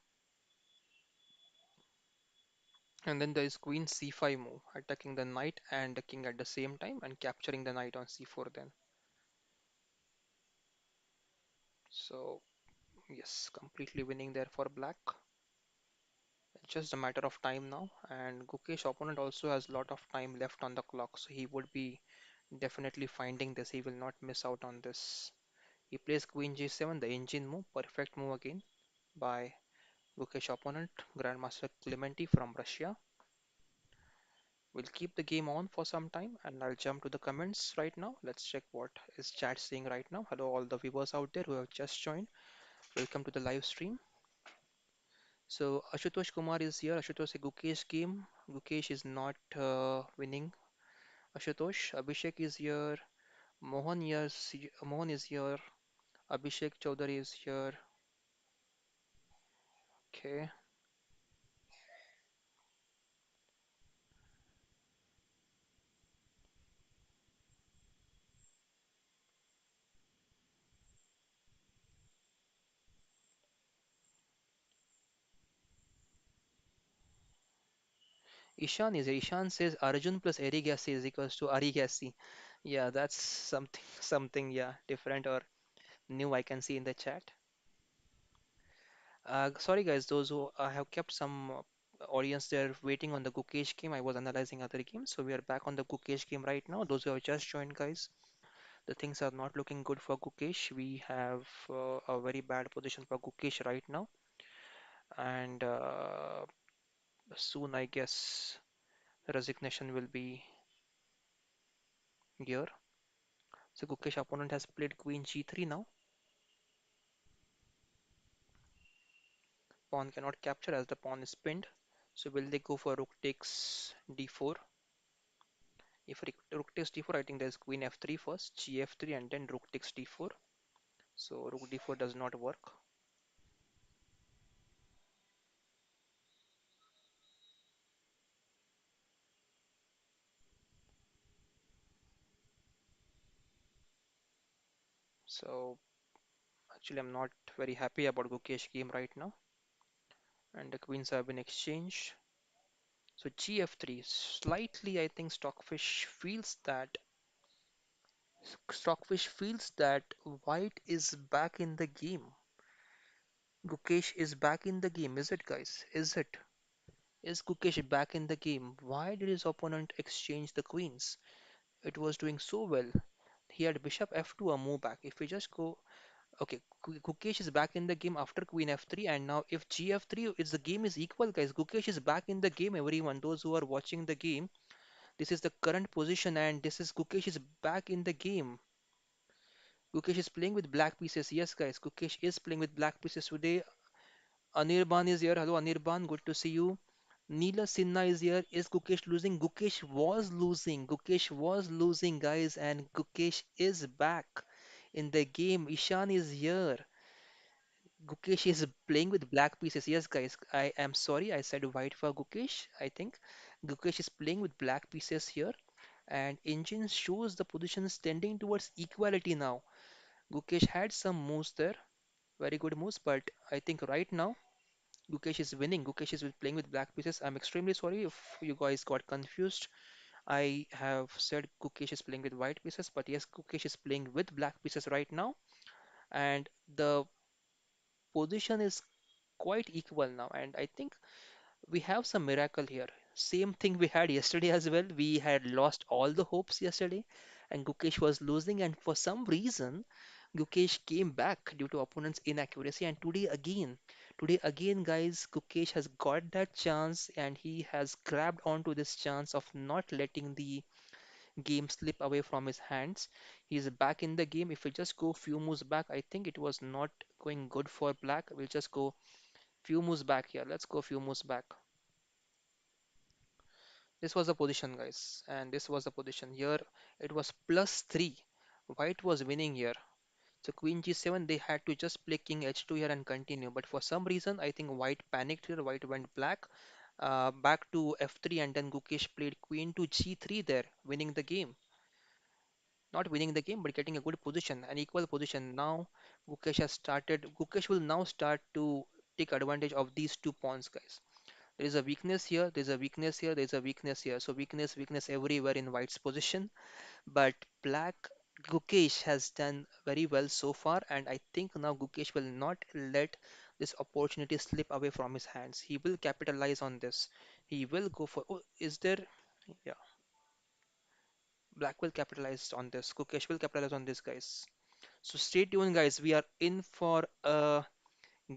and then there is queen c5 move, attacking the knight and the king at the same time and capturing the knight on c4 then. So yes, completely winning there for black. It's just a matter of time now, and Gukesh opponent also has a lot of time left on the clock, so he would be definitely finding this. He will not miss out on this. He plays queen g7, the engine move, perfect move again by Gukesh opponent, Grandmaster Clementi from Russia. We'll keep the game on for some time and I'll jump to the comments right now. Let's check what is chat saying right now. Hello, all the viewers out there who have just joined. Welcome to the live stream. So Ashutosh Kumar is here. Ashutosh, a Gukesh game. Gukesh is not winning. Ashutosh, Abhishek is here. Mohan is here. Abhishek Chaudhary is here. Okay. Ishan says Arjun plus Erigaisi is equals to Arigaisi. Yeah, that's something something yeah different or new I can see in the chat. Sorry guys, those who I have kept some audience there waiting on the Gukesh game. I was analyzing other games, so we are back on the Gukesh game right now. Those who have just joined, guys, the things are not looking good for Gukesh. We have a very bad position for Gukesh right now, and soon I guess resignation will be here. So Gukesh opponent has played Queen G3 now. Pawn cannot capture as the pawn is pinned. So will they go for rook takes d4? If rook takes d4, I think there's queen f3 first, gf3, and then rook takes d4. So rook d4 does not work. So actually, I'm not very happy about Gukesh game right now. And the queens have been exchanged. So gf3, slightly, I think Stockfish feels that white is back in the game. Gukesh is back in the game, is it, guys? Is it? Is Gukesh back in the game? Why did his opponent exchange the queens? It was doing so well. He had bishop f2 a move back. If we just go, okay, Gukesh is back in the game after queen f3, and now if gf3 is the game is equal, guys. Gukesh is back in the game, everyone. Those who are watching the game, this is the current position, and this is Gukesh is back in the game. Gukesh is playing with black pieces. Yes, guys, Gukesh is playing with black pieces today. Anirban is here. Hello, Anirban. Good to see you. Neela Sinha is here. Is Gukesh losing? Gukesh was losing. Gukesh was losing, guys, and Gukesh is back in the game. Ishan is here. Gukesh is playing with black pieces. Yes, guys, I am sorry. I said white for Gukesh. I think Gukesh is playing with black pieces here, and engine shows the positions tending towards equality now. Gukesh had some moves there, very good moves, but I think right now Gukesh is winning. Gukesh is playing with black pieces. I'm extremely sorry if you guys got confused. I have said Gukesh is playing with white pieces, but yes, Gukesh is playing with black pieces right now, and the position is quite equal now. And I think we have some miracle here. Same thing we had yesterday as well. We had lost all the hopes yesterday, and Gukesh was losing, and for some reason, Gukesh came back due to opponent's inaccuracy. And today again, guys, Gukesh has got that chance, and he has grabbed onto this chance of not letting the game slip away from his hands. He's back in the game. If we just go few moves back, I think it was not going good for black. We'll just go few moves back here. Let's go few moves back. This was the position, guys, and this was the position. Here it was +3. White was winning here. So Queen G7, they had to just play King H2 here and continue. But for some reason, I think White panicked here. White went black, back to F3, and then Gukesh played Queen to G3 there, winning the game. Not winning the game, but getting a good position, an equal position. Now Gukesh will now start to take advantage of these two pawns, guys. There is a weakness here, there's a weakness here, there's a weakness here. So weakness everywhere in White's position. But black Gukesh has done very well so far, and I think now Gukesh will not let this opportunity slip away from his hands. He will capitalize on this. He will go for. Oh, is there? Yeah, black will capitalize on this. Gukesh will capitalize on this, guys. So stay tuned, guys. We are in for a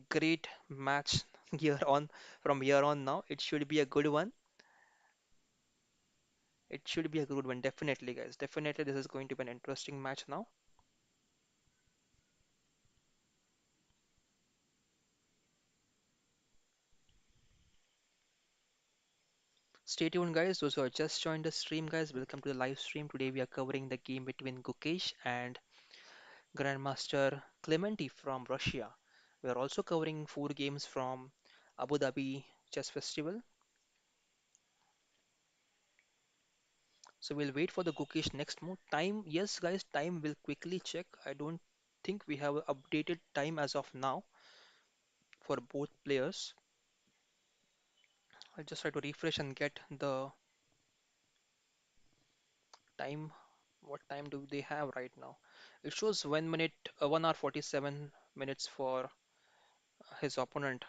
great match here on from here on now. It should be a good one. It should be a good one, definitely, guys. Definitely, this is going to be an interesting match now. Stay tuned, guys. Those who have just joined the stream, guys, welcome to the live stream. Today, we are covering the game between Gukesh and Grandmaster Clementi from Russia. We are also covering four games from Abu Dhabi Chess Festival. So we'll wait for the Gukesh next move. Time, yes, guys, time will quickly check. I don't think we have a updated time as of now for both players. I'll just try to refresh and get the time. What time do they have right now? It shows 1 hour 47 minutes for his opponent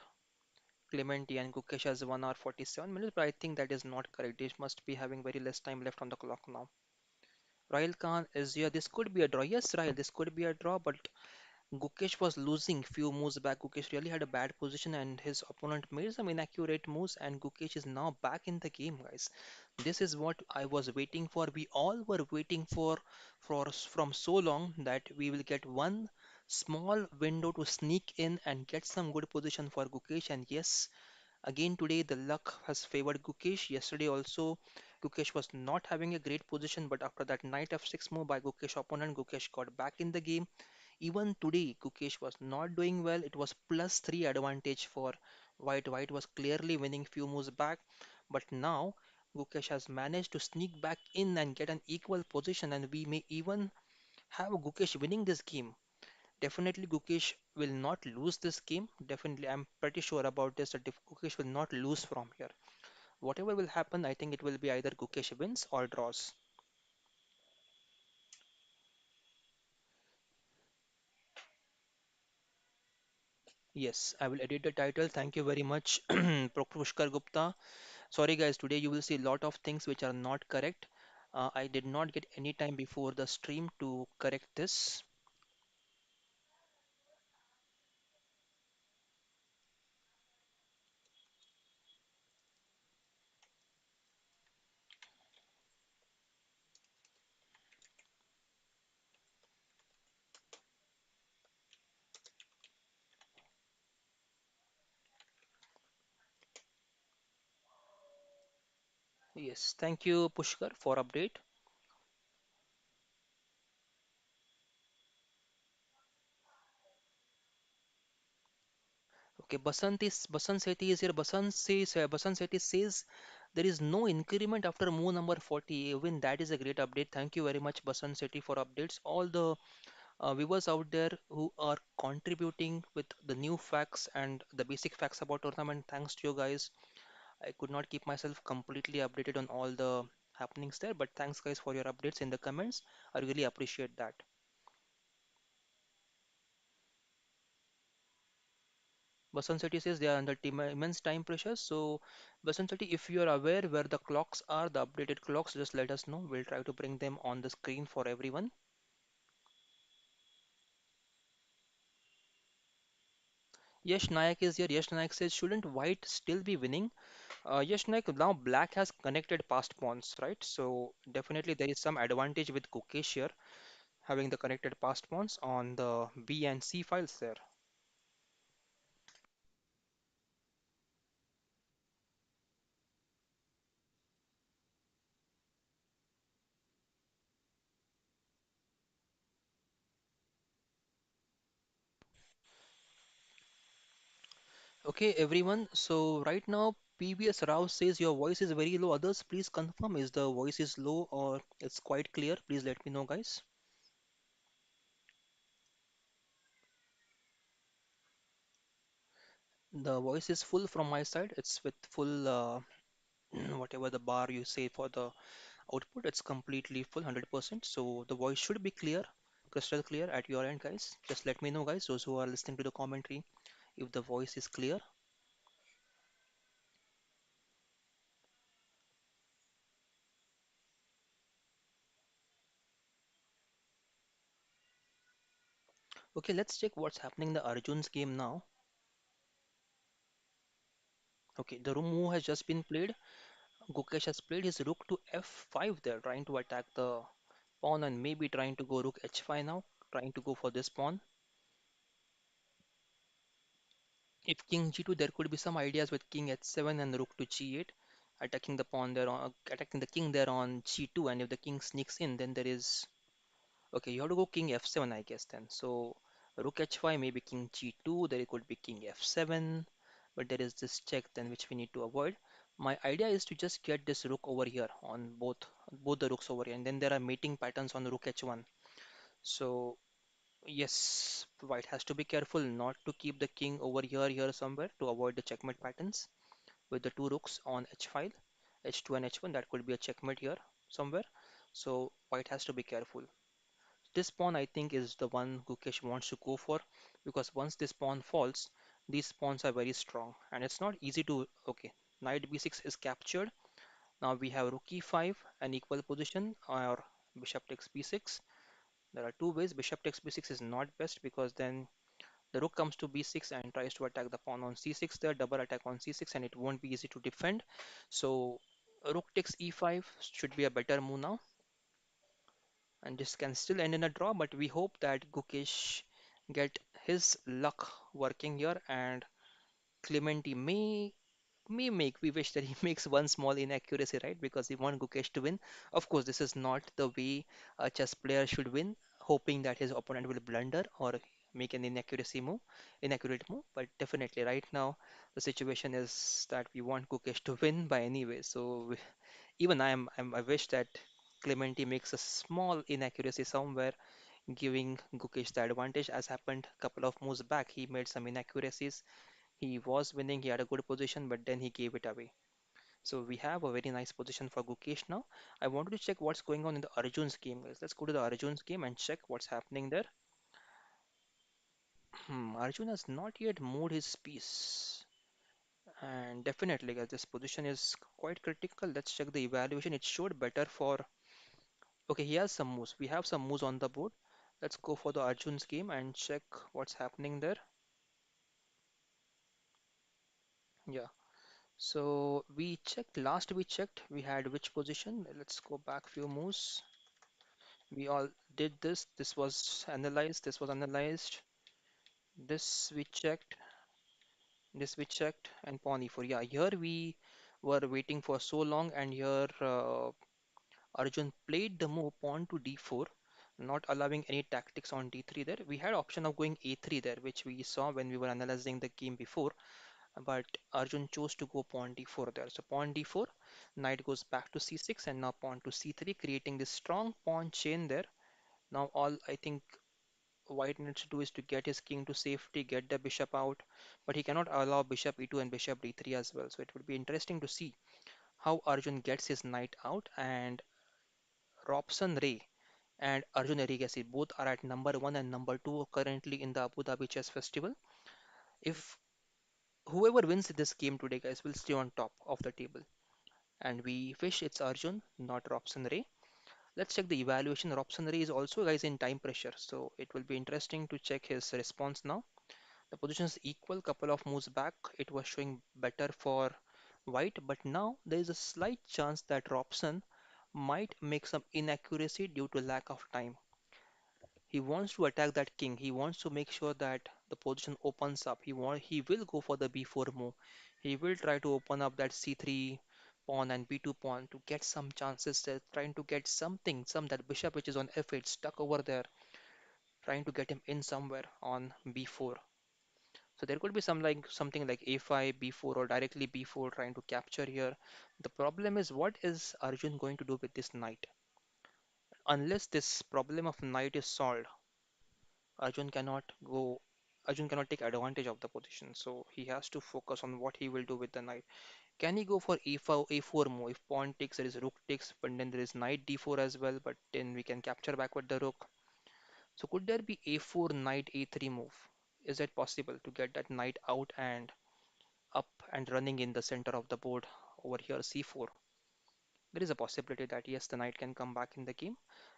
Clementi, and Gukesh has 1 hour 47 minutes, but I think that is not correct. They must be having very less time left on the clock now. Rahil Khan is here. This could be a draw. Yes, Rahil, this could be a draw, but Gukesh was losing few moves back. Gukesh really had a bad position, and his opponent made some inaccurate moves, and Gukesh is now back in the game, guys. This is what I was waiting for. We all were waiting for from so long that we will get one small window to sneak in and get some good position for Gukesh. And yes, again today the luck has favored Gukesh. Yesterday also Gukesh was not having a great position, but after that knight f6 move by Gukesh opponent, Gukesh got back in the game. Even today, Gukesh was not doing well. It was +3 advantage for White. White was clearly winning few moves back, but now Gukesh has managed to sneak back in and get an equal position, and we may even have Gukesh winning this game. Definitely, Gukesh will not lose this game. Definitely, I'm pretty sure about this that Gukesh will not lose from here. Whatever will happen, I think it will be either Gukesh wins or draws. Yes, I will edit the title. Thank you very much, Pushkar Gupta. Sorry guys, today you will see a lot of things which are not correct. I did not get any time before the stream to correct this. Yes, thank you Pushkar for update. Okay, Basant Sethi is here. Basant Sethi says there is no increment after move number 40. Even that is a great update. Thank you very much Basant Sethi for updates. All the viewers out there who are contributing with the new facts and the basic facts about tournament. Thanks to you guys. I could not keep myself completely updated on all the happenings there, but thanks guys for your updates in the comments. I really appreciate that. Basant City says they are under immense time pressure. So, Basant City, if you are aware where the clocks are, the updated clocks, just let us know. We'll try to bring them on the screen for everyone. Yash Nayak is here. Yash Nayak says, shouldn't white still be winning? Yash Nayak, now black has connected past pawns, right? So, definitely there is some advantage with Gukesh here, having the connected past pawns on the B and C files there. Okay, everyone. So right now, PBS Rao says your voice is very low. Others, please confirm is the voice is low or it's quite clear. Please let me know, guys. The voice is full from my side. It's with full whatever the bar you say for the output. It's completely full, 100%. So the voice should be clear, crystal clear at your end, guys. Just let me know, guys. Those who are listening to the commentary, if the voice is clear. Okay, let's check what's happening in the Arjun's game now. Okay, the move has just been played. Gukesh has played his rook to f5 there, trying to attack the pawn and maybe trying to go rook h5 now, trying to go for this pawn. If king g2, there could be some ideas with king h7 and rook to g8, attacking the pawn there on, attacking the king there on g2, and if the king sneaks in, then there is okay. You have to go king f7, I guess then. So rook h5, maybe king g2. There could be king f7. but there is this check then which we need to avoid. My idea is to just get this rook over here on both the rooks over here, and then there are mating patterns on rook h1. So yes, white has to be careful not to keep the king over here somewhere to avoid the checkmate patterns with the two rooks on h5, h2 and h1. That could be a checkmate here somewhere. So white has to be careful. This pawn, I think, is the one Gukesh wants to go for, because once this pawn falls, these pawns are very strong and it's not easy to. Okay, knight b6 is captured. Now we have rook e5, an equal position, or bishop takes b6. There are two ways. Bishop takes b6 is not best because then the rook comes to b6 and tries to attack the pawn on c6 there, double attack on c6, and it won't be easy to defend. So rook takes e5 should be a better move now, and this can still end in a draw, but we hope that Gukesh get his luck working here, and Clementi may make. We wish that he makes one small inaccuracy, right? Because we want Gukesh to win. Of course, this is not the way a chess player should win, hoping that his opponent will blunder or make an inaccurate move. But definitely, right now, the situation is that we want Gukesh to win by any way. So even I wish that Clementi makes a small inaccuracy somewhere, giving Gukesh the advantage, as happened a couple of moves back. He made some inaccuracies. He was winning, he had a good position, but then he gave it away. So we have a very nice position for Gukesh now. I wanted to check what's going on in the Arjun's game, guys. Let's go to the Arjun's game and check what's happening there. Arjun has not yet moved his piece. And definitely, guys, this position is quite critical. Let's check the evaluation. It showed better for. Okay, he has some moves. We have some moves on the board. Let's go for the Arjun's game and check what's happening there. Yeah. So we checked, we had which position? Let's go back few moves. We all did this. This was analyzed. This we checked, this we checked, and pawn e4. Yeah, here we were waiting for so long, and here Arjun played the move pawn to d4, not allowing any tactics on d3 there. We had option of going a3 there, which we saw when we were analyzing the game before, but Arjun chose to go pawn d4 there. So pawn d4, knight goes back to c6, and now pawn to c3, creating this strong pawn chain there. Now all I think white needs to do is to get his king to safety, get the bishop out, but he cannot allow bishop e2 and bishop d3 as well. So it would be interesting to see how Arjun gets his knight out, and Robson Ray and Arjun Erigaisi both are at number 1 and number 2 currently in the Abu Dhabi Chess Festival. If whoever wins this game today, guys, will stay on top of the table. And we wish it's Arjun, not Robson Ray. Let's check the evaluation. Robson Ray is also, guys, in time pressure, so it will be interesting to check his response now. The position is equal. Couple of moves back, it was showing better for white, but now there is a slight chance that Robson might make some inaccuracy due to lack of time. He wants to attack that king. He wants to make sure that the position opens up. He will go for the b4 move. He will try to open up that c3 pawn and b2 pawn to get some chances there, trying to get some that bishop which is on f8 stuck over there, trying to get him in somewhere on b4. So there could be something like a5, b4, or directly b4 trying to capture here. The problem is, what is Arjun going to do with this knight? Unless this problem of knight is solved, Arjun cannot go, Arjun cannot take advantage of the position. So he has to focus on what he will do with the knight. Can he go for a4 move? If pawn takes, there is rook takes, but then there is knight d4 as well, but then we can capture back with the rook. So could there be a4 knight a3 move? Is it possible to get that knight out and up and running in the center of the board over here c4? There is a possibility that yes, the knight can come back in the game.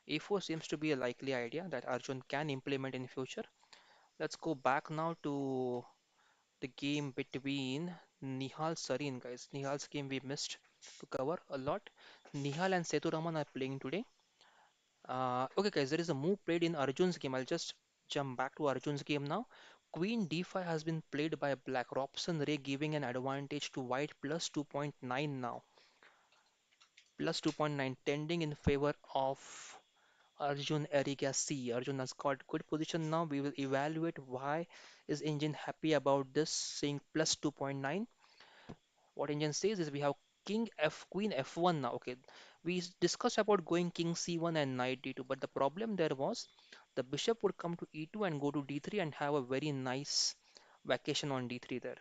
a4 seems to be a likely idea that Arjun can implement in future. Let's go back now to the game between Nihal Sarin, guys. Nihal's game we missed to cover a lot. Nihal and Sethuraman are playing today. Okay, guys, there is a move played in Arjun's game. I'll just jump back to Arjun's game now. Queen d5 has been played by black. Robson Ray giving an advantage to white plus 2.9 now. Plus 2.9 tending in favor of Arjun Erigaisi. Arjun has got good position now. We will evaluate why is Engine happy about this, saying plus 2.9. What Engine says is we have King F, Queen F1 now. Okay, we discussed about going King C1 and Knight D2, but the problem there was the bishop would come to E2 and go to D3 and have a very nice vacation on D3 there.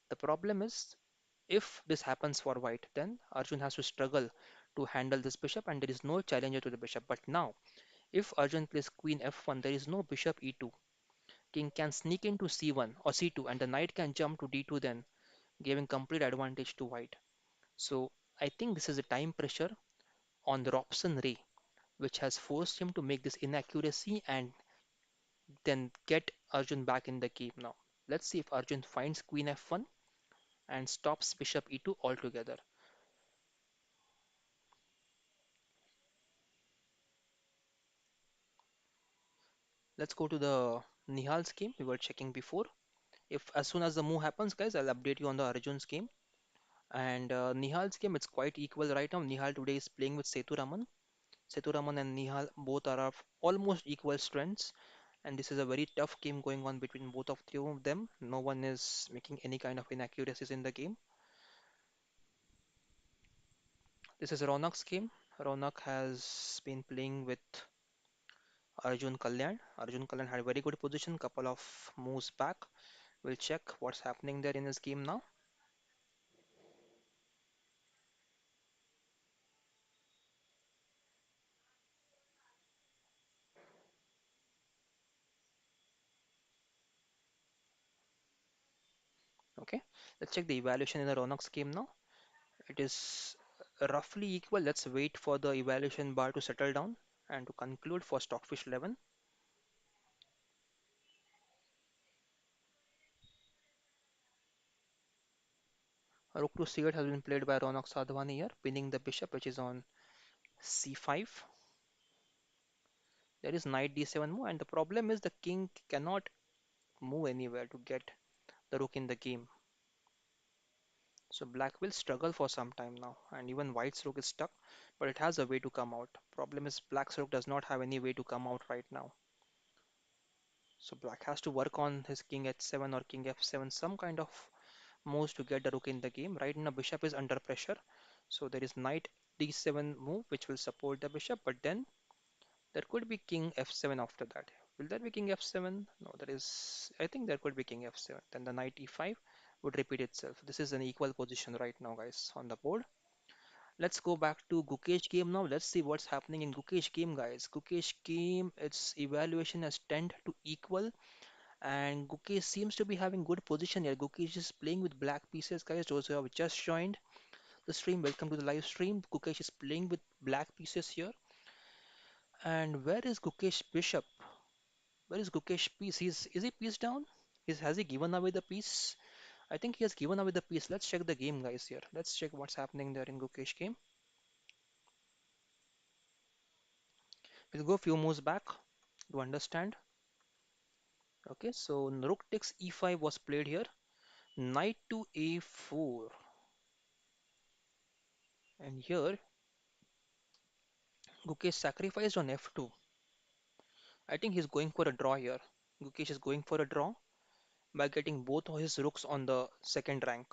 The problem is if this happens for white, then Arjun has to struggle to handle this bishop and there is no challenger to the bishop. But now, if Arjun plays Queen F1, there is no bishop E2. King can sneak into C1 or C2 and the knight can jump to D2 then, giving complete advantage to white. So I think this is a time pressure on the Robson Ray, which has forced him to make this inaccuracy and then get Arjun back in the game now. Let's see if Arjun finds Queen F1 and stops Bishop E2 altogether. Let's go to the Nihal's game we were checking before. If as soon as the move happens, guys, I'll update you on the Arjun's game. And Nihal's game, it's quite equal right now. Nihal today is playing with Sethuraman. Sethuraman and Nihal both are of almost equal strengths. And this is a very tough game going on between both of three of them. No one is making any kind of inaccuracies in the game. This is Ronak's game. Ronak has been playing with Arjun Kalyan. Arjun Kalyan had a very good position, couple of moves back. We'll check what's happening there in his game now. Okay, let's check the evaluation in the Ronak's game now. It is roughly equal. Let's wait for the evaluation bar to settle down and to conclude for Stockfish 11. Rook to C8 has been played by Ronak Sadhwani here, pinning the bishop, which is on C5. There is knight D7 move, and the problem is the king cannot move anywhere to get the rook in the game. So black will struggle for some time now, and even white's rook is stuck, but it has a way to come out. Problem is black's rook does not have any way to come out right now. So black has to work on his king h7 or king f7, some kind of moves to get the rook in the game. Right now bishop is under pressure, so there is knight d7 move which will support the bishop, but then there could be king f7 after that. Will there be king f7? No, there is. I think there could be king f7. Then the knight e5 would repeat itself. This is an equal position right now, guys, on the board. Let's go back to Gukesh game now. Let's see what's happening in Gukesh game, guys. Gukesh game, its evaluation has tend to equal, and Gukesh seems to be having good position here. Gukesh is playing with black pieces, guys. Those who have just joined the stream, welcome to the live stream. Gukesh is playing with black pieces here. And where is Gukesh bishop? Where is Gukesh piece? Is he piece down? Has he given away the piece? I think he has given away the piece. Let's check the game, guys, here. Let's check what's happening there in Gukesh game. We'll go a few moves back to understand. Okay, so rook takes e5 was played here. Knight to a4. And here, Gukesh sacrificed on f2. I think he's going for a draw here. Gukesh is going for a draw by getting both of his rooks on the second rank.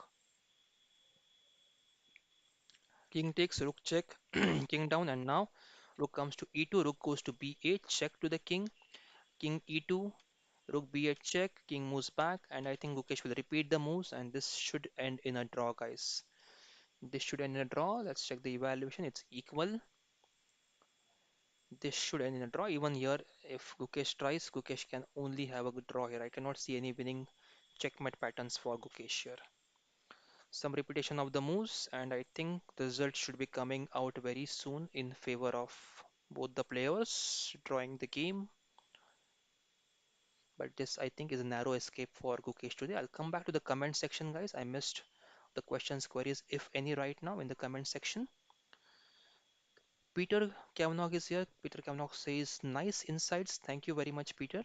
King takes, rook check, king down, and now rook comes to e2, rook goes to b8, check to the king, king e2, rook b8 check, king moves back, and I think Gukesh will repeat the moves, and this should end in a draw, guys. This should end in a draw. Let's check the evaluation. It's equal. This should end in a draw. Even here, if Gukesh tries, Gukesh can only have a good draw here. I cannot see any winning checkmate patterns for Gukesh here. Some repetition of the moves, and I think the result should be coming out very soon in favor of both the players drawing the game. But this, I think, is a narrow escape for Gukesh today. I'll come back to the comment section, guys. I missed the questions, queries, if any, right now in the comment section. Peter Kavanagh is here. Peter Kavanagh says, nice insights. Thank you very much, Peter.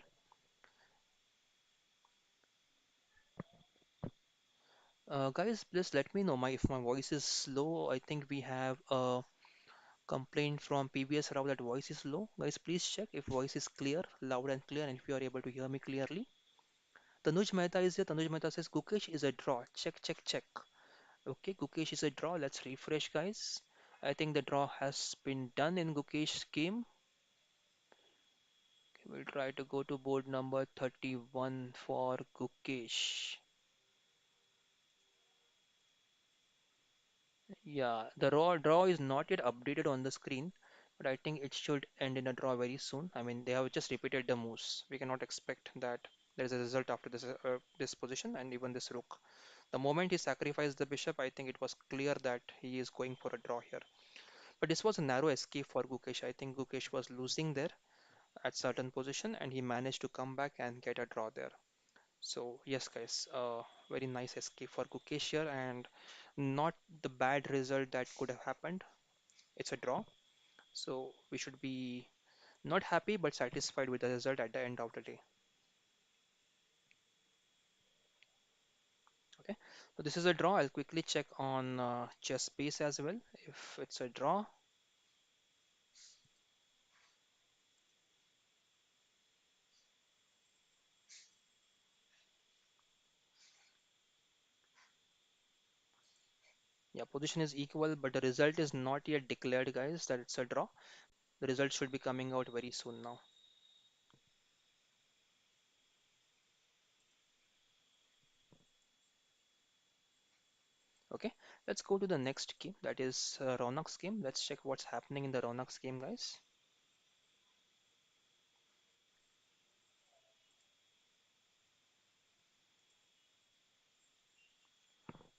Guys, please let me know if my voice is slow. I think we have a Complaint from PBS Rao that voice is low. Guys, please check if voice is clear, loud and clear, and if you are able to hear me clearly. Tanuj Mehta is here. Tanuj Mehta says Gukesh is a draw. Check, check, check. Okay, Gukesh is a draw. Let's refresh, guys. I think the draw has been done in Gukesh's game. Okay, we'll try to go to board number 31 for Gukesh. Yeah, the raw draw is not yet updated on the screen, but I think it should end in a draw very soon. I mean, they have just repeated the moves. We cannot expect that there is a result after this position and even this rook. The moment he sacrificed the bishop, I think it was clear that he is going for a draw here. But this was a narrow escape for Gukesh. I think Gukesh was losing there at certain position, and he managed to come back and get a draw there. So yes, guys, very nice escape for Gukesh here, and not the bad result that could have happened. It's a draw, so we should be not happy but satisfied with the result at the end of the day. Okay, so this is a draw. I'll quickly check on chess base as well. If it's a draw, yeah, position is equal, but the result is not yet declared, guys, that it's a draw. The result should be coming out very soon now. Okay, let's go to the next game. That is Raunaq's game. Let's check what's happening in the Raunaq's game, guys.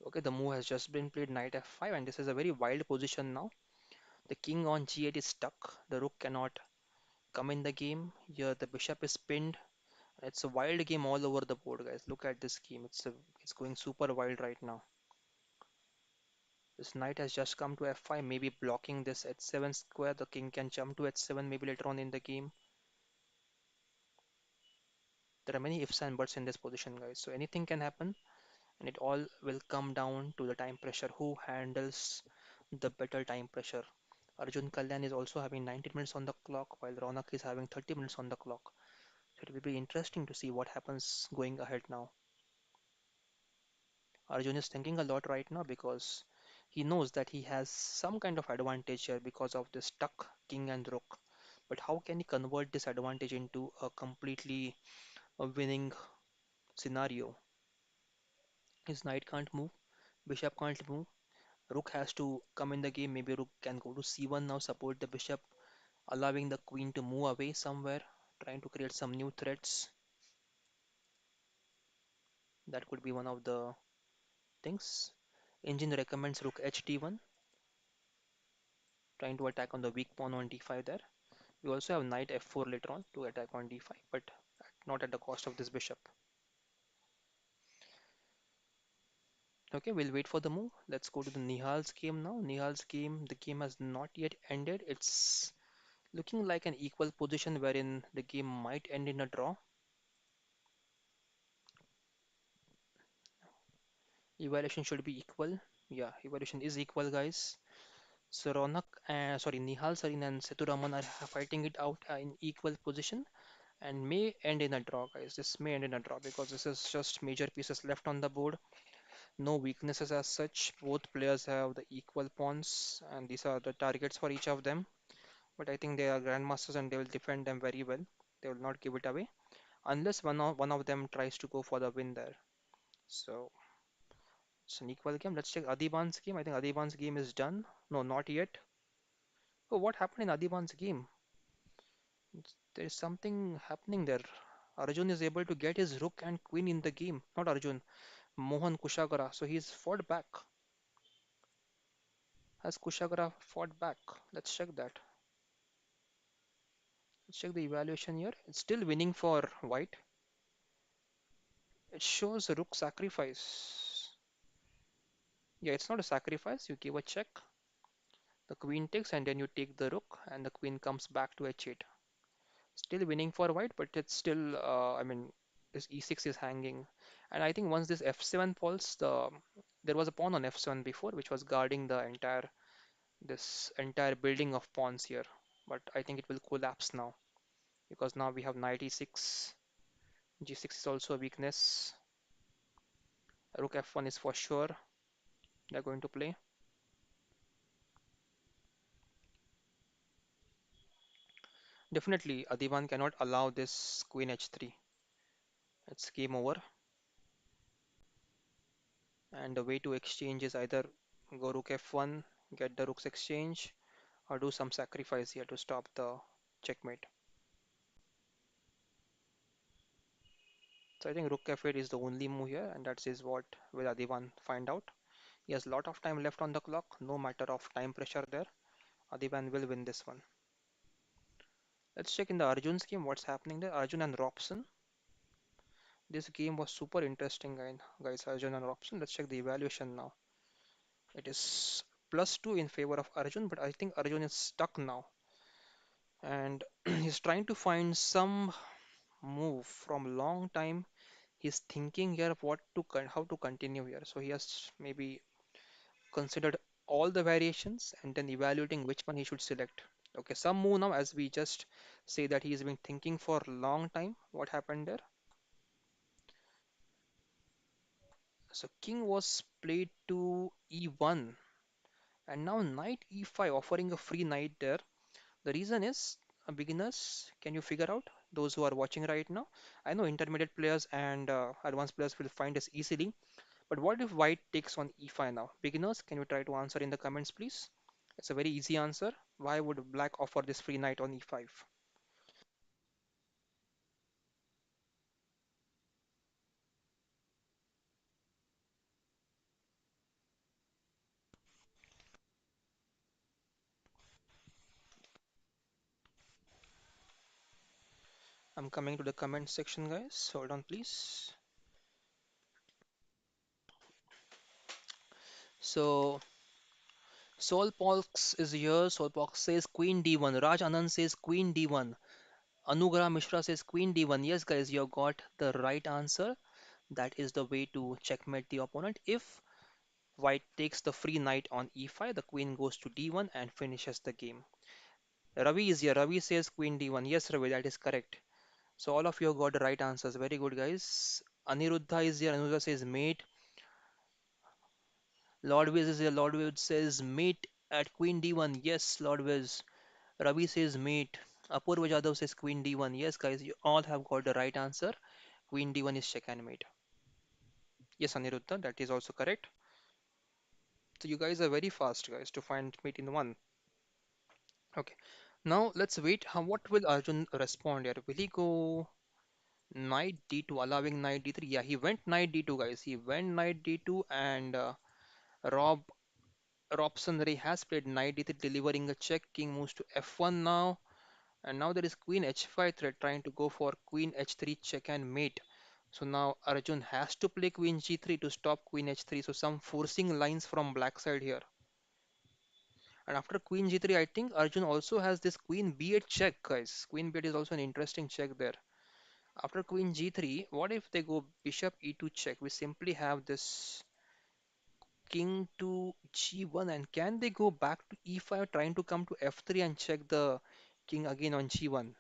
Okay, the move has just been played knight f5, and this is a very wild position now. The king on g8 is stuck. The rook cannot come in the game. Here the bishop is pinned. It's a wild game all over the board, guys. Look at this game. It's going super wild right now. This knight has just come to f5, maybe blocking this h7 square. The king can jump to h7 maybe later on in the game. There are many ifs and buts in this position, guys. So anything can happen, and it all will come down to the time pressure. Who handles the better time pressure? Arjun Kalyan is also having 90 minutes on the clock, while Ronak is having 30 minutes on the clock. So it will be interesting to see what happens going ahead now. Arjun is thinking a lot right now because he knows that he has some kind of advantage here because of the stuck king and rook. But how can he convert this advantage into a completely winning scenario? His knight can't move, bishop can't move, rook has to come in the game. Maybe rook can go to c1 now, support the bishop, allowing the queen to move away somewhere, trying to create some new threats. That could be one of the things. Engine recommends rook ht1, trying to attack on the weak pawn on d5 there. We also have knight f4 later on to attack on d5, but not at the cost of this bishop. Okay, we'll wait for the move. Let's go to the Nihal's game now. Nihal's game, the game has not yet ended. It's looking like an equal position wherein the game might end in a draw. Evaluation should be equal. Yeah, evaluation is equal, guys. So Nihal Sarin and Sethuraman are fighting it out in equal position and may end in a draw, guys. This may end in a draw because this is just major pieces left on the board. No weaknesses as such. Both players have the equal pawns, and these are the targets for each of them. But I think they are grandmasters and they will defend them very well. They will not give it away unless one of them tries to go for the win there. So it's an equal game. Let's check Adiban's game. I think Adiban's game is done. No, not yet. Oh, what happened in Adiban's game? There is something happening there. Arjun is able to get his rook and queen in the game. Not Arjun, Mohan Kushagara. So he's fought back. Has Kushagara fought back? Let's check that. Let's check the evaluation here. It's still winning for white. It shows a rook sacrifice. Yeah, it's not a sacrifice. You give a check. The queen takes and then you take the rook and the queen comes back to h8. Still winning for white, but it's still, I mean, this e6 is hanging. And I think once this f7 falls, there was a pawn on f7 before, which was guarding the entire this entire building of pawns here. But I think it will collapse now because now we have knight e6. G6 is also a weakness. Rook f1 is for sure they're going to play. Definitely, Adiban cannot allow this queen h3. It's game over. And the way to exchange is either go rook f1, get the rooks exchange, or do some sacrifice here to stop the checkmate. So I think rook f8 is the only move here, and that is what will Adiban find out. He has a lot of time left on the clock, no matter of time pressure there. Adiban will win this one. Let's check in the Arjun's game what's happening there. Arjun and Robson. This game was super interesting, guys. Arjun and Robson. Let's check the evaluation now. It is +2 in favor of Arjun, but I think Arjun is stuck now. And he's trying to find some move from long time. He's thinking here of how to continue here. So he has maybe considered all the variations and then evaluating which one he should select. Okay, some move now as we just say that he's been thinking for a long time. What happened there? So king was played to e1 and now knight e5 offering a free knight there. The reason is beginners, can you figure out those who are watching right now? I know intermediate players and advanced players will find this easily, but what if white takes on e5 now? Beginners, can you try to answer in the comments, please? It's a very easy answer. Why would black offer this free knight on e5? I'm coming to the comment section, guys. Hold on, please. So, Solpox is here. Solpox says Queen D1. Raj Anand says Queen D1. Anugrah Mishra says Queen D1. Yes, guys, you got the right answer. That is the way to checkmate the opponent. If white takes the free knight on e5, the queen goes to d1 and finishes the game. Ravi is here. Ravi says Queen d1. Yes, Ravi, that is correct. So all of you got the right answers. Very good, guys. Aniruddha is here. Aniruddha says mate. Lord Wiz is here. Lord Wiz says mate at Queen d1. Yes, Lord Wiz. Ravi says mate. Apurva Jadhav says Queen d1. Yes, guys, you all have got the right answer. Queen d1 is check and mate. Yes, Aniruddha, that is also correct. So you guys are very fast, guys, to find mate in one. Okay. Now let's wait. What will Arjun respond here? Will he go knight d2, allowing knight d3? Yeah, he went knight d2, guys. He went knight d2, and Rob Robson Ray has played knight d3, delivering a check. King moves to f1 now, and now there is queen h5 threat trying to go for queen h3 check and mate. So now Arjun has to play queen g3 to stop queen h3. So some forcing lines from black side here. And after queen g3, I think Arjun also has this queen b8 check, guys. Queen b8 is also an interesting check there. After queen g3, what if they go bishop e2 check? We simply have this king to g1, and can they go back to e5 trying to come to f3 and check the king again on g1?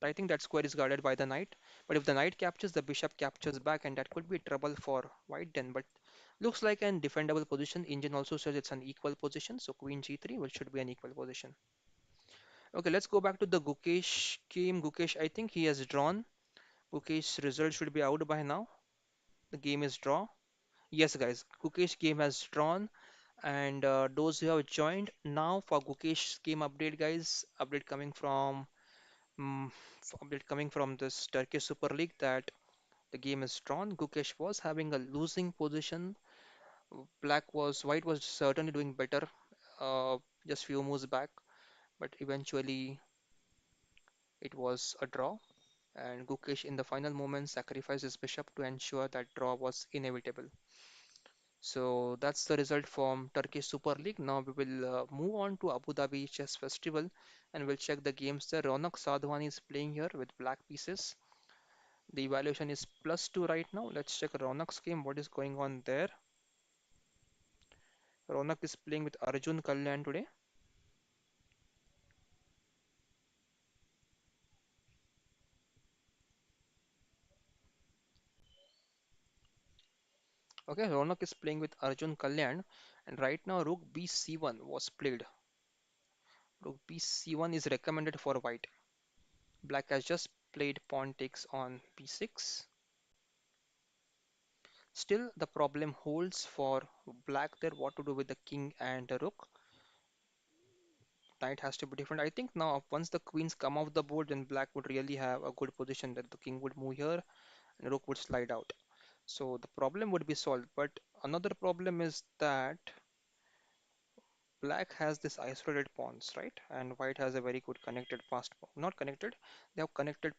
I think that square is guarded by the knight, but if the knight captures, the bishop captures back, and that could be trouble for white then. But looks like an defendable position. Engine also says it's an equal position, so queen g3 will should be an equal position. Okay, let's go back to the Gukesh game. Gukesh, I think he has drawn. Gukesh's result should be out by now. The game is draw. Yes, guys, Gukesh game has drawn, and those who have joined now for Gukesh's game update, guys, mm, update coming from this Turkish Super League that the game is drawn. Gukesh was having a losing position. White was certainly doing better just few moves back, but eventually it was a draw. And Gukesh in the final moment sacrificed his bishop to ensure that draw was inevitable. So that's the result from Turkish Super League. Now we will move on to Abu Dhabi Chess Festival and we'll check the games there. Ronak Sadhwani is playing here with black pieces. The evaluation is +2 right now. Let's check Ronak's game. What is going on there? Ronak is playing with Arjun Kalyan today. Okay, Ronak is playing with Arjun Kalyan, and right now Rook B c1 was played. Rook B c1 is recommended for white. Black has just played pawn takes on b6. Still, the problem holds for black there. What to do with the king and the rook? Knight has to be different. I think now once the queens come off the board, then black would really have a good position that the king would move here and rook would slide out. So the problem would be solved. But another problem is that black has this isolated pawns, right? And white has a very good connected not connected. They have connected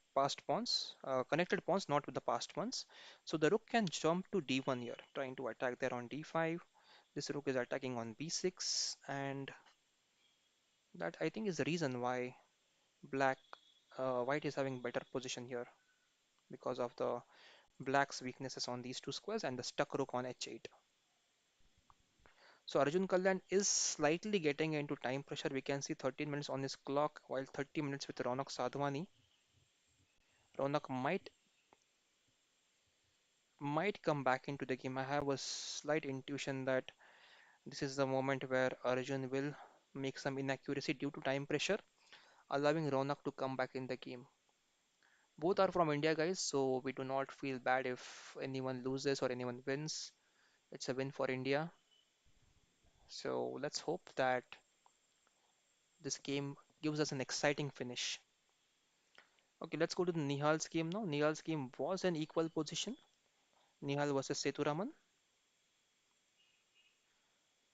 connected pawns, not with the passed ones. So the rook can jump to d1 here, trying to attack there on d5. This rook is attacking on b6, and that I think is the reason why black, white is having better position here because of the black's weaknesses on these two squares and the stuck rook on h8. So Arjun Kalyan is slightly getting into time pressure. We can see 13 minutes on his clock, while 30 minutes with Ronak Sadhwani. Ronak might come back into the game. I have a slight intuition that this is the moment where Arjun will make some inaccuracy due to time pressure, allowing Ronak to come back in the game. Both are from India, guys, so we do not feel bad if anyone loses or anyone wins. It's a win for India. So let's hope that this game gives us an exciting finish. Okay, let's go to the Nihal's game now. Nihal's game was an equal position. Nihal versus Sethuraman.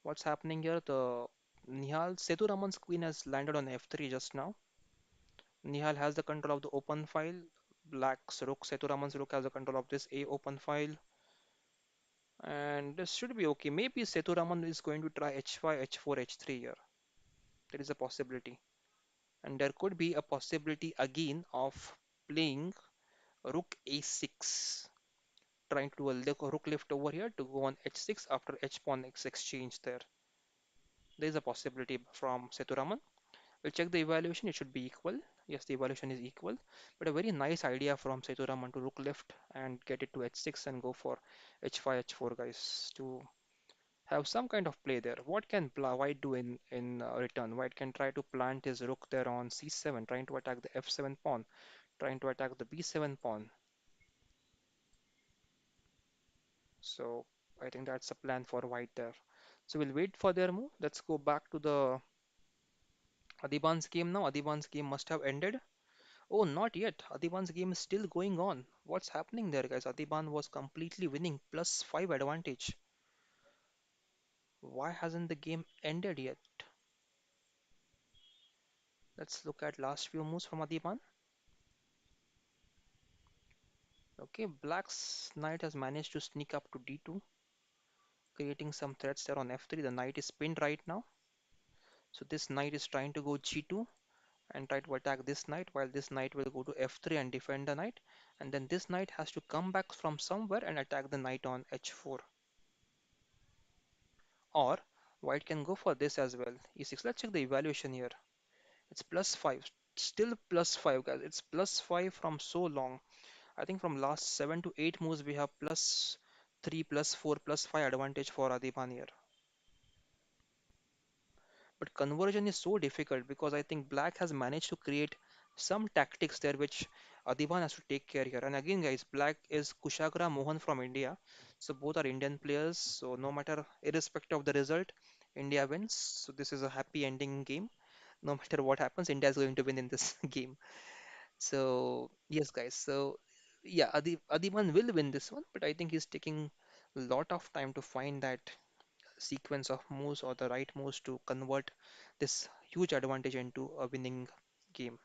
What's happening here? The Nihal Sethuraman's queen has landed on f3 just now. Nihal has the control of the open file. Black's rook, Sethuraman's rook has the control of this A open file. And this should be okay. Maybe Sethuraman is going to try h5, h4, h3 here. There is a possibility. And there could be a possibility again of playing rook a6, trying to do a rook lift over here to go on h6 after h pawn x exchange there. There is a possibility from Sethuraman. We'll check the evaluation. It should be equal. Yes, the evaluation is equal. But a very nice idea from Sethuraman to rook left and get it to h6 and go for h5, h4, guys, to have some kind of play there. What can White do in return? White can try to plant his rook there on c7, trying to attack the f7 pawn, trying to attack the b7 pawn. So I think that's a plan for White there. So we'll wait for their move. Let's go back to the Adiban's game now. Adiban's game must have ended. Oh, not yet. Adiban's game is still going on. What's happening there, guys? Adiban was completely winning, +5 advantage. Why hasn't the game ended yet? Let's look at last few moves from Adiban. Okay, Black's knight has managed to sneak up to d2, creating some threats there on f3. The knight is pinned right now. So this knight is trying to go g2 and try to attack this knight, while this knight will go to f3 and defend the knight. And then this knight has to come back from somewhere and attack the knight on h4. Or white can go for this as well. e6. Let's check the evaluation here. It's +5. Still +5, guys. It's +5 from so long. I think from last 7 to 8 moves we have +3, +4, +5 advantage for Adiban here. But conversion is so difficult because I think black has managed to create some tactics there which Adiban has to take care here. And again, guys, black is Kushagra Mohan from India. So both are Indian players. So no matter, irrespective of the result, India wins. So this is a happy ending game. No matter what happens, India is going to win in this game. So yes, guys. So yeah, Adiban will win this one, but I think he's taking a lot of time to find that sequence of moves or the right moves to convert this huge advantage into a winning game.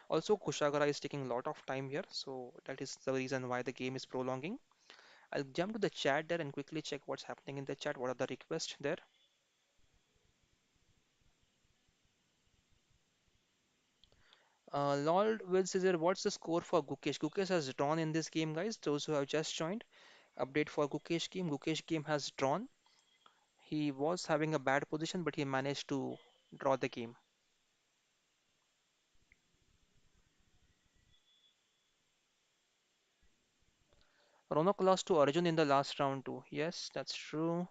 Also, Kushagara is taking a lot of time here, so that is the reason why the game is prolonging. I'll jump to the chat there and quickly check what's happening in the chat. What are the requests there? Lord Wills is there. What's the score for Gukesh? Gukesh has drawn in this game, guys. Those who have just joined, update for Gukesh game. Gukesh game has drawn. He was having a bad position, but he managed to draw the game. Ronak lost to Arjun in the last round too. Yes, that's true.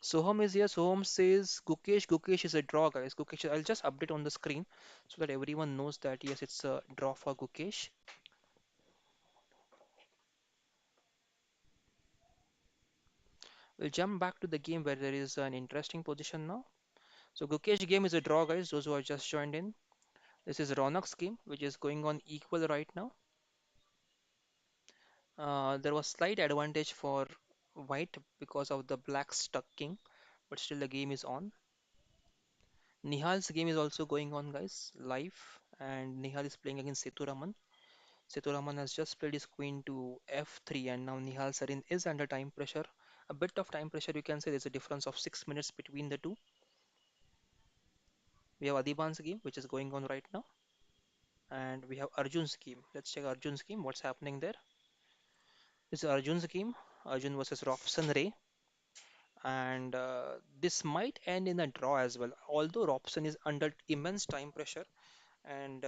Soham is here. Soham says Gukesh. Gukesh is a draw, guys. Gukesh, I'll just update on the screen so that everyone knows that yes, it's a draw for Gukesh. We'll jump back to the game where there is an interesting position now. So Gukesh game is a draw, guys. Those who have just joined in. This is Ronak's game, which is going on equal right now. There was slight advantage for white because of the black stuck king, but still the game is on. Nihal's game is also going on, guys, live, and Nihal is playing against Sethuraman. Sethuraman has just played his queen to f3, and now Nihal Sarin is under time pressure. A bit of time pressure, you can say. There's a difference of 6 minutes between the two. We have Adiban's game, which is going on right now, and we have Arjun's game. Let's check Arjun's game. What's happening there? This is Arjun's game. Arjun versus Robson Ray, and this might end in a draw as well. Although Robson is under immense time pressure, and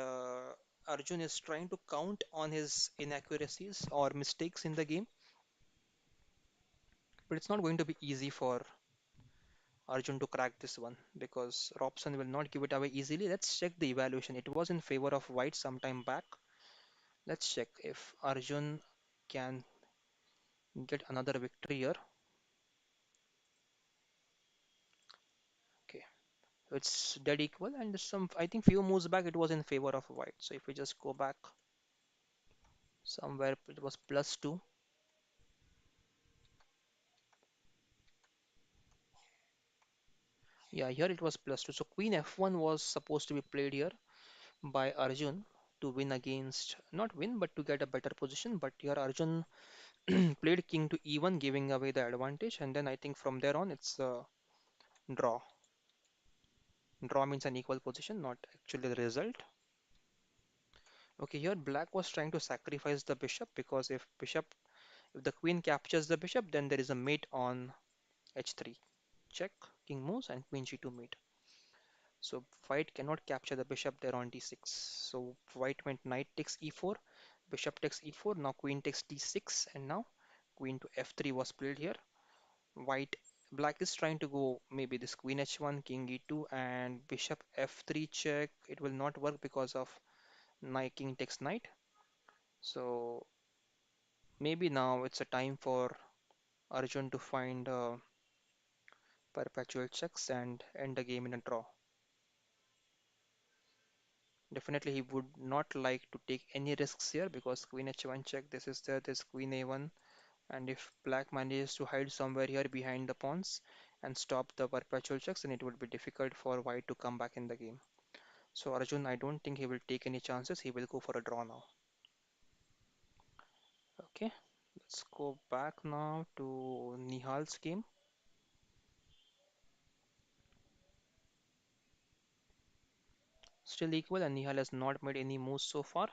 Arjun is trying to count on his inaccuracies or mistakes in the game, but it's not going to be easy for Arjun to crack this one because Robson will not give it away easily. Let's check the evaluation. It was in favor of white some time back. Let's check if Arjun can get another victory here. Okay, it's dead equal, and some I think few moves back it was in favor of white. So if we just go back somewhere, it was +2. Yeah, here it was +2. So Queen F1 was supposed to be played here by Arjun to win against, not win, but to get a better position. But here Arjun played king to E1, giving away the advantage, and then I think from there on it's a draw. Draw means an equal position, not actually the result. Okay, here black was trying to sacrifice the bishop because if the queen captures the bishop, then there is a mate on h3. Check, king moves, and queen g2 mate. So white cannot capture the bishop there on d6. So white went knight takes e4, bishop takes e4, now queen takes d6, and now queen to f3 was played here. White Black is trying to go maybe this queen h1, king e2, and bishop f3 check. It will not work because of knight king takes knight. So maybe now it's a time for Arjun to find perpetual checks and end the game in a draw. Definitely, he would not like to take any risks here because queen h1 check, this is there, this queen a1, and if black manages to hide somewhere here behind the pawns and stop the perpetual checks, then it would be difficult for white to come back in the game. So Arjun, I don't think he will take any chances. He will go for a draw now. Okay, let's go back now to Nihal's game. Still equal, and Nihal has not made any moves so far.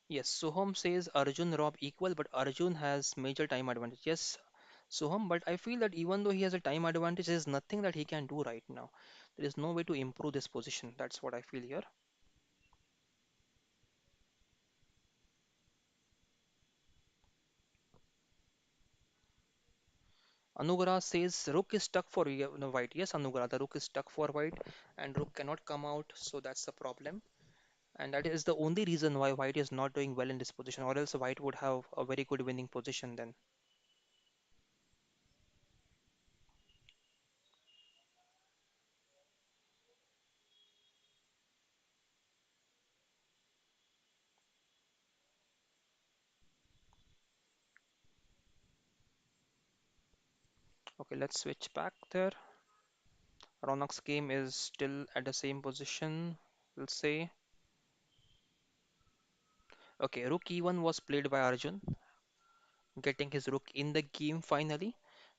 Yes, Soham says Arjun Rob equal, but Arjun has major time advantage. Yes, Soham, but I feel that even though he has a time advantage, there is nothing that he can do right now. There is no way to improve this position. That's what I feel here. Anugrah says rook is stuck for no, white. Yes, Anugrah, the rook is stuck for white, and rook cannot come out, so that's the problem. And that is the only reason why white is not doing well in this position, or else white would have a very good winning position then. Okay, let's switch back there. Ronak's game is still at the same position, we'll say. Okay, rook e1 was played by Arjun, getting his rook in the game finally.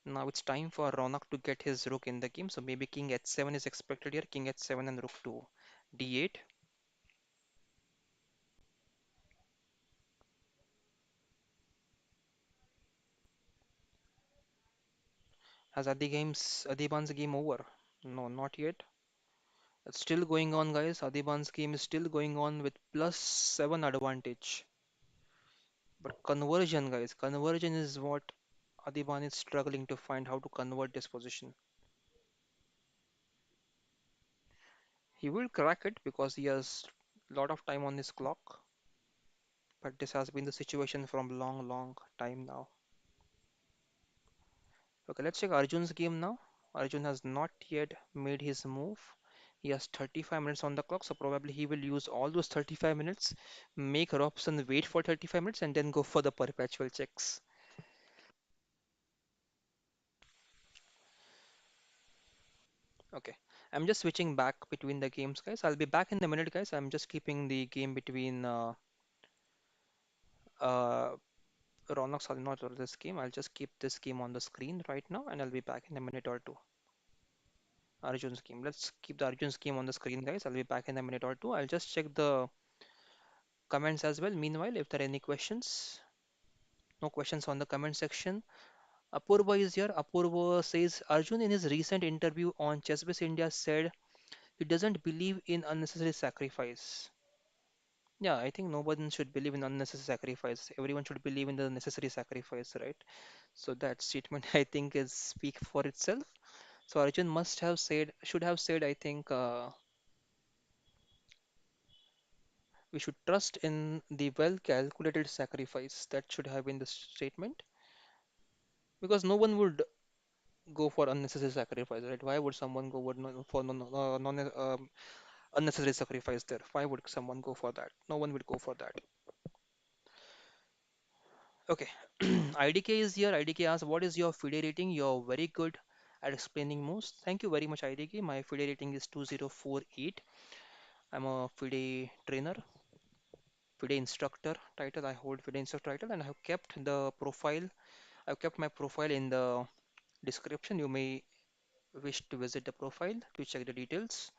Now it's time for Ronak to get his rook in the game. So maybe king h7 is expected here. King h7 and rook to d8. Has Adiban's game over? No, not yet. It's still going on, guys. Adiban's game is still going on with +7 advantage. But conversion, guys, conversion is what Adiban is struggling to find how to convert this position. He will crack it because he has a lot of time on his clock. But this has been the situation from long, long time now. Okay, let's check Arjun's game now. Arjun has not yet made his move. He has 35 minutes on the clock, so probably he will use all those 35 minutes, make Robson wait for 35 minutes, and then go for the perpetual checks. Okay, I'm just switching back between the games, guys. I'll be back in a minute, guys. I'm just keeping the game between uh, Ronak Salinot or this game. I'll just keep this game on the screen right now, and I'll be back in a minute or two. Arjun's game. Let's keep the Arjun's game on the screen, guys. I'll be back in a minute or two. I'll just check the comments as well. Meanwhile, if there are any questions, no questions on the comment section. Apurva is here. Apurva says Arjun in his recent interview on ChessBase India said he doesn't believe in unnecessary sacrifice. Yeah, I think no one should believe in unnecessary sacrifice. Everyone should believe in the necessary sacrifice, right? So that statement I think is speak for itself. So Arjun must have said, should have said, I think we should trust in the well calculated sacrifice. That should have been the statement. Because no one would go for unnecessary sacrifice, right? Why would someone go for non unnecessary sacrifice there? Why would someone go for that? No one would go for that. Okay, IDK is here. IDK asks, what is your FIDE rating? You're very good at explaining moves. Thank you very much, IDK. My FIDE rating is 2048. I'm a FIDE trainer, FIDE instructor title. I hold FIDE instructor title, and I have kept the profile. I've kept my profile in the description. You may wish to visit the profile to check the details.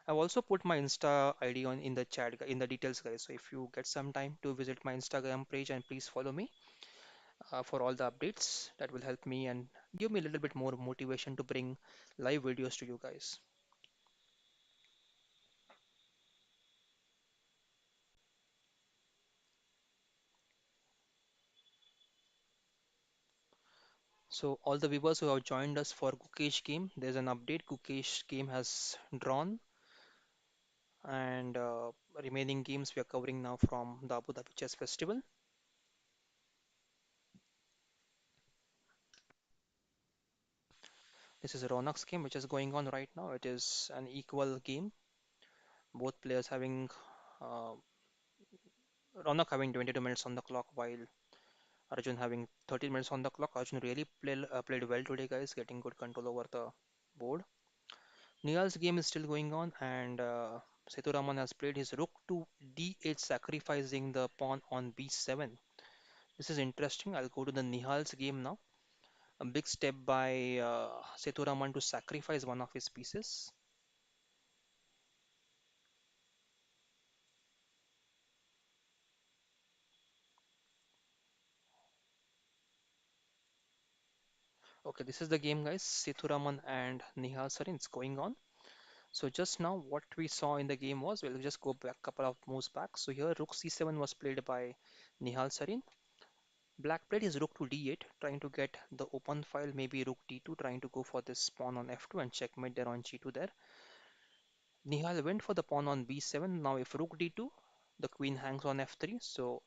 I've also put my Insta ID on in the chat in the details, guys. So if you get some time to visit my Instagram page and please follow me for all the updates, that will help me and give me a little bit more motivation to bring live videos to you guys. So all the viewers who have joined us for Gukesh game, there's an update. Gukesh game has drawn, and remaining games we are covering now from the Abu Dhabi Chess Festival. This is a Ronak's game which is going on right now. It is an equal game, both players having uh, Ronak having 22 minutes on the clock while Arjun having 13 minutes on the clock. Arjun really played well today, guys, getting good control over the board. Nihal's game is still going on, and Sethuraman has played his rook to d8, sacrificing the pawn on b7. This is interesting. I'll go to the Nihal's game now. A big step by Sethuraman to sacrifice one of his pieces. Okay, this is the game, guys. Sethuraman and Nihal Sarin. It's going on. So just now, what we saw in the game was, we'll just go back couple of moves back. So here, Rook C7 was played by Nihal Sarin. Black played his Rook to D8, trying to get the open file. Maybe Rook D2, trying to go for this pawn on F2 and checkmate there on G2 there. Nihal went for the pawn on B7. Now, if Rook D2, the queen hangs on F3. So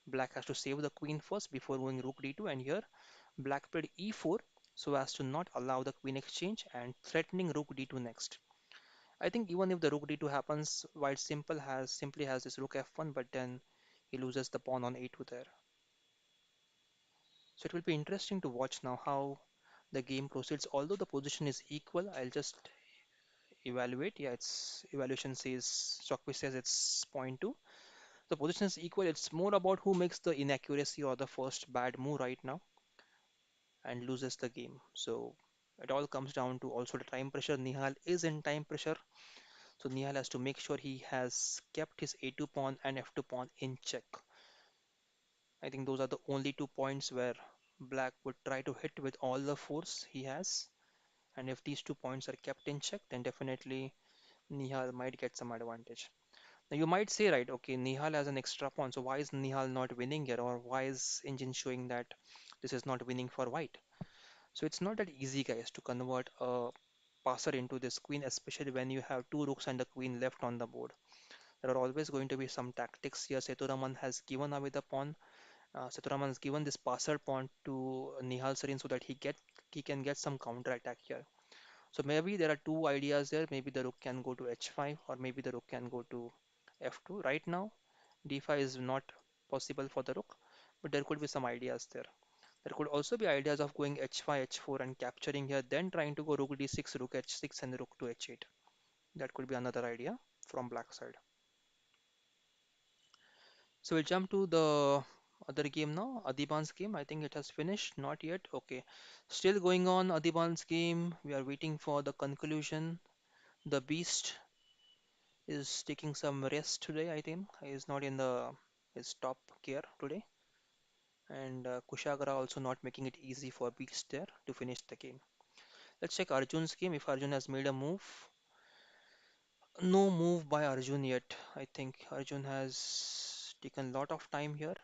Black has to save the queen first before going Rook D2. And here, Black played E4 so as to not allow the queen exchange and threatening Rook D2 next. I think even if the rook d2 happens, White simply has this rook f1, but then he loses the pawn on a2 there. So it will be interesting to watch now how the game proceeds. Although the position is equal, I'll just evaluate. Yeah, its evaluation says Stockfish says it's 0.2. The position is equal. It's more about who makes the inaccuracy or the first bad move right now and loses the game. So it all comes down to also the time pressure. Nihal is in time pressure. So Nihal has to make sure he has kept his a2 pawn and f2 pawn in check. I think those are the only 2 points where Black would try to hit with all the force he has, and if these 2 points are kept in check, then definitely Nihal might get some advantage. Now you might say, right, okay, Nihal has an extra pawn, so why is Nihal not winning here, or why is engine showing that this is not winning for white? So it's not that easy, guys, to convert a passer into this queen, especially when you have two rooks and a queen left on the board. There are always going to be some tactics here. Sethuraman has given away the pawn. Sethuraman has given this passer pawn to Nihal Sarin so that he can get some counter attack here. So maybe there are two ideas there. Maybe the rook can go to h5 or maybe the rook can go to f2. Right now, d5 is not possible for the rook, but there could be some ideas there. There could also be ideas of going h5, h4 and capturing here, then trying to go rook d6, rook h6 and rook to h8. That could be another idea from black side. So we'll jump to the other game now, Adiban's game. I think it has finished, not yet. Okay, still going on Adiban's game. We are waiting for the conclusion. The beast is taking some rest today, I think. He is not in the his top gear today. And Kushagra also not making it easy for Beast there to finish the game. Let's check Arjun's game if Arjun has made a move. No move by Arjun yet. I think Arjun has taken a lot of time here,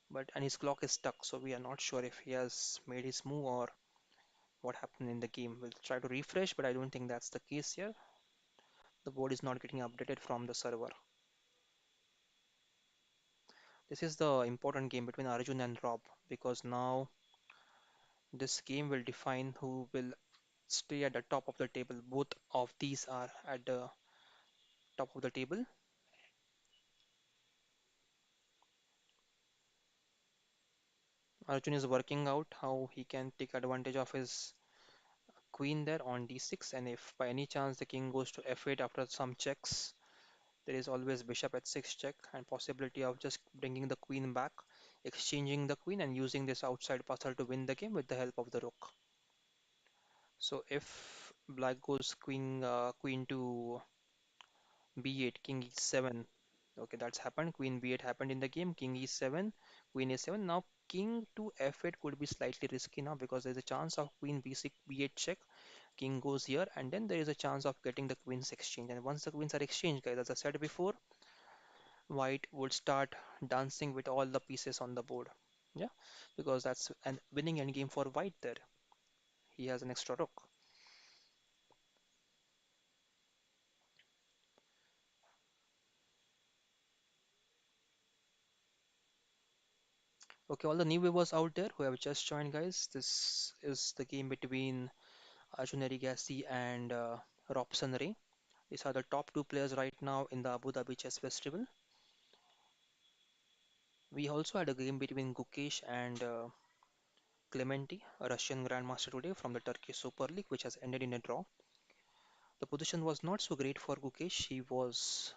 but and his clock is stuck, so we are not sure if he has made his move or what happened in the game. We'll try to refresh, but I don't think that's the case here. The board is not getting updated from the server. This is the important game between Arjun and Rob because now this game will define who will stay at the top of the table. Both of these are at the top of the table. Arjun is working out how he can take advantage of his queen there on d6, and if by any chance the king goes to f8 after some checks, there is always bishop at 6 check and possibility of just bringing the queen back, exchanging the queen and using this outside puzzle to win the game with the help of the rook. So if black goes queen to b8, king e7. Okay, that's happened. Queen b8 happened in the game. King e7, queen a7. Now king to f8 could be slightly risky now because there's a chance of queen b6, b8 check. King goes here, and then there is a chance of getting the queens exchange. And once the queens are exchanged, guys, as I said before, white would start dancing with all the pieces on the board. Yeah, because that's an winning endgame for white there. He has an extra rook. Okay, all the new viewers out there who have just joined, guys, this is the game between Arjun Erigaisi and Robson Ray. These are the top two players right now in the Abu Dhabi Chess Festival. We also had a game between Gukesh and Clementi, a Russian Grandmaster today from the Turkish Super League, which has ended in a draw. The position was not so great for Gukesh. He was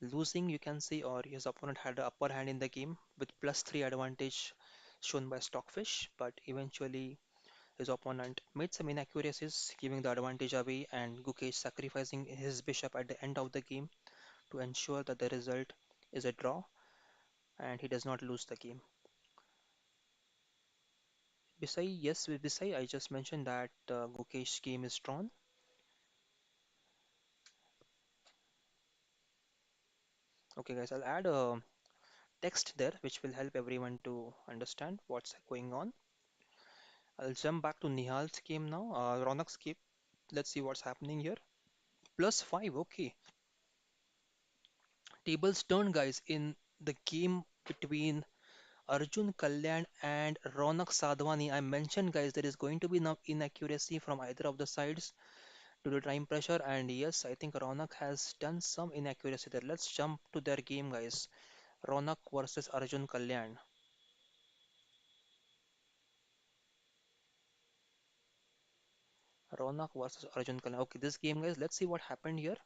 losing, you can say, or his opponent had the upper hand in the game with +3 advantage shown by Stockfish, but eventually his opponent made some inaccuracies, giving the advantage away, and Gukesh sacrificing his bishop at the end of the game to ensure that the result is a draw and he does not lose the game. Besai, yes, with Besai, I just mentioned that Gukesh game is drawn. Okay, guys, I'll add a text there which will help everyone to understand what's going on. I'll jump back to Nihal's game now, Ronak's game. Let's see what's happening here. +5, okay. Tables turn, guys, in the game between Arjun Kalyan and Ronak Sadhwani. I mentioned, guys, there is going to be no inaccuracy from either of the sides due to time pressure. And yes, I think Ronak has done some inaccuracy there. Let's jump to their game, guys. Ronak versus Arjun Kalyan. Ronak versus Arjun Kalyan. Okay, this game, guys, let's see what happened here.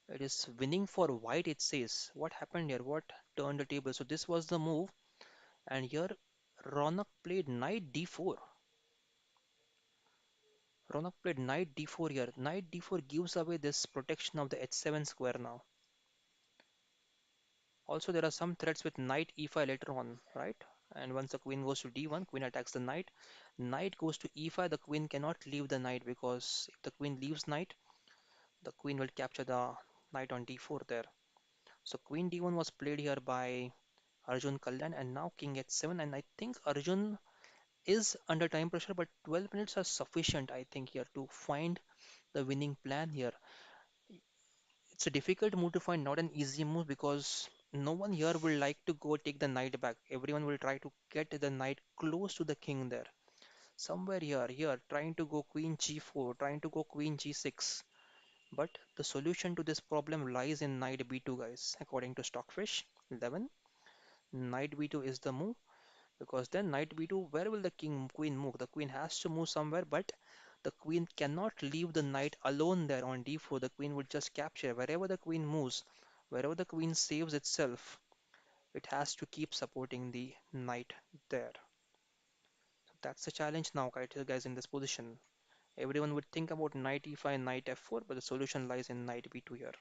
It is winning for white, it says. What happened here? What turned the table? So this was the move. And here Ronak played knight d4. Ronak played knight d4 here. Knight d4 gives away this protection of the h7 square now. Also, there are some threats with knight e5 later on, right? And once the queen goes to d1, queen attacks the knight. Knight goes to e5. The queen cannot leave the knight because if the queen leaves knight, the queen will capture the knight on d4 there. So queen d1 was played here by Arjun Kalyan, and now king h7. And I think Arjun is under time pressure, but 12 minutes are sufficient, I think, here to find the winning plan here. It's a difficult move to find, not an easy move, because no one here will like to go take the knight back. Everyone will try to get the knight close to the king there. Somewhere here, trying to go queen g4, trying to go queen g6. But the solution to this problem lies in knight b2, guys. According to Stockfish 11, knight b2 is the move, because then knight b2, where will the king queen move? The queen has to move somewhere, but the queen cannot leave the knight alone there on d4. The queen would just capture wherever the queen moves, wherever the queen saves itself. It has to keep supporting the knight there. So that's the challenge now, guys, in this position. Everyone would think about knight e5, knight f4, but the solution lies in knight b2 here.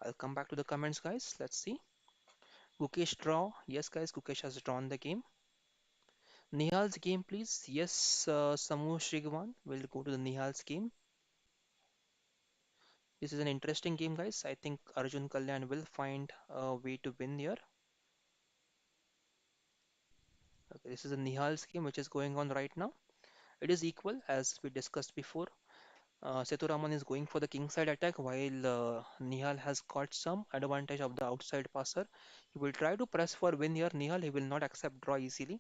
I'll come back to the comments, guys. Let's see. Gukesh draw. Yes, guys, Gukesh has drawn the game. Nihal's game, please. Yes, Samu Shrigwan will go to the Nihal's game. This is an interesting game, guys. I think Arjun Kalyan will find a way to win here. Okay, this is a Nihal's game which is going on right now. It is equal as we discussed before. Sethuraman is going for the kingside attack while Nihal has got some advantage of the outside passer. He will try to press for win here. Nihal, he will not accept draw easily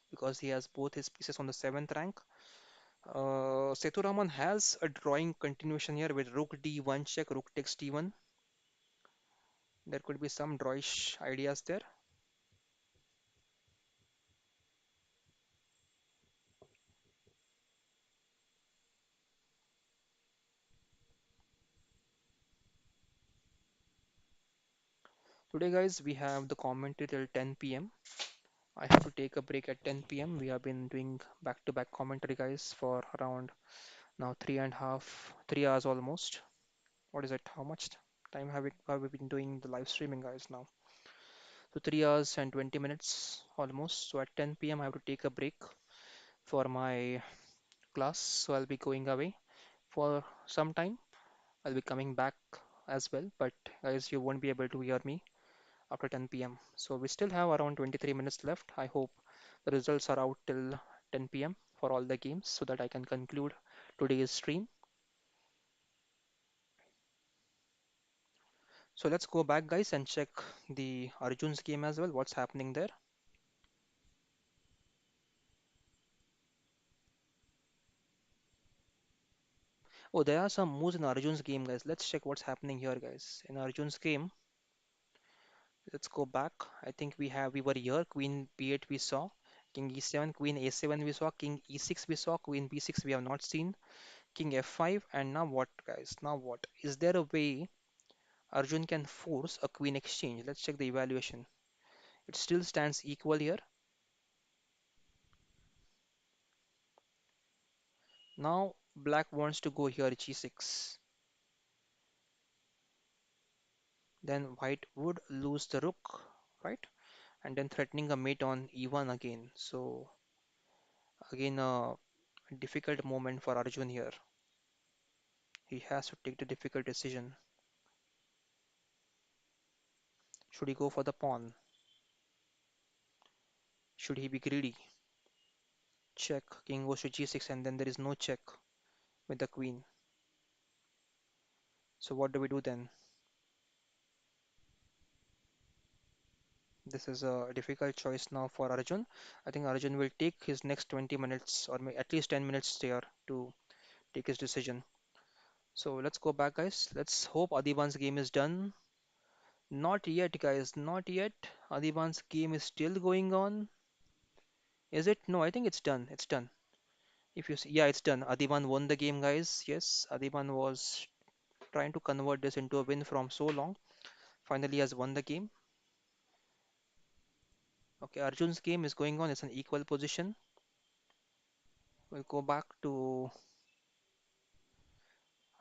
because he has both his pieces on the 7th rank. Sethuraman has a drawing continuation here with rook d1 check, rook takes d1. There could be some drawish ideas there. Today, guys, we have the commentary till 10 p.m. I have to take a break at 10 p.m. We have been doing back-to-back commentary, guys, for around now 3 hours almost. What is it? How much time have we been doing the live streaming, guys, now? So 3 hours and 20 minutes almost. So at 10 p.m. I have to take a break for my class. So I'll be going away for some time. I'll be coming back as well, but guys, you won't be able to hear me after 10 p.m. So we still have around 23 minutes left. I hope the results are out till 10 p.m. for all the games so that I can conclude today's stream. So let's go back, guys, and check the Arjun's game as well. What's happening there? Oh, there are some moves in Arjun's game, guys. Let's check what's happening here, guys. In Arjun's game, let's go back. I think we were here. Queen b8 we saw. King e7, queen a7 we saw. King e6 we saw. Queen b6 we have not seen. King f5. And now what, guys? Now what? Is there a way Arjun can force a queen exchange? Let's check the evaluation. It still stands equal here. Now black wants to go here g6. Then white would lose the rook, right? And then threatening a mate on e1 again. So again a difficult moment for Arjun here. He has to take the difficult decision. Should he go for the pawn? Should he be greedy? Check. King goes to g6 and then there is no check with the queen. So what do we do then? This is a difficult choice now for Arjun. I think Arjun will take his next 20 minutes or at least 10 minutes there to take his decision. So let's go back, guys. Let's hope Adiban's game is done. Not yet, guys. Not yet. Adiban's game is still going on. Is it? No, I think it's done. It's done. If you see, yeah, it's done. Adiban won the game, guys. Yes, Adiban was trying to convert this into a win from so long. Finally has won the game. Okay, Arjun's game is going on. It's an equal position. We'll go back to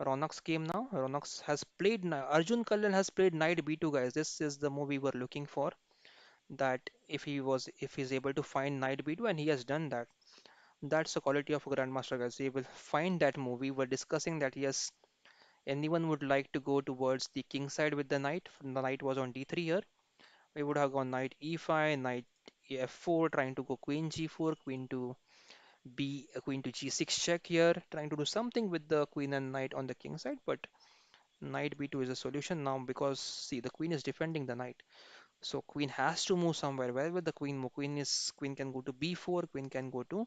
Ronak's game now. Arjun Kalyan has played knight b2, guys. This is the move we were looking for. That if he's able to find knight b2, and he has done that. That's the quality of a grandmaster, guys. He will find that move. We were discussing that yes, anyone would like to go towards the king side with the knight. The knight was on d3 here. We would have gone knight e5, knight f4, trying to go queen g4, queen to g6 check here, trying to do something with the queen and knight on the king side. But knight b2 is a solution now because see the queen is defending the knight. So queen has to move somewhere. Where will the queen move? Queen can go to b4, queen can go to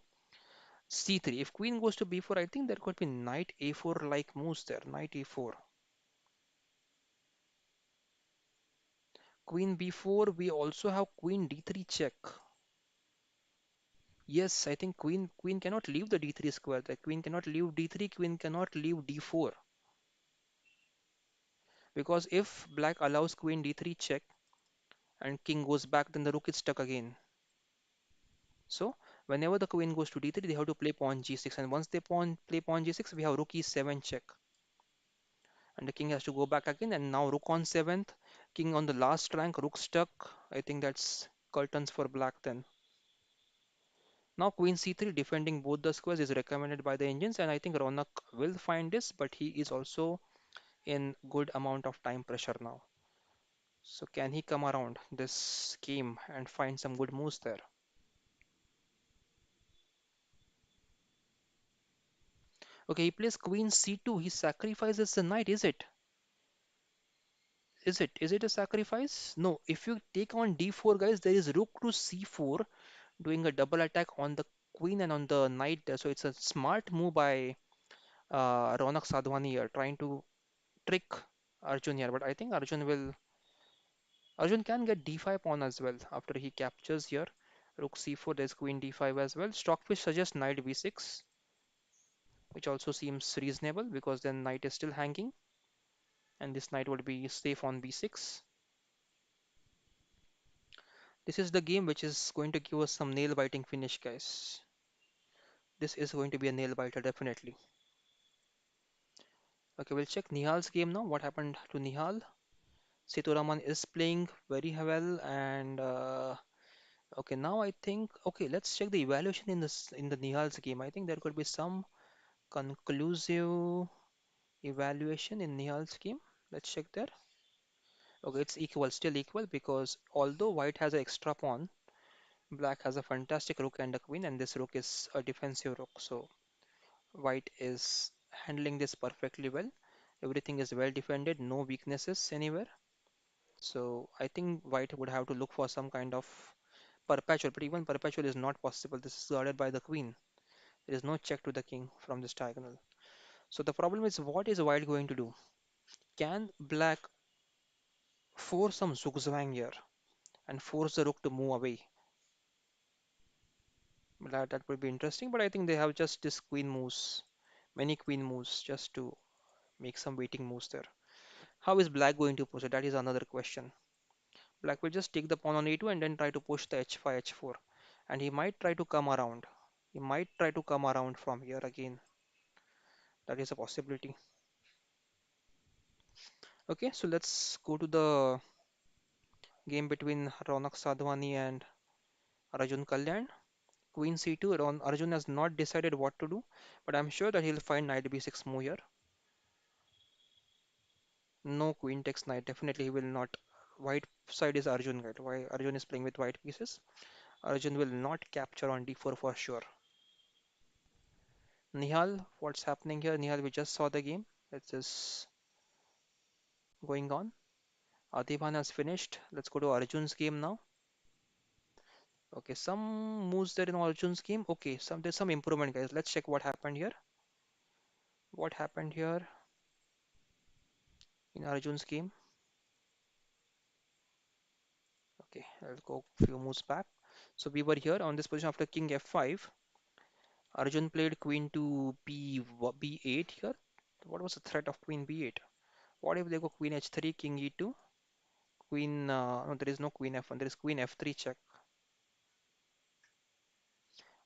c3. If queen goes to b4, I think there could be knight a4 like moves there. Knight e4. Queen b4, we also have queen d3 check. Yes, I think queen cannot leave the d3 square. The queen cannot leave d3, queen cannot leave d4. Because if black allows queen d3 check and king goes back, then the rook is stuck again. So whenever the queen goes to d3, they have to play pawn g6, and once they play pawn g6, we have rook e7 check, and the king has to go back again. And now rook on 7th, king on the last rank, rook stuck. I think that's curtains for black then. Now queen c3 defending both the squares is recommended by the engines, and I think Ronak will find this, but he is also in good amount of time pressure now. So can he come around this game and find some good moves there? Okay, he plays queen c2. He sacrifices the knight. Is it? Is it? Is it a sacrifice? No. If you take on d4, guys, there is rook to c4 doing a double attack on the queen and on the knight there. So it's a smart move by Ronak Sadhwani here, trying to trick Arjun here. But I think Arjun can get d5 pawn as well after he captures here. Rook c4, there's queen d5 as well. Stockfish suggests knight b6, which also seems reasonable because then knight is still hanging, and this knight would be safe on b6. This is the game which is going to give us some nail-biting finish, guys. This is going to be a nail-biter, definitely. Okay, we'll check Nihal's game now. What happened to Nihal? Sethuraman is playing very well, and okay, now I think okay, let's check the evaluation in the Nihal's game. I think there could be some conclusive evaluation in Nihal's game. Let's check there. Okay, it's equal, still equal because although white has an extra pawn, black has a fantastic rook and a queen, and this rook is a defensive rook. So white is handling this perfectly well. Everything is well defended, no weaknesses anywhere. So I think white would have to look for some kind of perpetual, but even perpetual is not possible. This is guarded by the queen. There is no check to the king from this diagonal. So the problem is, what is white going to do? Can black force some zugzwang here and force the rook to move away? That would be interesting, but I think they have just this queen moves, many queen moves, just to make some waiting moves there. How is black going to push it? That is another question. Black will just take the pawn on a2 and then try to push the h5, h4. And he might try to come around. He might try to come around from here again. That is a possibility. Okay, so let's go to the game between Ronak Sadhwani and Arjun Kalyan. Queen c2, Arjun has not decided what to do, but I'm sure that he'll find knight b6 move here. No queen takes knight, definitely he will not. White side is Arjun, right? Why Arjun is playing with white pieces. Arjun will not capture on d4 for sure. Nihal, what's happening here? Nihal, we just saw the game. It's just going on. Adiban has finished. Let's go to Arjun's game now. Okay, some moves there in Arjun's game. Okay, there's some improvement, guys. Let's check what happened here. What happened here in Arjun's game? Okay, I'll go few moves back. So we were here on this position after king f5. Arjun played queen to b8 here. What was the threat of queen b8? What if they go queen h3, king e2, queen? No, there is no queen f1. There is queen f3 check.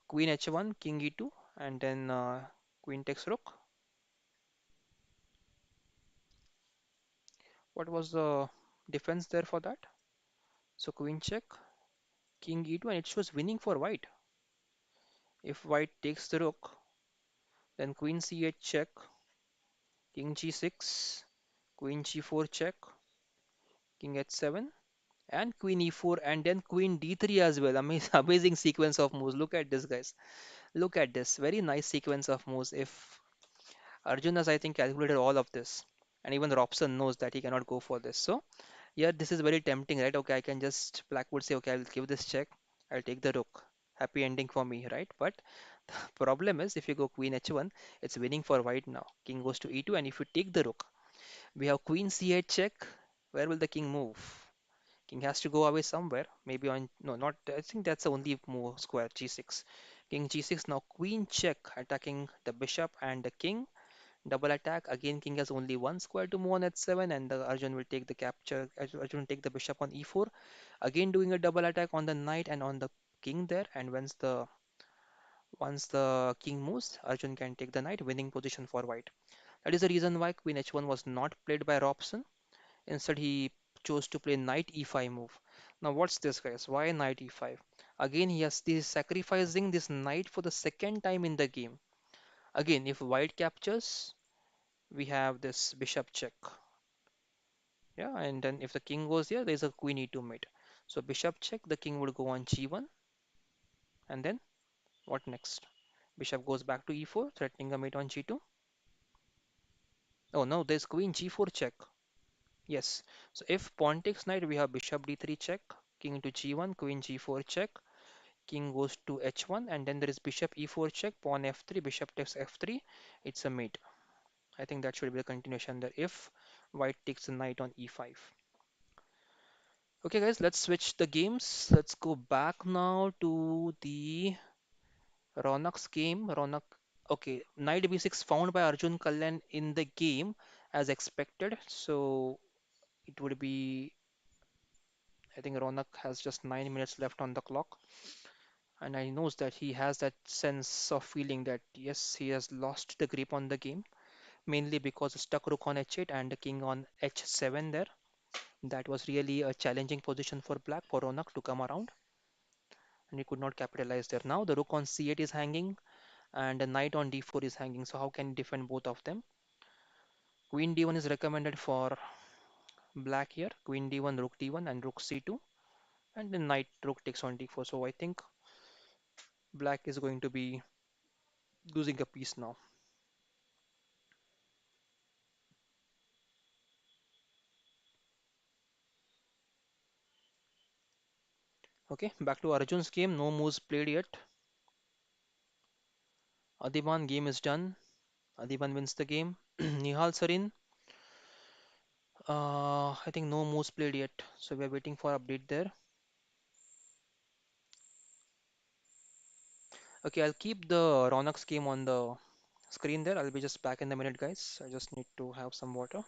Queen h1, king e2, and then queen takes rook. What was the defense there for that? So queen check, king e2, and it shows winning for white. If white takes the rook, then queen c8 check, king g6, queen g4 check, king h7, and queen e4, and then queen d3 as well. Amazing, amazing sequence of moves. Look at this, guys. Look at this. Very nice sequence of moves. If Arjun has, I think, calculated all of this, and even Robson knows that he cannot go for this. So, yeah, this is very tempting, right? Okay, I can just, Black would say, okay, I'll give this check. I'll take the rook. Happy ending for me, right? But the problem is, if you go queen h1, it's winning for white now. King goes to e2, and if you take the rook, we have queen c8 check. Where will the king move? King has to go away somewhere. Maybe on, no, not, I think that's the only move, square, g6. King g6, now queen check, attacking the bishop and the king. Double attack. Again, king has only one square to move on h7, and the Arjun will take the capture. Arjun will take the bishop on e4. Again, doing a double attack on the knight and on the king there. And once the king moves, Arjun can take the knight, winning position for white. That is the reason why queen h1 was not played by Robson. Instead, he chose to play knight e5 move. Now, what's this, guys? Why knight e5? Again, he's sacrificing this knight for the second time in the game. Again, if white captures, we have this bishop check. Yeah, and then if the king goes here, there's a queen e2 mate. So bishop check, the king would go on g1, and then what next? Bishop goes back to e4, threatening a mate on g2. Oh no, there's queen g4 check. Yes. So if pawn takes knight, we have bishop d3 check, king to g1, queen g4 check, king goes to h1, and then there is bishop e4 check, pawn f3, bishop takes f3. It's a mate. I think that should be the continuation there if white takes the knight on e5. Okay, guys, let's switch the games. Let's go back now to the Ronak's game. Ronak, okay, knight b6 found by Arjun Kalyan in the game as expected. So it would be, I think Ronak has just 9 minutes left on the clock, and I knows that he has that sense of feeling that yes, he has lost the grip on the game, mainly because stuck rook on h8 and the king on h7 there. That was really a challenging position for black for Ronak to come around, and he could not capitalize there. Now the rook on c8 is hanging and the knight on d4 is hanging. So how can he defend both of them? Queen d1 is recommended for black here. Queen d1, rook d1, and rook c2, and then knight rook takes on d4. So I think black is going to be losing a piece now. Okay, back to Arjun's game. No moves played yet. Adiban game is done. Adiban wins the game. Nihal Sarin. I think no moves played yet. So we're waiting for update there. Okay, I'll keep the Ronak's game on the screen there. I'll be just back in a minute, guys. I just need to have some water.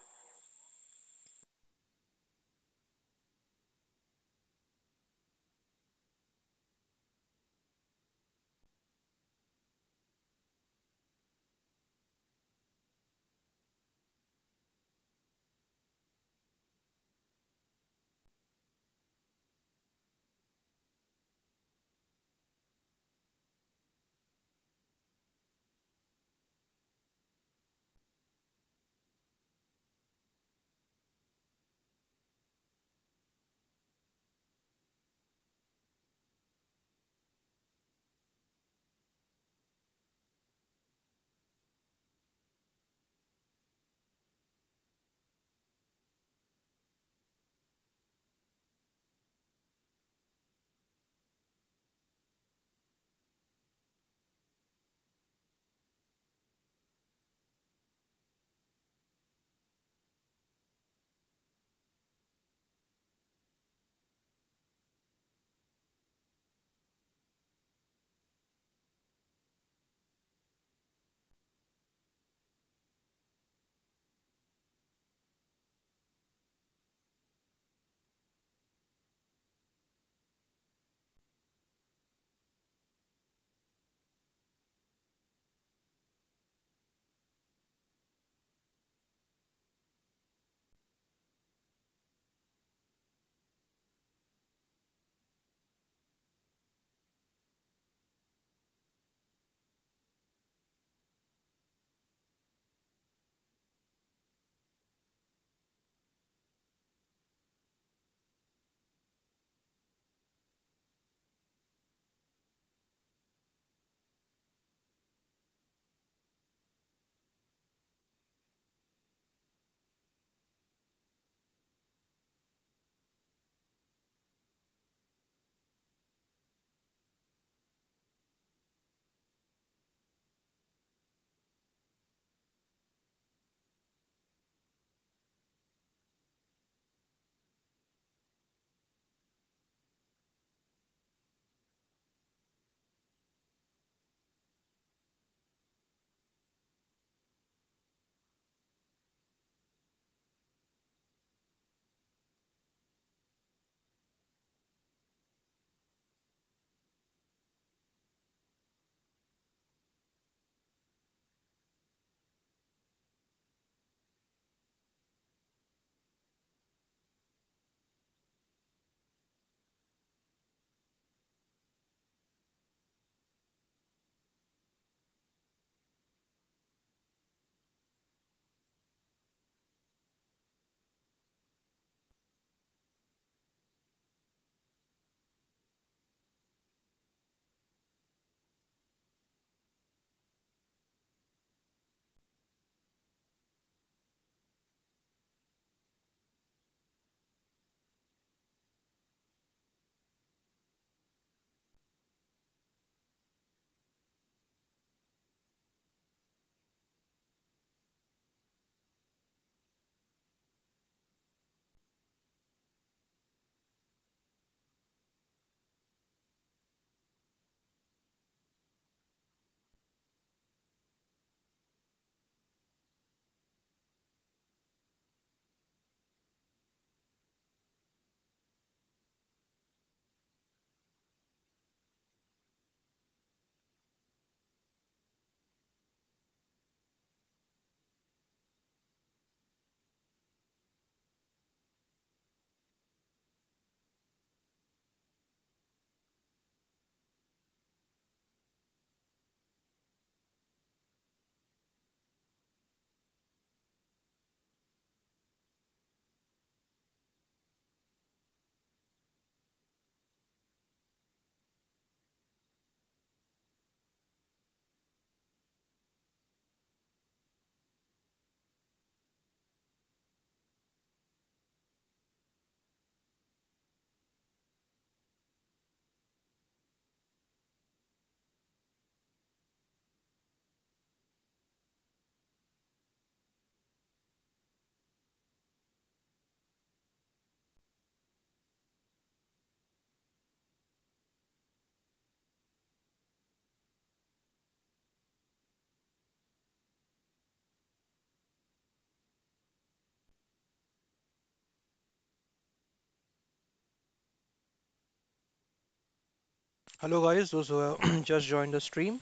Hello guys, those who have just joined the stream.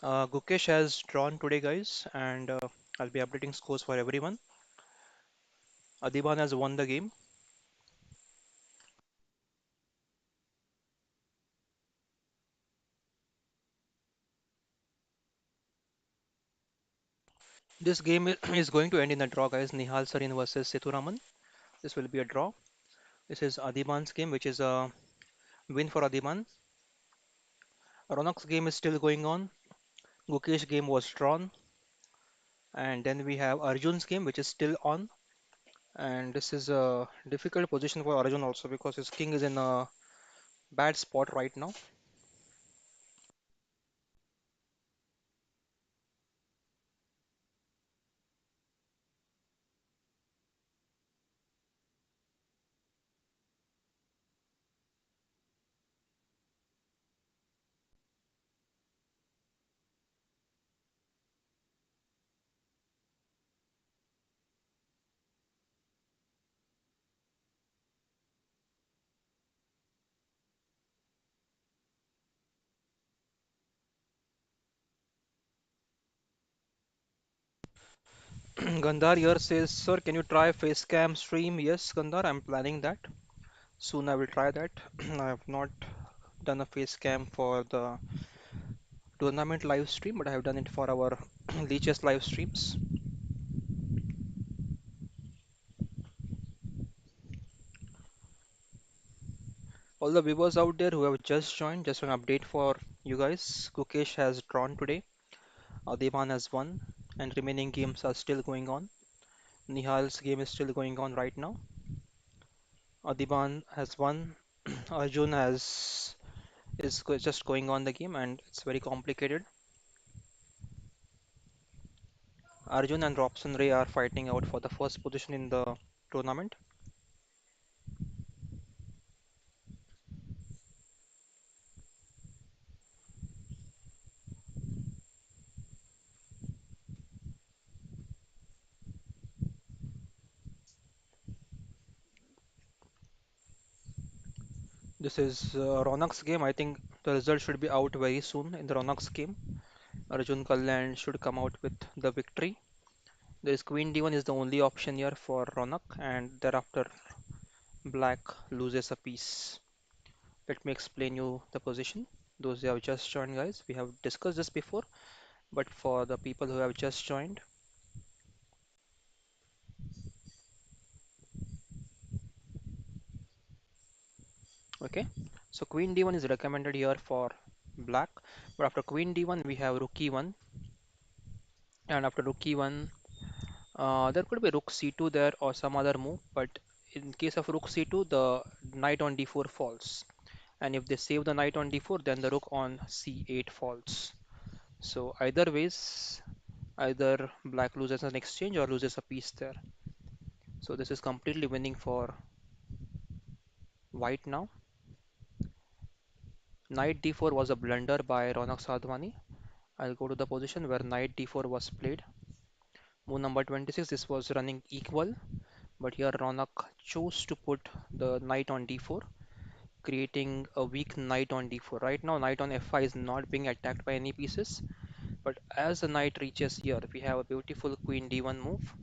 Gukesh has drawn today guys and I'll be updating scores for everyone. Adiban has won the game. This game is going to end in a draw guys. Nihal Sarin versus Sethuraman. This will be a draw. This is Adiban's game which is a win for Adiban. Ronak's game is still going on. Gukesh game was drawn and then we have Arjun's game which is still on. And this is a difficult position for Arjun also because his king is in a bad spot right now. Gandhar here says, Sir, can you try face cam stream? Yes, Gandhar, I'm planning that. Soon I will try that. I have not done a face cam for the tournament live stream, but I have done it for our leeches live streams. All the viewers out there who have just joined, just an update for you guys. Gukesh has drawn today, Adeban has won, and remaining games are still going on. Nihal's game is still going on right now. Adiban has won. Arjun has just going on the game, and it's very complicated. Arjun and Robson Ray are fighting out for the first position in the tournament. This is Ronak's game. I think the result should be out very soon in the Ronak's game. Arjun Kalyan should come out with the victory. There is Queen D1 is the only option here for Ronak, and thereafter Black loses a piece. Let me explain you the position. Those who have just joined, guys, we have discussed this before, but for the people who have just joined, okay. So Queen D1 is recommended here for Black, but after Queen D1 we have Rook E1, and after Rook E1 there could be Rook C2 there or some other move, but in case of Rook C2 the knight on D4 falls, and if they save the knight on D4 then the Rook on C8 falls. So either ways, either Black loses an exchange or loses a piece there. So this is completely winning for White now. Knight D4 was a blunder by Ronak Sadhwani. I'll go to the position where knight D4 was played. Move number 26, this was running equal, but here Ronak chose to put the knight on D4, creating a weak knight on D4. Right now, knight on F5 is not being attacked by any pieces, but as the knight reaches here, we have a beautiful queen D1 move,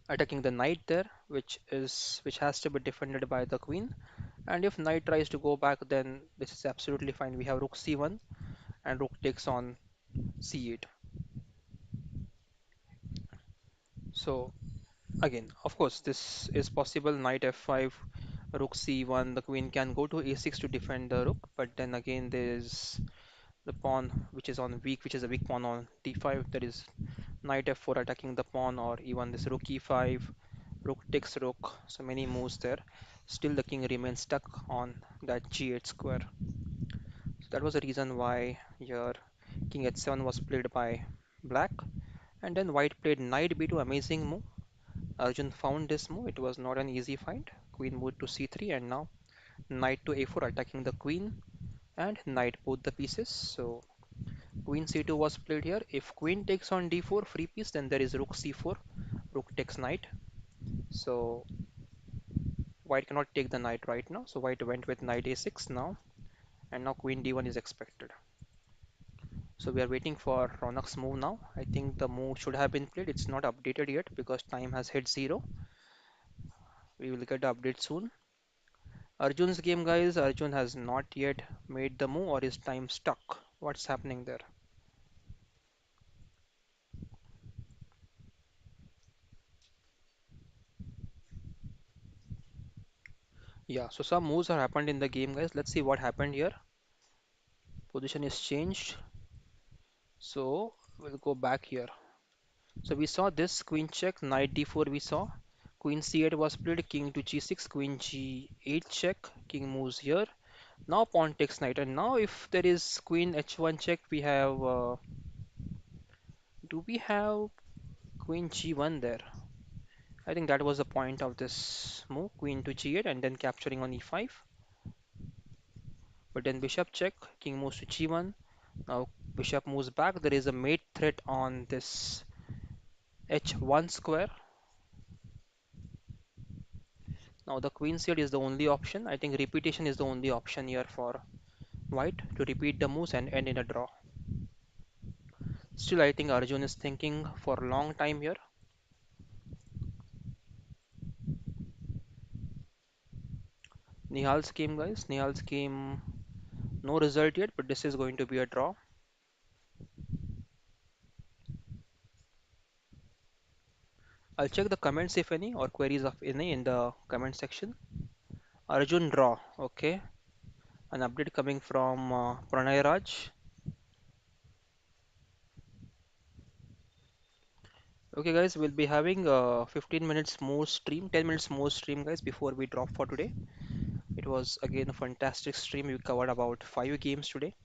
attacking the knight there, which has to be defended by the queen. And if knight tries to go back, then this is absolutely fine. We have rook C1 and rook takes on C8. So again, of course, this is possible. Knight F5, rook C1, the queen can go to A6 to defend the rook, but then again there is the pawn which is on weak, which is a weak pawn on D5. That is knight F4 attacking the pawn, or even this rook E5, rook takes rook. So many moves there. Still the king remains stuck on that G8 square. So that was the reason why your king H7 was played by black. And then white played knight B2, amazing move. Arjun found this move. It was not an easy find. Queen moved to C3 and now knight to A4 attacking the queen and knight both the pieces. So queen C2 was played here. If queen takes on D4 free piece, then there is rook C4. Rook takes knight. So white cannot take the knight right now, so white went with knight a6 now, and now queen d1 is expected. So we are waiting for Ronak's move now. I think the move should have been played. It's not updated yet because time has hit 0. We will get the update soon. Arjun's game, guys. Arjun has not yet made the move, or is time stuck? What's happening there? Yeah, so some moves have happened in the game, guys. Let's see what happened here. Position is changed. So we'll go back here. So we saw this queen check, knight d4 we saw. Queen c8 was played, king to g6, queen g8 check, king moves here. Now pawn takes knight, and now if there is queen h1 check, we have, do we have queen g1 there? I think that was the point of this move, queen to g8 and then capturing on e5. But then bishop check, king moves to g1. Now bishop moves back. There is a mate threat on this h1 square. Now the queen c8 is the only option. I think repetition is the only option here for white to repeat the moves and end in a draw. Still, I think Arjun is thinking for a long time here. Nihal's game, guys. Nihal's game, no result yet, but this is going to be a draw. I'll check the comments if any or queries of any in the comment section. Arjun draw. Okay. An update coming from Pranay Raj. Okay, guys, we'll be having 15 minutes more stream, 10 minutes more stream, guys, before we drop for today. It was again a fantastic stream. We covered about 5 games today.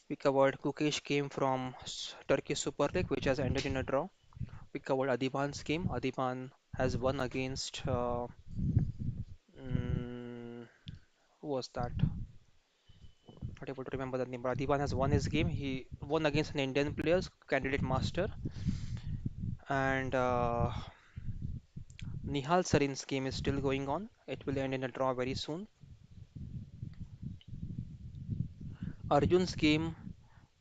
We covered Gukesh game from Turkish Super League, which has ended in a draw. We covered Adiban's game. Adiban has won against mm, who was that? Not able to remember the name. But Adiban has won his game. He won against an Indian player, candidate master, and Nihal Sarin's game is still going on. It will end in a draw very soon. Arjun's game,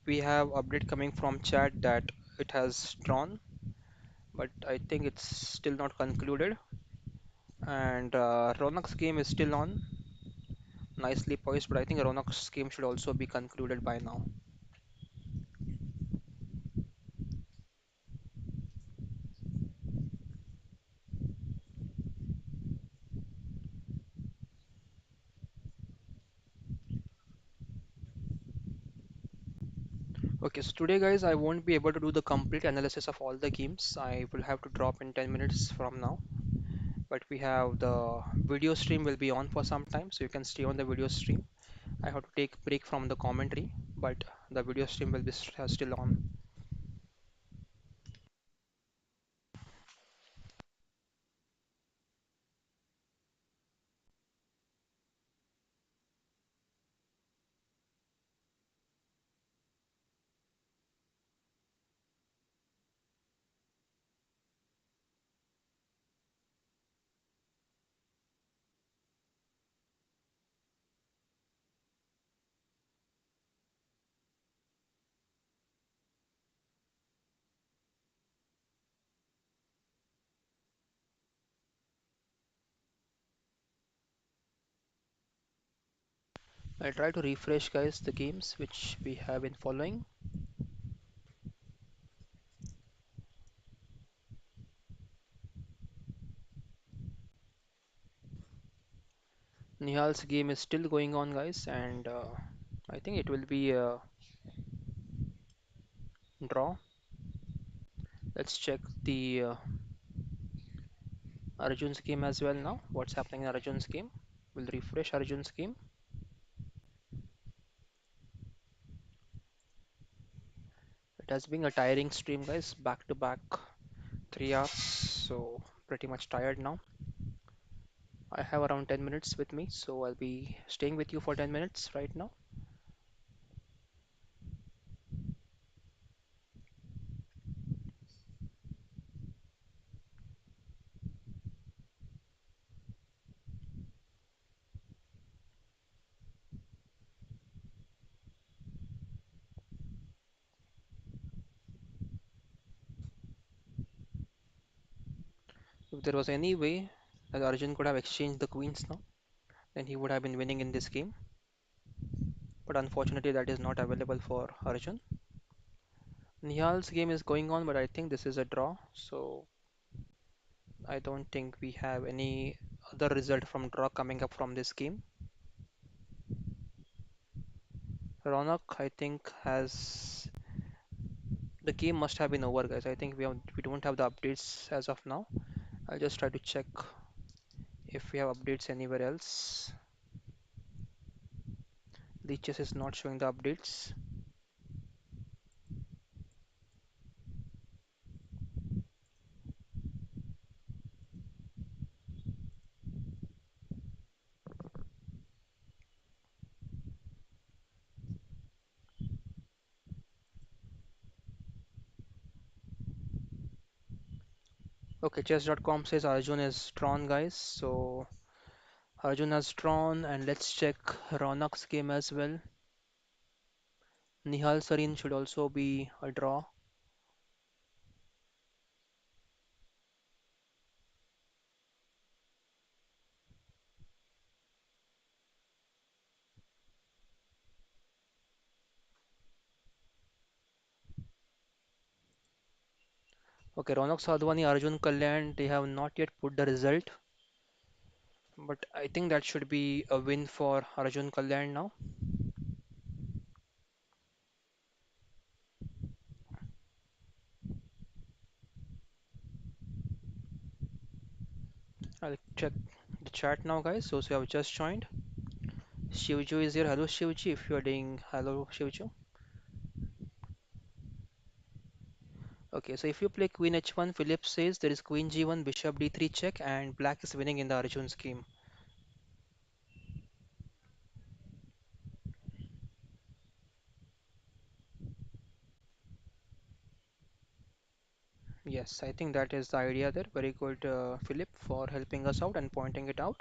we have update coming from chat that it has drawn, but I think it's still not concluded. And Ronak's game is still on, nicely poised, but I think Ronak's game should also be concluded by now. Okay, so today, guys, I won't be able to do the complete analysis of all the games. I will have to drop in 10 minutes from now. But we have the video stream will be on for some time, so you can stay on the video stream. I have to take break from the commentary, but the video stream will be still on. I'll try to refresh, guys, the games which we have been following. Nihal's game is still going on, guys, and I think it will be a draw. Let's check the Arjun's game as well now. What's happening in Arjun's game? We'll refresh Arjun's game. It has been a tiring stream, guys, back to back 3 hours, so pretty much tired now. I have around 10 minutes with me, so I'll be staying with you for 10 minutes right now. If there was any way that Arjun could have exchanged the queens now, then he would have been winning in this game. But unfortunately, that is not available for Arjun. Nihal's game is going on, but I think this is a draw. So I don't think we have any other result from draw coming up from this game. Ronak, I think, has the game must have been over, guys. I think we don't have the updates as of now. I'll just try to check if we have updates anywhere else. LiChess is not showing the updates. Okay, chess.com says Arjun is drawn, guys. So Arjun has drawn, and let's check Ronak's game as well. Nihal Sarin should also be a draw. Okay, Ronak Sadhwani, Arjun Kalyan, they have not yet put the result, but I think that should be a win for Arjun Kalyan now. I'll check the chat now, guys. Those who have just joined. Shivju is here. Hello, Shivji. If you are doing hello, Shivju. Okay, so if you play Queen H1, Philip says there is Queen G1, Bishop D3 check, and Black is winning in the Arjun's game. Yes, I think that is the idea there. Very good, Philip, for helping us out and pointing it out.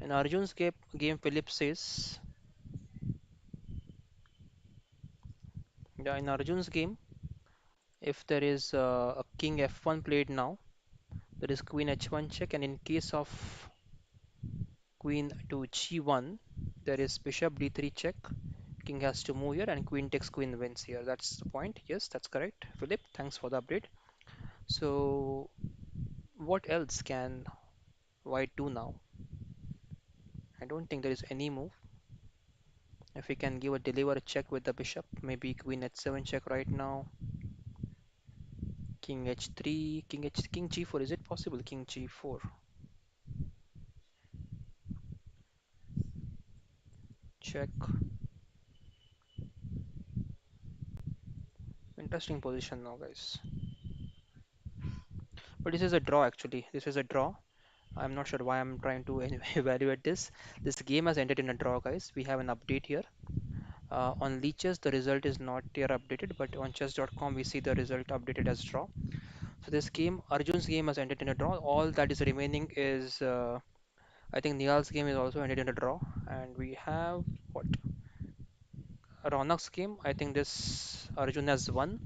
In Arjun's game Philip says, yeah, in Arjun's game, if there is a King F1 played now, there is Queen H1 check, and in case of Queen to G1, there is Bishop D3 check. King has to move here, and Queen takes Queen wins here. That's the point. Yes, that's correct. Philip, thanks for the update. So, what else can White do now? I don't think there is any move. If we can give a deliver check with the bishop, maybe Queen H7 check right now. King H3, King G4. Is it possible? King G4 check. Interesting position now, guys. But this is a draw actually. This is a draw. I'm not sure why I'm trying to evaluate this. This game has ended in a draw, guys. We have an update here. On Leeches, the result is not here updated, but on chess.com, we see the result updated as draw. So this game, Arjun's game has ended in a draw. All that is remaining is, I think Nihal's game is also ended in a draw. And we have what? Ronak's game. I think this Arjun has won,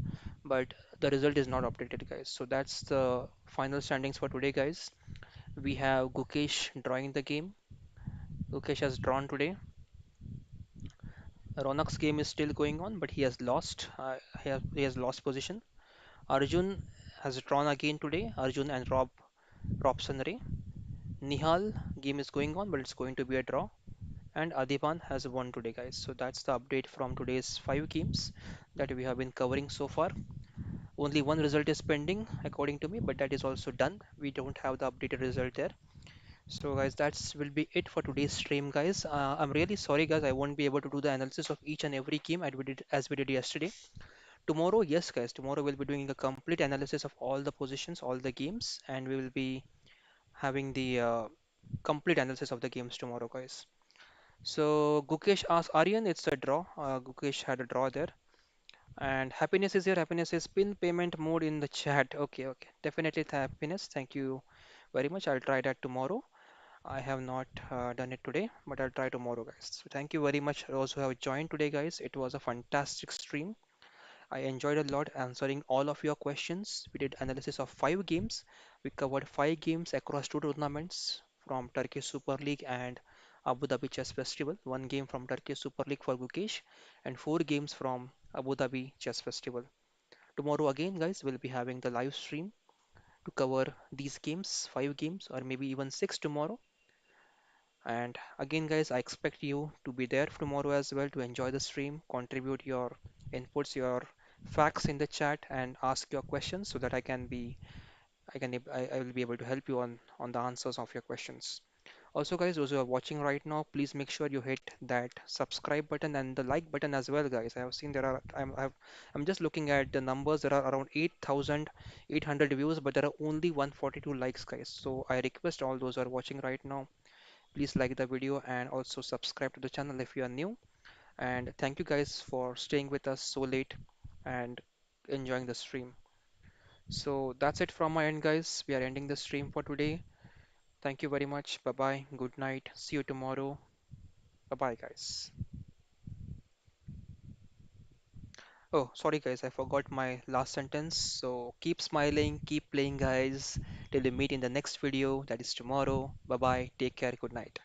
but the result is not updated, guys. So that's the final standings for today, guys. We have Gukesh drawing the game. Gukesh has drawn today. Ronak's game is still going on, but he has lost. He has lost position. Arjun has drawn again today. Arjun and Robson Ray. Nihal game is going on, but it's going to be a draw. And Adipan has won today, guys. So that's the update from today's 5 games that we have been covering so far. Only one result is pending, according to me, but that is also done. We don't have the updated result there. So guys, that's will be it for today's stream, guys. I'm really sorry, guys. I won't be able to do the analysis of each and every game as we did yesterday. Tomorrow, yes, guys. Tomorrow we'll be doing a complete analysis of all the positions, all the games, and we will be having the complete analysis of the games tomorrow, guys. So Gukesh asked Aryan, it's a draw. Gukesh had a draw there. And happiness is here. Happiness is pin payment mode in the chat. Okay, okay. Definitely happiness. Thank you very much. I'll try that tomorrow. I have not done it today, but I'll try tomorrow, guys. So thank you very much those who have joined today, guys. It was a fantastic stream. I enjoyed a lot answering all of your questions. We did analysis of 5 games. We covered 5 games across 2 tournaments from Turkish Super League and Abu Dhabi Chess Festival. 1 game from Turkish Super League for Gukesh and 4 games from Abu Dhabi Chess Festival. Tomorrow again, guys, we'll be having the live stream to cover these games, 5 games, or maybe even 6 tomorrow. And again, guys, I expect you to be there tomorrow as well to enjoy the stream, contribute your inputs, your facts in the chat, and ask your questions so that I will be able to help you on the answers of your questions. Also, guys, those who are watching right now, please make sure you hit that subscribe button and the like button as well, guys. I have seen there are I'm just looking at the numbers. There are around 8,800 views, but there are only 142 likes, guys. So I request all those who are watching right now, please like the video and also subscribe to the channel if you are new. And thank you guys for staying with us so late and enjoying the stream. So that's it from my end, guys. We are ending the stream for today. Thank you very much. Bye bye. Good night. See you tomorrow. Bye bye, guys. Oh, sorry, guys. I forgot my last sentence. So keep smiling, keep playing, guys, till we meet in the next video. That is tomorrow. Bye bye. Take care. Good night.